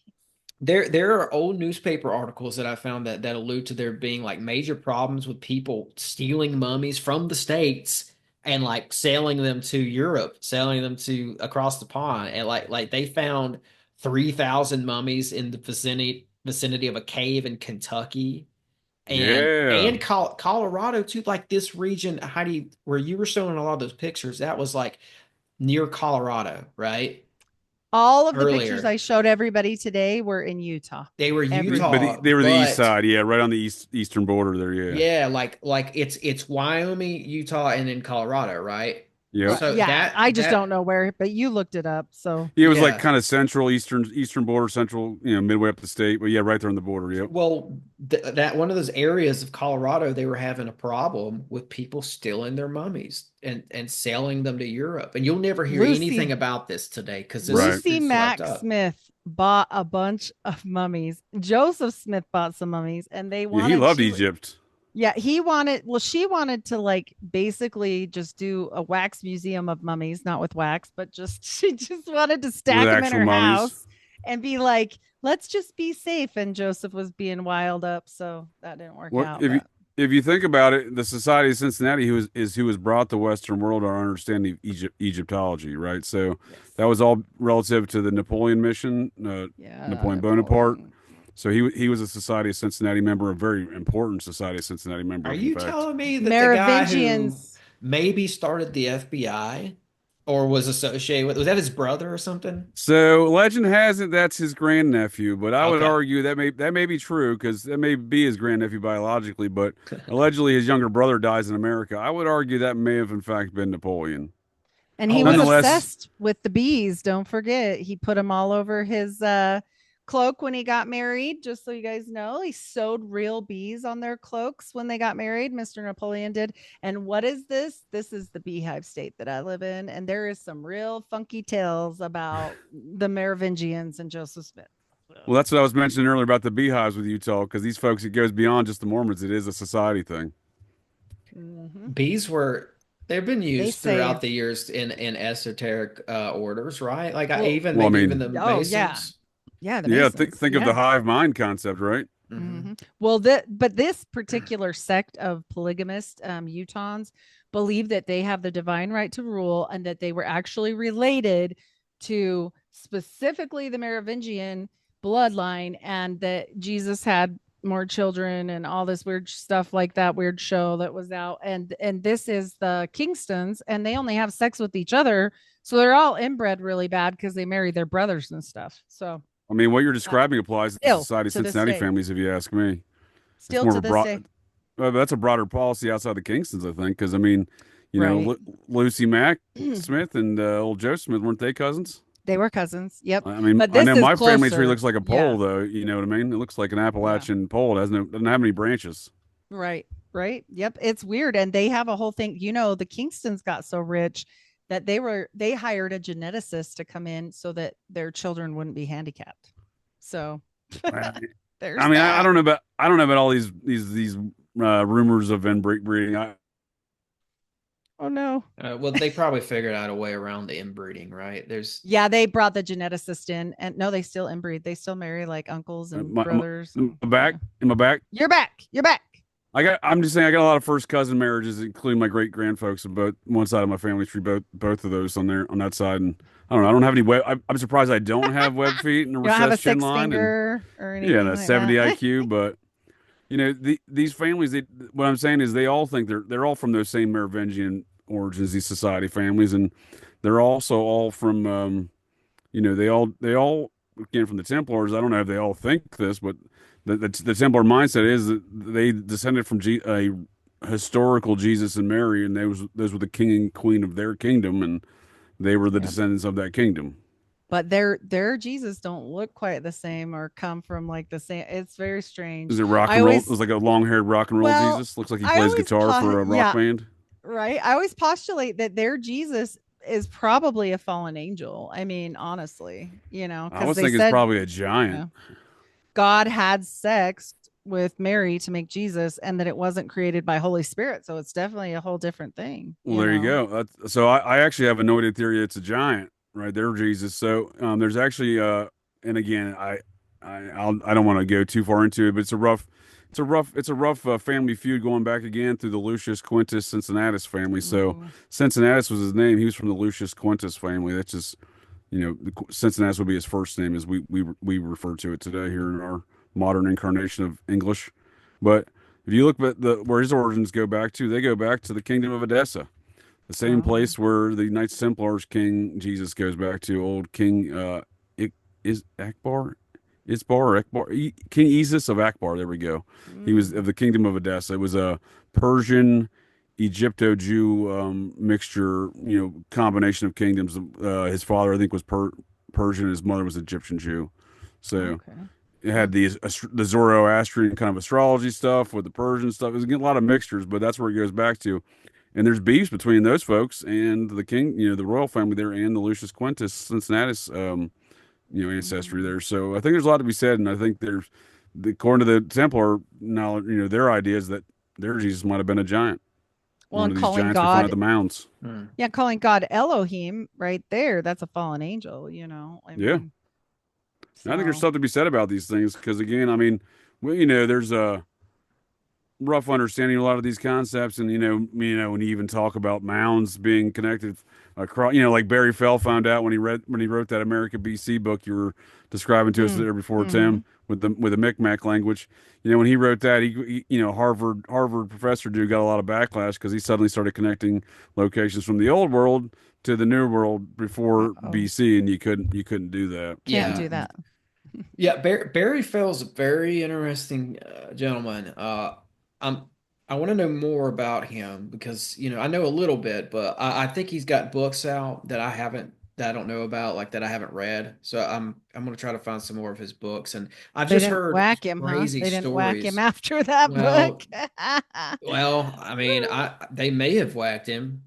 There are old newspaper articles that I found that allude to there being like major problems with people stealing mummies from the States and like selling them to Europe, selling them to across the pond. And like they found 3,000 mummies in the vicinity of a cave in Kentucky Yeah. and Colorado too. Like this region, Heidi, where you were showing a lot of those pictures, that was like near Colorado, right? All of the pictures Earlier. I showed everybody today were in Utah. They were Every But Utah, they were the east but side, yeah, right on the eastern border there, yeah. yeah, like it's Wyoming, Utah, and then Colorado, right? Yep. So Yeah, I just don't that know where, but you looked it up. So Yeah, it was like yeah. kind of central, eastern border, central, midway up the state. But yeah, right there on the border. Yep. Well, that one of those areas of Colorado, they were having a problem with people stealing their mummies and selling them to Europe. And you'll never hear anything Lucy about this today because this is Right. Lucy too fucked Mack up. Smith bought a bunch of mummies. Joseph Smith bought some mummies, and they Yeah, he wanted loved she Egypt. yeah, he wanted, well, she wanted to like basically just do a wax museum of mummies, not with wax, but just she just wanted to With stack them in actual her mummies. house and be like, let's just be safe. And Joseph was being wild up, so that didn't work What out. But if you think about it, the Society of Cincinnati, who was brought the Western world our understanding of Egyptology, right? So yes, that was all relative to the Napoleon mission, yeah, Napoleon Bonaparte. Napoleon. So he was a Society of Cincinnati member, a very important Society of Cincinnati member, Are in you fact. telling me that the guy who Merovingians. maybe started the FBI or was associated with, was that his brother or something? So legend has it that's his grandnephew, but I would Okay. argue that may be true because that may be his grandnephew biologically, but allegedly his younger brother dies in America. I would argue that may have in fact been Napoleon. And he Oh, was that's Nonetheless, obsessed with the bees. Don't forget, he put them all over his cloak when he got married. Just so you guys know, he sewed real bees on their cloaks when they got married. Mr. Napoleon did. And what is this? This is the beehive state that I live in. And there is some real funky tales about the Merovingians and Joseph Smith. well, that's what I was mentioning earlier about the beehives with Utah, because these folks, it goes beyond just the Mormons. It is a society thing. Mhm. bees were they've been They used say, throughout the years in esoteric orders, right? Like I well, even Well, I maybe even mean, the oh, yeah. Masons. Yeah, the yeah, Masons. think of the Yeah. hive mind concept, right? Hmm. Mhm. Well, but this particular sect of polygamist Utahns believe that they have the divine right to rule and that they were actually related to specifically the Merovingian bloodline and that Jesus had more children and all this weird stuff like that weird show that was out and this is the Kingstons and they only have sex with each other so they're all inbred really bad because they marry their brothers and stuff so I mean, what you're uh, describing applies to the still Society of to this Cincinnati day families, if you ask me. It's still more of to a this broad, day that's a broader policy outside the Kingstons, I think, because I mean, right. Lucy Mack Smith and old Joe Smith, weren't they cousins? They were cousins. Yep. I mean, But I this know is my family tree closer. looks like a pole, Yeah. though. You know what I mean? It looks like an Yeah. Appalachian pole. It has no, doesn't have any branches. Right. Right. Yep. It's weird. And they have a whole thing. The Kingstons got so rich that they hired a geneticist to come in so that their children wouldn't be handicapped. So Well, there's I mean, that. I don't know about all these rumors of inbreeding. Oh no. Well, they probably figured out a way around the inbreeding, right? There's Yeah, they brought the geneticist in and no, they still inbreed. They still marry like uncles and brothers. And, My back, yeah. in my back. You're back. You're back. I'm just saying, I got a lot of first cousin marriages, including my great grandfolks of both one side of my family tree, both of those on that side. And I don't know, I don't have any web. I'm surprised I don't have web feet and a You don't have a recessed chin six line, and finger or yeah, and anything a like 70 that. IQ. But these families, what I'm saying is they all think they're all from those same Merovingian origins, these society families, and they're also all from they all again from the Templars. I don't know if they all think this, but the Templar mindset is that they descended from a historical Jesus and Mary, and those were the king and queen of their kingdom, and they were the Yeah. descendants of that kingdom. But their Jesus don't look quite the same or come from like the same. It's very strange. Is it rock I and roll? It always was like a long-haired rock and roll well, Jesus. Looks like he I plays always guitar for a rock yeah, band. right. I always postulate that their Jesus is probably a fallen angel. I mean, honestly, I because was they thinking it's said, probably a you giant. know, God had sex with Mary to make Jesus and that it wasn't created by Holy Spirit. So it's definitely a whole different thing, Well, there you go. So I actually have a noted theory it's a giant, right there, Jesus. So there's actually and again I don't want to go too far into it, but it's a rough family feud going back again through the Lucius Quintus Cincinnatus family. So Ooh, Cincinnatus was his name. He was from the Lucius Quintus family. That's just Cincinnatus would be his first name as we refer to it today here in our modern incarnation of English. But if you look at where his origins go back to, they go back to the kingdom of Edessa, the same oh, place where the Knights Templars King Jesus goes back to, old King is Akbar, Isbar or Akbar, King Isis of Akbar. There we go. He was mm, of the kingdom of Edessa. It was a Persian Egypto-Jew mixture, combination of kingdoms. His father, I think, was Persian. His mother was Egyptian Jew. So okay. it Huh. had the Zoroastrian kind of astrology stuff with the Persian stuff. It was getting a lot of mixtures, but that's where it goes back to. And there's beefs between those folks and the king, the royal family there, and the Lucius Quintus Cincinnatus, ancestry Mm. there. So I think there's a lot to be said, and I think according to the Templar knowledge, their idea is that their Jesus might have been a giant, Well, one and of these calling giants we find at God, the mounds. hmm. yeah, calling God Elohim right there, that's a fallen angel, I Yeah, mean, I think there's so something to be said about these things because again, I mean, well, there's a rough understanding of a lot of these concepts, and when you even talk about mounds being connected across, like Barry Fell found out when he wrote that America BC book you were describing to us Mm. there before, Hmm. Tim, with the Micmac language. When he wrote that, Harvard professor dude got a lot of backlash because he suddenly started connecting locations from the old world to the new world before Uh-oh. BC, and you couldn't do that. Can't Yeah. do that. Yeah, Barry Fell's a very interesting gentleman. I'm I want to know more about him because I know a little bit, but I think he's got books out that I don't know about, like that I haven't read. So I'm gonna try to find some more of his books, and I've They just didn't heard whack him, huh? crazy They didn't whack him stories. after that book. Well, I mean, I they may have whacked him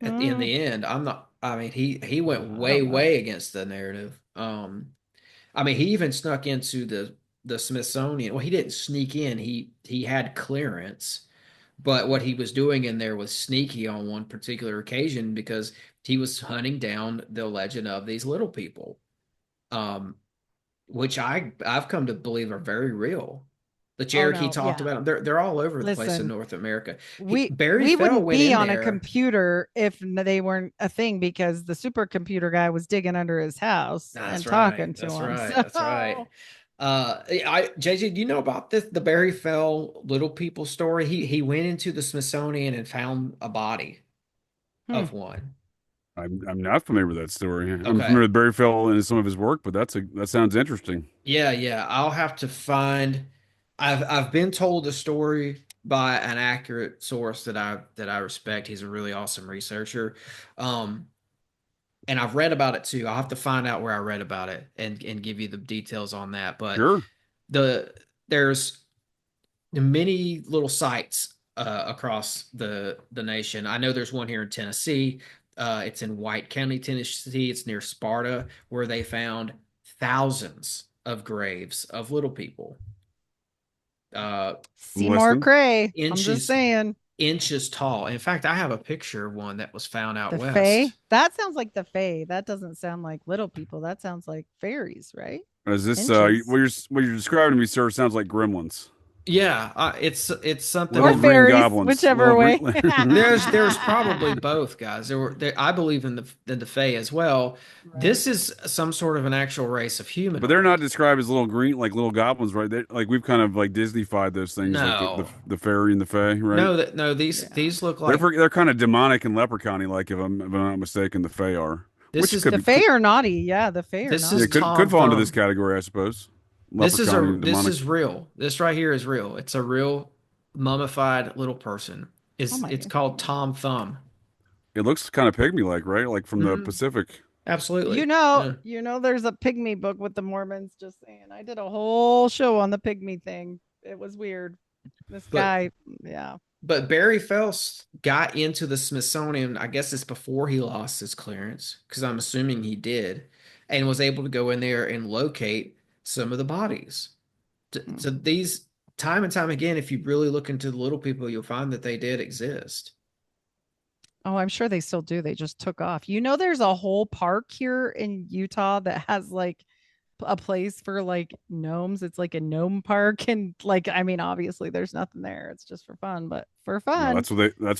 in Mm, the end. I'm not. I mean, he went I way don't know. way against the narrative. I mean, he even snuck into the Smithsonian. Well, he didn't sneak in. He had clearance, but what he was doing in there was sneaky on one particular occasion because he was hunting down the legend of these little people, um, which I've come to believe are very real. The Oh Cherokee no, talked yeah. about them. They're all over the place in Listen, North America. we Barry we Fell wouldn't went be in on a there. computer if they weren't a thing because the supercomputer guy was digging under his house and That's right. talking to That's him. right. That's right. So, JJ, do you know about the Barry Fell little people story? He went into the Smithsonian and found a body hmm. of one. I'm not familiar with that story. I'm Okay. familiar with Barry Fell and some of his work, but that sounds interesting. Yeah, yeah. I'll have to find. I've been told the story by an accurate source that I respect. He's a really awesome researcher. Um, and I've read about it too. I'll have to find out where I read about it and give you the details on that. But Sure. there's many little sites across the nation. I know there's one here in Tennessee. It's in White County, Tennessee. It's near Sparta, where they found thousands of graves of little people, uh, I'm Seymour listening. Cray. I'm just inches saying. inches tall. In fact, I have a picture of one that was found out The Fae? west. That sounds like the Fae. That doesn't sound like little people. That sounds like fairies, right? Is this Inches. what you're describing to me, sir? Sounds like gremlins, Yeah, it's something Or little in. green fairies, goblins, whichever little way. green. There's probably both, guys. I believe in the Fae as well. Right. This is some sort of an actual race of But they're not humanoid. described as little green, like little goblins, right? Like we've kind of like Disneyfied those things, like the No, the fairy and the fae, right? no. These Yeah. these look They're like they're kind of demonic and leprechaun like if I'm not mistaken, the fae are, this which is could The be Fae are naughty. Yeah, the Fae are this yeah is naughty. could Tom fall into this Thumb. category, I suppose. Leprechaun and This demonic. is real. This right here is real. It's a real mummified little person. Oh my It's God. called Tom Thumb. It looks kind of pygmy like, right? Like from the Mhm. Pacific. Absolutely. Yeah. There's a pygmy book with the Mormons, just saying. I did a whole show on the pygmy thing. It was weird. This But guy, yeah. But Barry Phelps got into the Smithsonian, I guess it's before he lost his clearance, because I'm assuming he did, and was able to go in there and locate some of the bodies. So Hmm. these, time and time again, if you really look into the little people, you'll find that they did exist. Oh, I'm sure they still do. They just took off. There's a whole park here in Utah that has like a place for like gnomes. It's like a gnome park. And like, I mean, obviously there's nothing there. It's just for fun, but for Well, fun. that's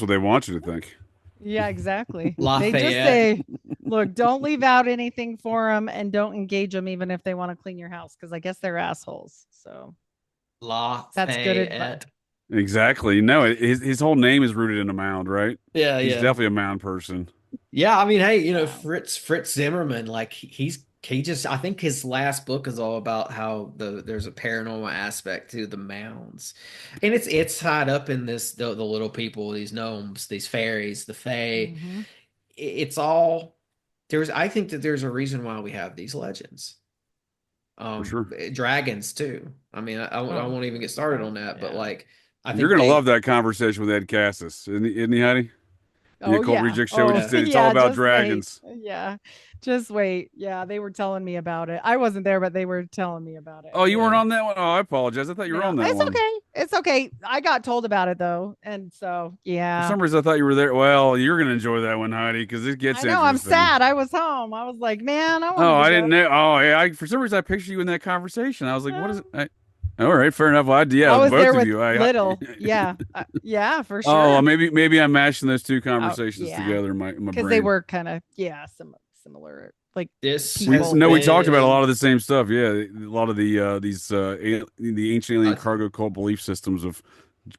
what they want you to think. Yeah, exactly. They just Lafayette, say, look, don't leave out anything for them and don't engage them even if they want to clean your house because I guess they're assholes. So that's good advice. Lafayette. Exactly. No, his whole name is rooted in a mound, right? Yeah, He's yeah. definitely a mound person. Yeah, I mean, hey, Wow. Fritz Zimmerman, like he just I think his last book is all about how there's a paranormal aspect to the mounds. And it's tied up in the little people, these gnomes, these fairies, the fae. Hmm. It's all there's I think that there's a reason why we have these legends. For sure. Dragons too. I mean, I Oh, won't even get started oh, on that, but yeah. like I You're think gonna love they that conversation with Ed Cassis, isn't he, Heidi? The Oh Occult yeah. Reject show we Oh just yeah. did. It's all yeah. about Just wait. dragons. Yeah. Just wait. Yeah. They were telling me about it. I wasn't there, but they were telling me about it. Oh, you weren't Yeah. on that one? Oh, I apologize. I thought you were Yeah. on that It's one. okay. It's okay. I got told about it though. And so, For yeah. some reason, I thought you were there. Well, you're gonna enjoy that one, Heidi, because it gets I know. I'm interesting. sad. I was home. I was like, man, I Oh, wanted to I go. didn't know. Oh, yeah. For some reason, I pictured you in that conversation. I was like, what is No, it? All right, fair enough. Well, I yeah, was both there of with you. little. Yeah. Yeah, for Oh, sure. maybe I'm mashing those two Oh, conversations yeah. together in my Because they brain. were kind of, yeah, similar, like This We has people. no, we talked about a lot been of the same stuff. Yeah, a lot of the ancient alien uh, cargo cult belief systems of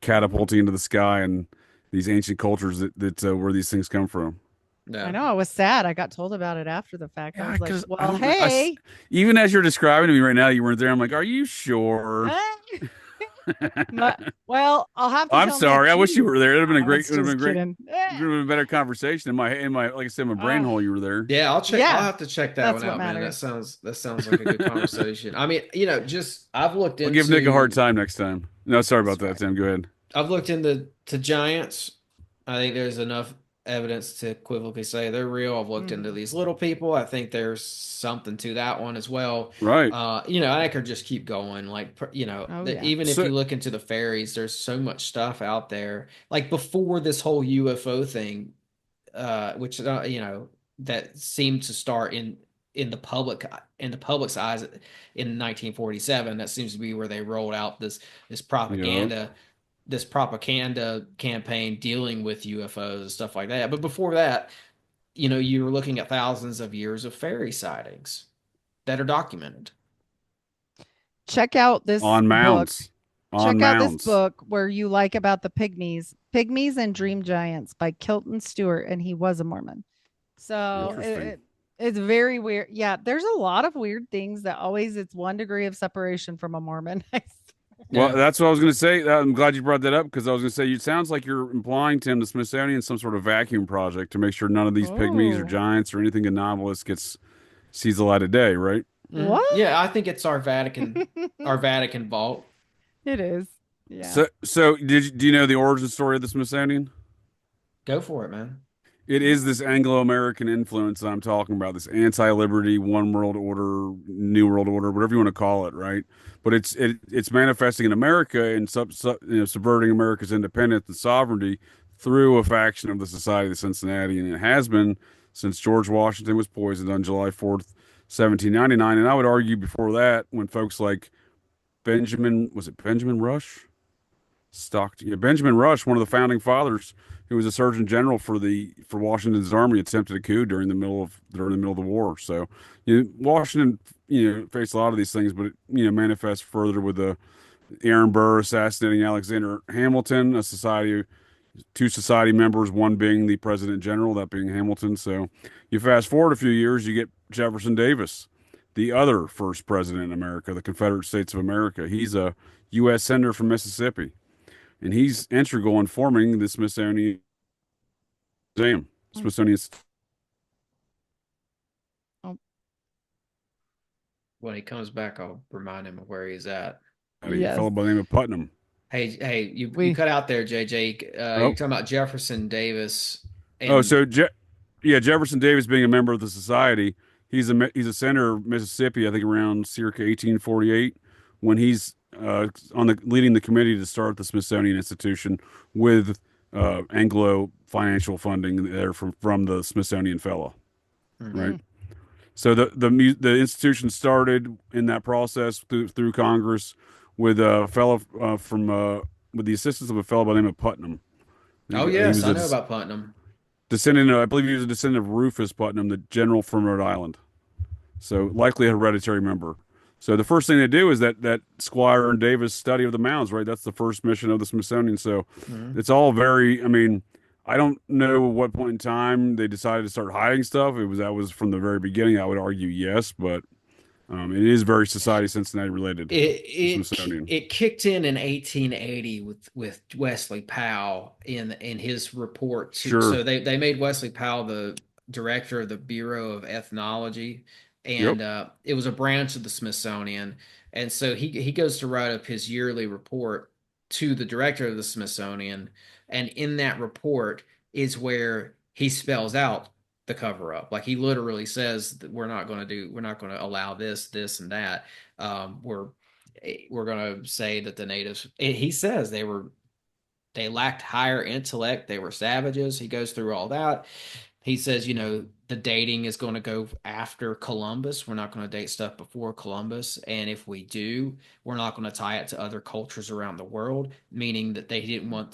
catapulting into the sky and these ancient cultures that where these things come from. I no. know. I was sad. I got told about it after the fact. I Yeah, was like, because I well, don't know. hey. Even as you're describing to me right now, you weren't there. I'm like, are you sure? eh, well, I'll have to I'm tell Nick. sorry. I wish you Jeez. were there. It'd have been a I great. was It would have been just great. kidding. It would have been a better conversation in my like I said, my brain Uh, hole. You were there. Yeah, I'll check. I'll yeah, have to check that that's one what out, man. matters. That sounds like a good conversation. I mean, just I've looked I'll give Nick a hard into time next time. No, sorry about That's that, right. Tim. Go ahead. I've looked into to giants. I think there's enough evidence to equivocally say they're real. I've looked into Mm. these little people. I think there's something to that one as well. Right. I could just keep going. Like, Oh, yeah. even if So you look into the fairies, there's so much stuff out there. Like before this whole UFO thing, which that seemed to start in the public's eyes in 1947. That seems to be where they rolled out this yeah. propaganda this propaganda campaign dealing with UFOs and stuff like that. But before that, you were looking at thousands of years of fairy sightings that are documented. Check out this On book. mounds. On Check out this mounds. book where you like about the Pygmies and Dream Giants by Kilton Stewart, and he was a Mormon. So Interesting. it's very weird. Yeah, there's a lot of weird things that always it's 1 degree of separation from a Mormon. Well, Yeah. that's what I was going to say. I'm glad you brought that up because I was going to say it sounds like you're implying, Tim, the Smithsonian some sort of vacuum project to make sure none of these pygmies or Oh, giants or anything anomalous gets sees the light of day, right? Mhm. what? Yeah, I think it's our Vatican vault. It is. Yeah. So do you know the origin story of the Smithsonian? Go for it, man. It is this Anglo-American influence that I'm talking about, this anti-liberty, one world order, new world order, whatever you want to call it, right? But it's manifesting in America and subverting America's independence and sovereignty through a faction of the Society of Cincinnati, and it has been since George Washington was poisoned on July 4th, 1799. And I would argue before that, when folks like Benjamin Rush? Stockton. Yeah, Benjamin Rush, one of the founding fathers, who was a Surgeon General for Washington's army, attempted a coup during the middle of the war. So, Washington, faced a lot of these things, but it, manifests further with the Aaron Burr assassinating Alexander Hamilton, two society members, one being the President General, that being Hamilton. So, you fast forward a few years, you get Jefferson Davis, the other first president in America, the Confederate States of America. He's a U.S. senator from Mississippi, and he's integral in forming the Museum. Mm. Smithsonian. Oh, When he comes back, I'll remind him of where he's at. A yes. fellow by the name of Putnam. Hey, you We cut out there, JJ. You're Oh, talking about Jefferson Davis, oh, and so yeah, Jefferson Davis being a member of the society, he's a senator of Mississippi, I think around circa 1848, when he's leading the committee to start the Smithsonian Institution with Anglo financial funding there from the Smithsonian Fellow, Mhm. right? mm, So the institution started in that process through Congress with a fellow with the assistance of a fellow by the name of Putnam. Oh He yes, was I a know about Putnam. descendant I believe he was a descendant of Rufus Putnam, the general from Rhode Island. So likely a hereditary member. So the first thing they do is that Squire and Davis study of the mounds, right? That's the first mission of the Smithsonian. So Mhm. it's all very, I mean, I don't know what point in time they decided to start hiding stuff. That was from the very beginning. I would argue yes, but it is very Society Cincinnati related, the Smithsonian. It kicked in 1880 with Wesley Powell in his report to Sure. so they made Wesley Powell the director of the Bureau of Ethnology, Yep. and it was a branch of the Smithsonian, and so he goes to write up his yearly report to the director of the Smithsonian, and in that report is where he spells out the cover up. Like he literally says that we're not going to allow this and that. We're going to say that the natives. He says they lacked higher intellect. They were savages. He goes through all that. he says, the dating is going to go after Columbus. We're not going to date stuff before Columbus. And if we do, we're not going to tie it to other cultures around the world, meaning that he didn't want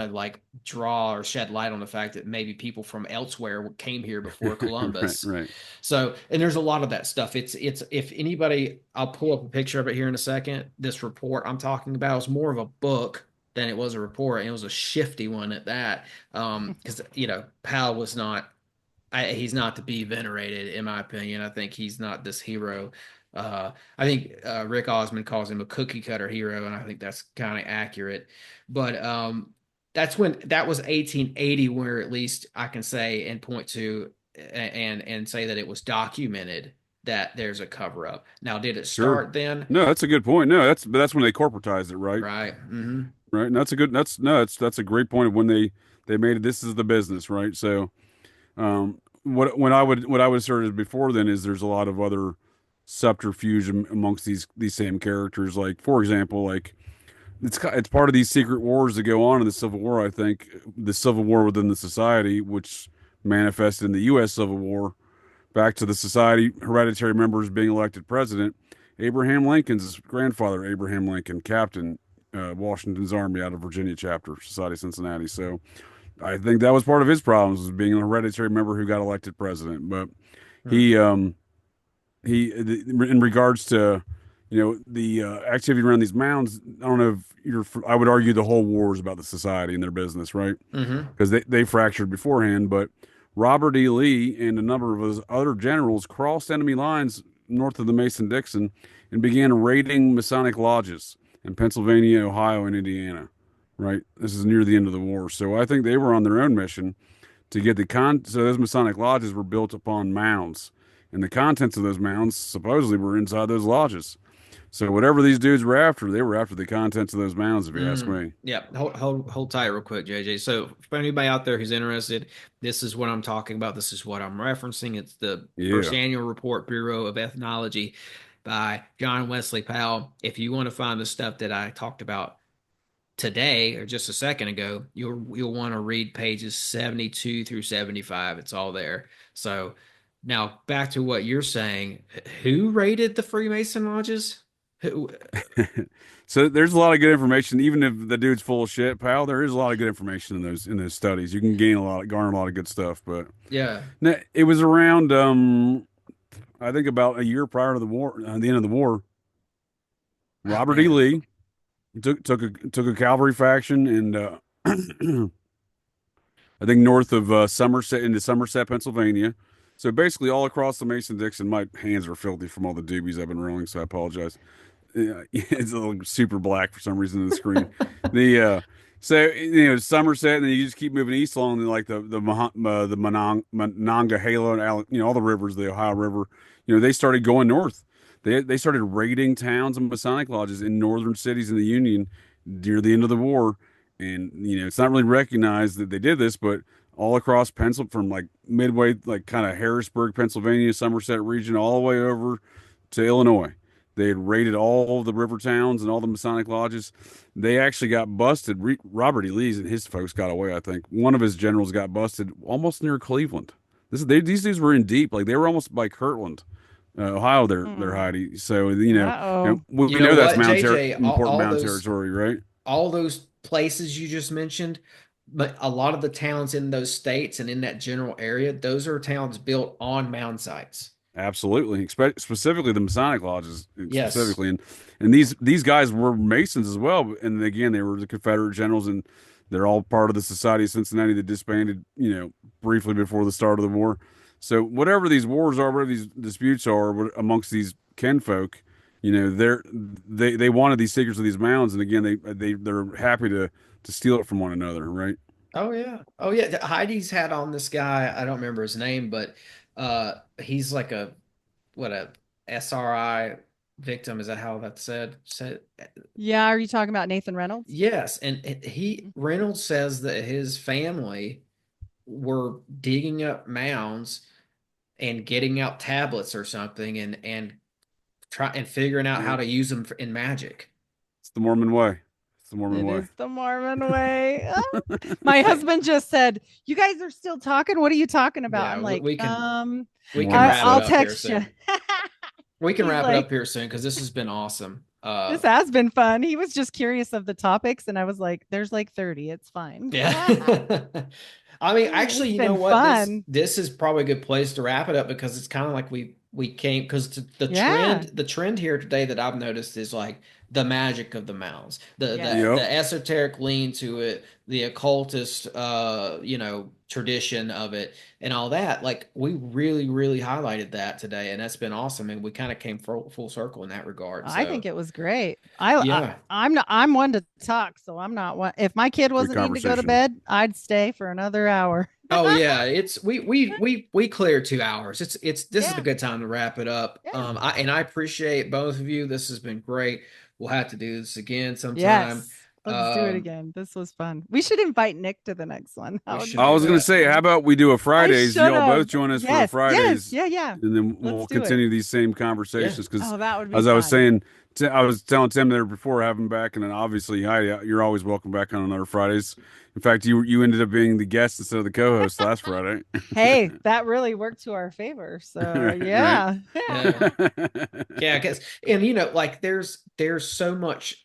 to like draw or shed light on the fact that maybe people from elsewhere came here before Right, Columbus. right. So, and there's a lot of that stuff. It's if anybody, I'll pull up a picture of it here in a second. This report I'm talking about is more of a book than it was a report, and it was a shifty one at that. Because Powell was not he's not to be venerated, in my opinion. I think he's not this hero. I think Rick Osmond calls him a cookie cutter hero, and I think that's kind of accurate. But that was 1880, where at least I can say and point to and say that it was documented that there's a cover up. Now, did it Sure. start then? No, that's a good point. No, that's when they corporatized it, right? Right. Hmm. Right. And that's a good that's no, that's a great point of when they made it, this is the business, right? So what I would assert is before then is there's a lot of other subterfuge amongst these same characters. Like for example, like it's part of these secret wars that go on in the Civil War. I think the Civil War within the society, which manifested in the U.S. Civil War, back to the society hereditary members being elected president. Abraham Lincoln's grandfather, Abraham Lincoln, captain Washington's Army out of Virginia chapter, Society of Cincinnati. So I think that was part of his problems was being a hereditary member who got elected president. But he in regards to the activity around these mounds, I don't know if I would argue the whole war is about the society and their business, right? Hmm. Because they fractured beforehand. But Robert E. Lee and a number of his other generals crossed enemy lines north of the Mason-Dixon and began raiding Masonic lodges in Pennsylvania, Ohio, and Indiana. Right, this is near the end of the war, so I think they were on their own mission to get so those Masonic lodges were built upon mounds, and the contents of those mounds supposedly were inside those lodges. So whatever these dudes were after, they were after the contents of those mounds, if you ask Mm, me. yeah, hold tight real quick, JJ. So, for anybody out there who's interested, this is what I'm talking about. This is what I'm referencing. It's the first Yeah. annual report, Bureau of Ethnology, by John Wesley Powell. If you want to find the stuff that I talked about today or just a second ago, you'll want to read pages 72 through 75. It's all there. So, now back to what you're saying. Who raided the Freemason lodges? Who? So there's a lot of good information, even if the dude's full of shit, pal. There is a lot of good information in those studies. You can garner a lot of good stuff. But Yeah. no, it was around, I think about a year prior to the war, the end of the war. Oh Robert E. man. Lee took a cavalry faction and I think north of Somerset into Somerset, Pennsylvania. So basically, all across the Mason-Dixon. My hands are filthy from all the doobies I've been rolling, so I apologize. It's a little super black for some reason on the screen. The so Somerset, and then you just keep moving east along like the Monongahela, and all the rivers, the Ohio River. They started going north. They started raiding towns and Masonic lodges in northern cities in the Union near the end of the war. And it's not really recognized that they did this, but all across Pencil from like midway, like kind of Harrisburg, Pennsylvania, Somerset region, all the way over to Illinois. They had raided all the river towns and all the Masonic lodges. They actually got busted. Robert E. Lee's and his folks got away. I think one of his generals got busted almost near Cleveland. These dudes were in deep, like they were almost by Kirtland, Ohio. They're Hmm. hiding. So Uh-oh. we You know know that's what, JJ? important mound territory, right? All those places you just mentioned, but a lot of the towns in those states and in that general area, those are towns built on mound sites. Absolutely, specifically the Masonic lodges, Yes. specifically, and these guys were Masons as well. And again, they were the Confederate generals, and they're all part of the Society of Cincinnati that disbanded, briefly before the start of the war. So whatever these wars are, whatever these disputes are amongst these kinfolk, they wanted these secrets of these mounds, and again, they're happy to steal it from one another, right? Oh yeah. Oh yeah. Heidi's had on this guy. I don't remember his name, but he's like a SRI victim. Is that how that's said? Yeah, are you talking about Nathan Reynolds? Yes, and he Reynolds says that his family were digging up mounds and getting out tablets or something and try and figuring out how Yeah, to use them in magic. it's the Mormon way. It's the Mormon It way. is the Mormon way. My husband just said, "You guys are still talking. What are you talking about?" Yeah, I'm like, we can Mormon wrap it I'll stuff. up here text you. soon. We can He's wrap it like, up here soon because this has been awesome. this has been fun. He was just curious of the topics, and I was like, "There's like 30. It's fine." Yeah. I mean, actually, It's you know been what? This fun. this is probably a good place to wrap it up because it's kind of like we came because Yeah. the trend here today that I've noticed is like the magic of the mounds, Yes. Yep. the esoteric lean to it, the occultist tradition of it and all that. Like we really highlighted that today, and that's been awesome. And we kind of came full circle in that regard. I So think it was great. I yeah. I'm not I'm one to talk, so I'm not one. If my kid Good wasn't needing to go to conversation. bed, I'd stay for another hour. Oh yeah, it's we cleared 2 hours. It's this is a Yeah. good time to wrap it up. Yeah. I appreciate both of you. This has been great. We'll have to do this again sometime. Yes. Let's do it Um, again. This was fun. We should invite Nick to the next one. we That would should be I do was gonna that. say, how interesting. about we do a I Fridays? should Y'all both have. join us for a Yes. Yes. Fridays, Yeah. Yeah. and then we'll Let's do it. continue these same Yeah. conversations. Because Oh, that would be as I was fun. saying, I was telling Tim there before, have him back, and then obviously, Heidi, you're always welcome back on another Fridays. In fact, you ended up being the guest instead of the co-host last Friday. Hey, that really worked to our favor. So Right? yeah. Yeah. Yeah, because and like there's so much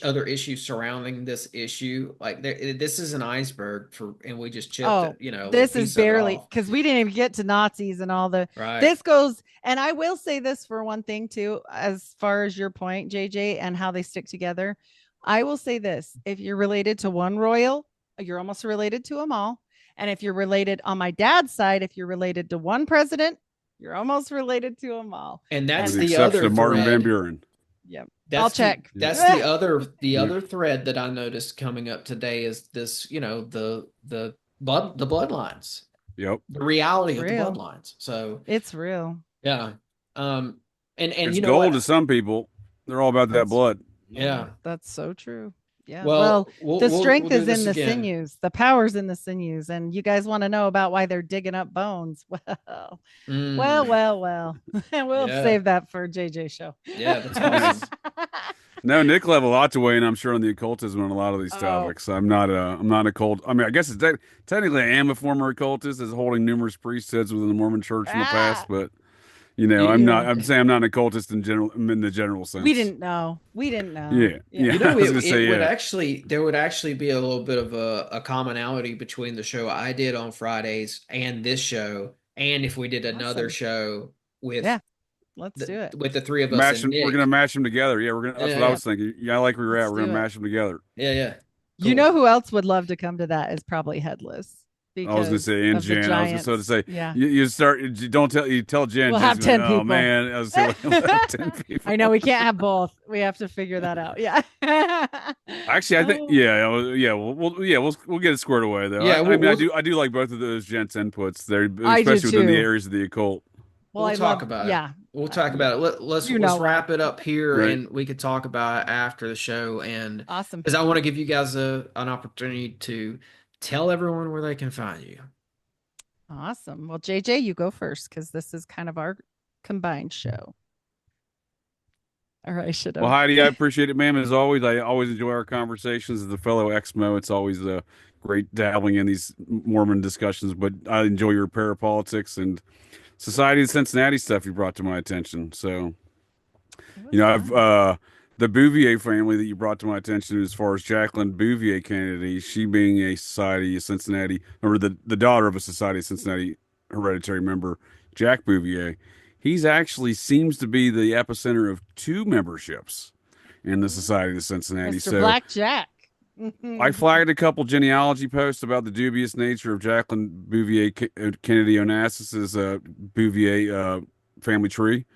other issues surrounding this issue. Like this is an iceberg and we just chipped Oh, it, a little this is piece of it barely off. because we didn't even get to Nazis and all the Right. this goes, and I will say this for one thing too, as far as your point, JJ, and how they stick together. I will say this: if you're related to one royal, you're almost related to them all. And if you're related on my dad's side, if you're related to one president, you're almost related to them all. And With that's the And the exception other of Martin Van thread. Buren. yep, I'll That's check. that's the Yeah. other thread that I noticed coming up today is this, the bloodlines, Yep. the reality It's of the real. bloodlines. So It's real. yeah. And It's you know gold to what? some people. They're all about that That's blood. Yeah. That's so true. Yeah. Well, Well, we'll the we'll strength do is in this the again. sinews. The power's in the sinews. And you guys want to know about why they're digging up bones. Mm, Well. And we'll yeah. save that for JJ show. Yeah, that's Hey. awesome. No, Nick will have a lot to weigh in, I'm sure, on the occultism and a lot of these Oh, topics. I'm not a cult. I mean, I guess technically I am a former occultist as holding numerous priesthoods within the Mormon church in the past, ah, but yeah. I'm saying I'm not an occultist in the general We sense. didn't know. We didn't know. Yeah. Yeah. Yeah. I was gonna say, It would yeah. actually there would actually be a little bit of a commonality between the show I did on Fridays and this show, and if we did another Awesome. show Yeah. Let's do it. with the three of us and We're gonna Nick. mash them together. Yeah, that's Yeah, what I yeah, was thinking. Yeah, I like where we're at. Let's We're do gonna it. mash them together. yeah. You know Cool. who else would love to come to that is probably Headless I was gonna because say, and of the Jen. I was gonna sort of giants. say, Yeah. you don't tell Jen. We'll Jen's have gonna 10 oh people. man, I was gonna say, we'll have 10 people. I know we can't have both. We have to figure that out. Yeah. Actually, I think Oh, we'll get it squared away though. Yeah, I mean, I do like both of those gents' inputs there, I do especially within the too. areas of the occult. Well, we'll I talk love, about it. yeah. We'll talk Yeah. about it. Let's You know why. wrap it up here, Right. and we could talk about it after the show. And Awesome. because I want to give you guys an opportunity to tell everyone where they can find you. Awesome. Well, JJ, you go first because this is kind of our combined show. Or I should have. Well, Heidi, I appreciate it, ma'am. As always, I always enjoy our conversations as a fellow Exmo. It's always great dabbling in these Mormon discussions, but I enjoy your parapolitics and society in Cincinnati stuff you brought to my attention. So, It was I've fun. the Bouvier family that you brought to my attention as far as Jacqueline Bouvier Kennedy, she being a Society of Cincinnati, or the daughter of a Society of Cincinnati hereditary member, Jack Bouvier. He's actually seems to be the epicenter of two memberships in the Society of Cincinnati. Mr. So Blackjack. I flagged a couple genealogy posts about the dubious nature of Jacqueline Bouvier Kennedy Onassis's Bouvier family tree.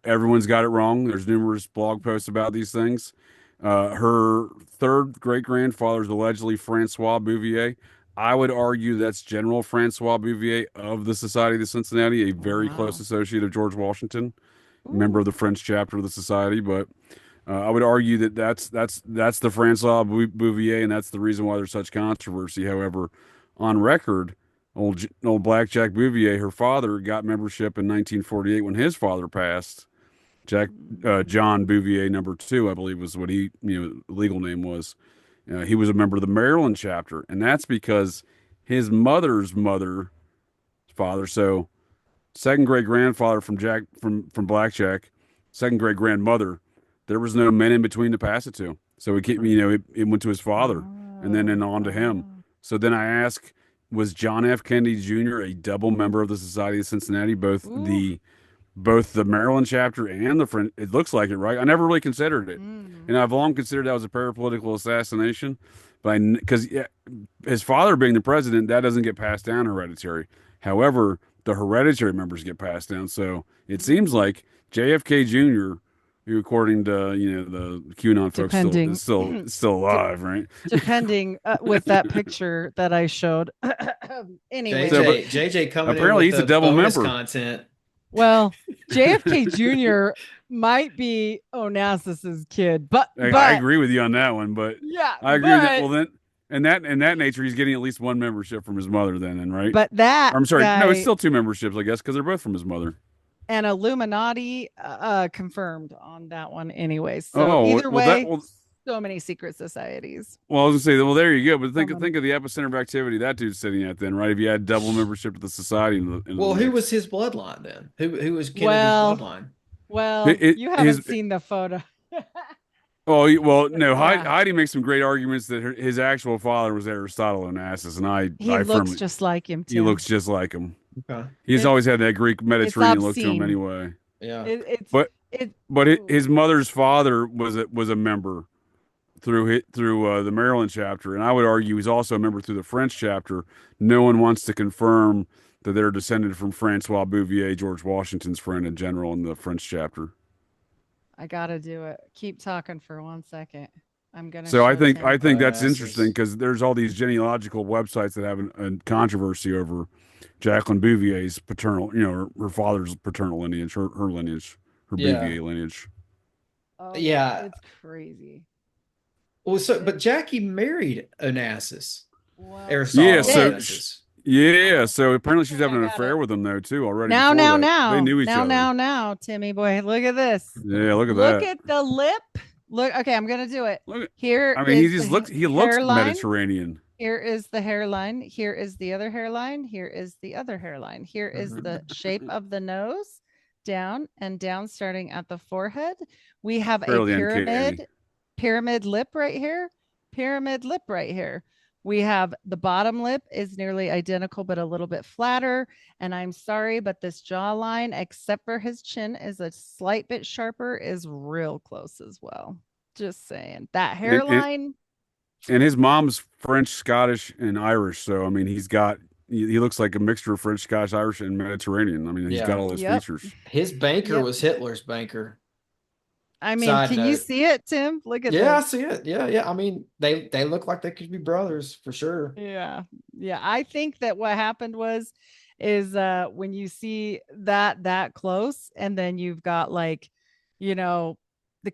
Everyone's got it wrong. There's numerous blog posts about these things. Her third great grandfather is allegedly Francois Bouvier. I would argue that's General Francois Bouvier of the Society of Cincinnati, a very close Wow. associate of George Washington, member of Ooh. the French chapter of the Society. But I would argue that that's the Francois Bouvier, and that's the reason why there's such controversy. However, on record, old Blackjack Bouvier, her father got membership in 1948 when his father passed, Jack John Bouvier number two, I believe was what he legal name was. He was a member of the Maryland chapter, and that's because his mother's mother, father, so second great grandfather from Jack from Blackjack, second great grandmother. There was no men in between to pass it to, so it went to his father, and then on to him. Oh. So then I ask, was John F. Kennedy Jr. a double member of the Society of Cincinnati, Ooh. both the Maryland chapter and the French? It looks like it, right? I never really considered it, Mm. and I've long considered that was a parapolitical assassination. But because his father being the president, that doesn't get passed down hereditary. However, the hereditary members get passed down. So it seems like JFK Jr., who according to the QAnon folks Depending, still alive, right? depending with that picture that I showed. Anyway, So, but JJ coming in apparently with he's a the double bonus member. content. well, JFK Jr. might be Onassis's kid, but I agree with you on that one, but yeah, I agree with that. Well, then, in that nature, he's getting at least one membership from his mother, then, and right? but that Or, I'm sorry, no, it's guy still two memberships, I guess, because they're both from his mother. and Illuminati confirmed on that one anyway. So Oh, either way, so many secret societies. well, I was gonna say, well, there you go. But think Someone- of the epicenter of activity that dude's sitting at, then, right? If you had double membership of the society, Well, who mix. was his bloodline then? Who was Kennedy's Well, bloodline? well, you haven't seen the photo. Oh, well, no, Yeah. Heidi makes some great arguments that his actual father was Aristotle Onassis, and He looks firmly, just like him too. he looks just like him. Okay. He's always had that Greek Mediterranean look to him, obscene. anyway. Yeah. But his mother's father was a member through the Maryland chapter, and I would argue he's also a member through the French chapter. No one wants to confirm that they're descended from Francois Bouvier, George Washington's friend and general in the French chapter. I gotta do it. Keep talking for 1 second. I'm gonna. So I think Tim. that's interesting because there's all these genealogical websites that have a controversy over Jacqueline Bouvier's paternal, her father's paternal lineage, her lineage, her Bouvier lineage. Oh, Yeah. it's crazy. Well, but Jackie married Onassis. Well, Aristotle. Yeah, so Onassis. so apparently she's having an affair with him though too already. Now, they knew each other. now, Timmy boy, look at this. Yeah, look at Look that. at the lip. Look. Okay, I'm gonna do it. Look, Here. I mean, he looks hairline. Mediterranean. Here is the hairline. Here is the other hairline. Here is the other hairline. Here is the shape of the nose, down and down, starting at the forehead. We have Fairly a pyramid lip right here. Pyramid lip right here. We have the bottom lip is nearly identical, but a little bit flatter. And I'm sorry, but this jawline, except for his chin, is a slight bit sharper, is real close as well. Just saying. That hairline. And his mom's French, Scottish, and Irish. So I mean, he looks like a mixture of French, Scottish, Irish, and Mediterranean. I mean, he's got all those features. His banker was Hitler's banker. I mean, can you see it, Tim? Look at I this. see it. Yeah. I mean, they look like they could be brothers for sure. Yeah. I think that what happened is when you see that close, and then you've got the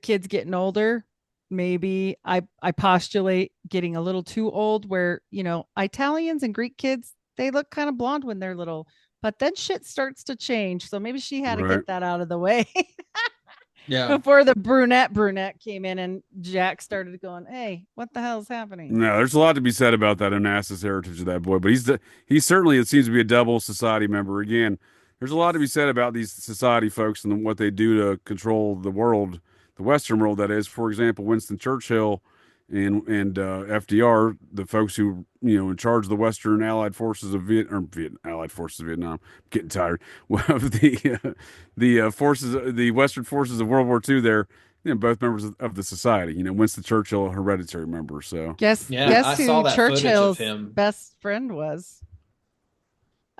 kids getting older. Maybe I postulate getting a little too old, where Italians and Greek kids, they look kind of blonde when they're little, but then shit starts to change. So maybe she had to get that out of the way. Yeah. Before the brunette came in and Jack started going, hey, what the hell is happening? No, there's a lot to be said about that Onassis heritage of that boy, but he's certainly, it seems to be a double society member. Again, there's a lot to be said about these society folks and what they do to control the world, the Western world, that is. For example, Winston Churchill and FDR, the folks who in charge of the Western Allied forces of Allied forces of Vietnam. I'm getting tired of the forces, the Western forces of World War II. They're both members of the society. Winston Churchill, a hereditary member. So guess who Churchill's best friend was?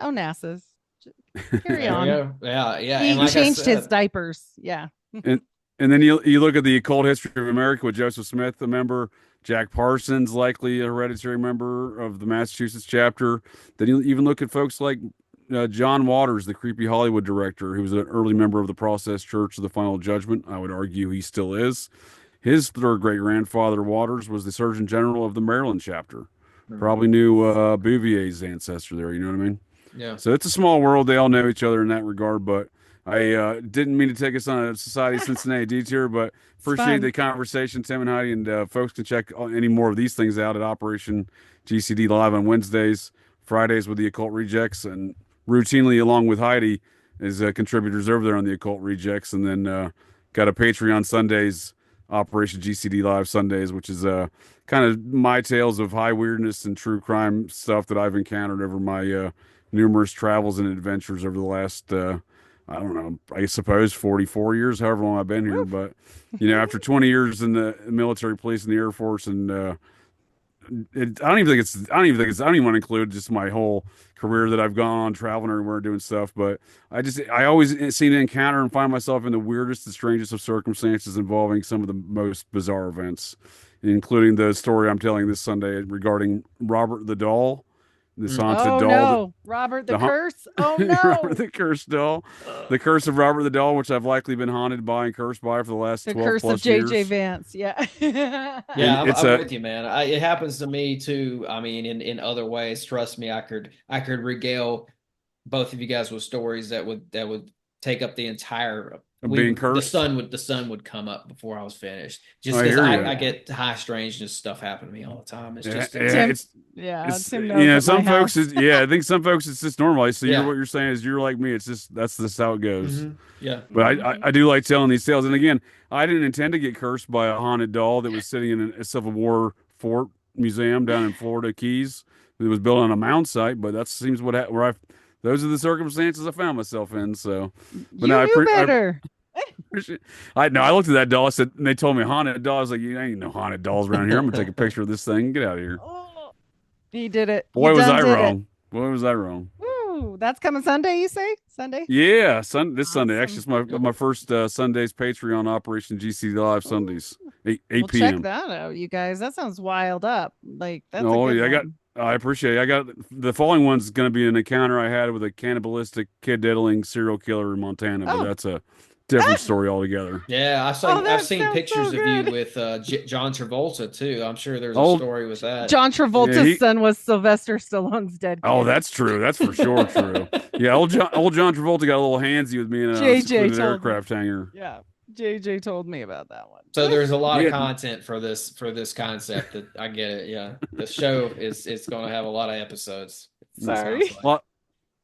Onassis. Carry on. Yeah. He changed his diapers. Yeah. And then you look at the occult history of America with Joseph Smith, a member, Jack Parsons, likely a hereditary member of the Massachusetts chapter. Then you even look at folks like John Waters, the creepy Hollywood director, who was an early member of the Process Church of the Final Judgment. I would argue he still is. His third great grandfather, Waters, was the Surgeon General of the Maryland chapter. Probably knew Bouvier's ancestor there. You know what I mean? Yeah. So it's a small world. They all know each other in that regard, but I didn't mean to take us on a Society of Cincinnati detour, but It's appreciate fun. the conversation, Tim and Heidi, and folks can check any more of these things out at Operation GCD Live on Wednesdays, Fridays with the Occult Rejects, and routinely along with Heidi as contributors over there on the Occult Rejects, and then got a Patreon Sundays, Operation GCD Live Sundays, which is kind of my tales of high weirdness and true crime stuff that I've encountered over my numerous travels and adventures over the last I don't know, I suppose 44 years, however long I've been here. Woof. But, after 20 years in the military, police, and the Air Force, and I don't even think I don't even want to include just my whole career that I've gone on traveling everywhere doing stuff. But I always seem to encounter and find myself in the weirdest and strangest of circumstances involving some of the most bizarre events, including the story I'm telling this Sunday regarding Robert the Doll, this haunted Oh doll that no, Robert the the ha- curse. Oh Robert no, the Cursed Doll, the curse of Robert the Doll, which I've likely been haunted by and cursed by for the last the 12 curse of plus JJ years. Vance. Yeah. And Yeah, it's I'm a with you, man. It happens to me too. I mean, in other ways, trust me, I could regale both of you guys with stories that would take up the entire being the cursed. sun would come up before I was finished. Just I because hear Oh you. I yeah. get high strangeness stuff happen to me all the time. It's Yeah, just yeah, Tim. Yeah, it's Tim knows at my some folks house. is yeah, I think some folks it's just normal. So yeah. what you're saying is you're like me. It's just how it goes. Yeah. But Mhm. I do like telling these tales. And again, I didn't intend to get cursed by a haunted doll that was sitting in a Civil War fort museum down in Florida Keys. It was built on a mound site, but that seems where I those are the circumstances I found myself in. So, but no, You knew I better. appreciate. I no, I looked at that doll. I said, and they told me haunted doll. I was like, you ain't no haunted dolls around here. I'm gonna take a picture of this thing. Get out of here. Oh, he did it. You Boy, was done I did it. wrong. Boy, was I wrong. Woo, that's coming Sunday, you say? Sunday? Yeah, this Sunday. Actually, Awesome. it's my first Sunday's Patreon Operation GC Live Ooh, Sundays, 8 well, check p.m. that out, you guys. That sounds wild up. Like, that's a Oh, good yeah, one. I appreciate it. I got the following one's going to be an encounter I had with a cannibalistic, kid diddling serial killer in Montana, but Oh, that's a different story altogether. Yeah, oh, I've that seen sounds pictures so of you good. with John Travolta too. I'm sure there's a Old, story with that. John yeah, Travolta's son was Sylvester Stallone's dead oh, kid. that's true. That's for sure true. Yeah, old John Travolta got a little handsy with me in a JJ secluded told me. aircraft hangar. Yeah, JJ told me about that one. So there's a lot of Yeah, content for this concept that I get it. Yeah. The show is it's going to have a lot of episodes. It sounds Sorry. like.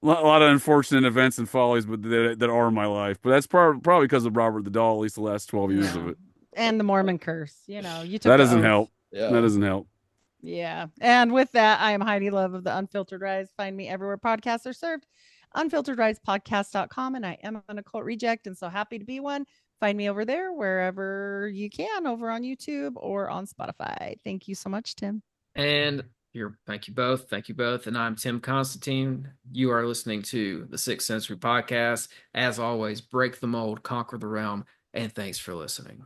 lot of unfortunate events and follies, but that are my life. But that's probably because of Robert the Doll. At least the last 12 years of Yeah. it. And the Mormon curse. You know, you took That the doesn't oath. help. That Yeah. doesn't help. Yeah. And with that, I am Heidi Love of the Unfiltered Rise. Find me everywhere podcasts are served. Unfilteredrisepodcast.com. And I am an occult reject and so happy to be one. Find me over there wherever you can, over on YouTube or on Spotify. Thank you so much, Tim. And thank you both. Thank you both. And I'm Tim Constantine. You are listening to the Sixth Sensory Podcast. As always, break the mold, conquer the realm, and thanks for listening.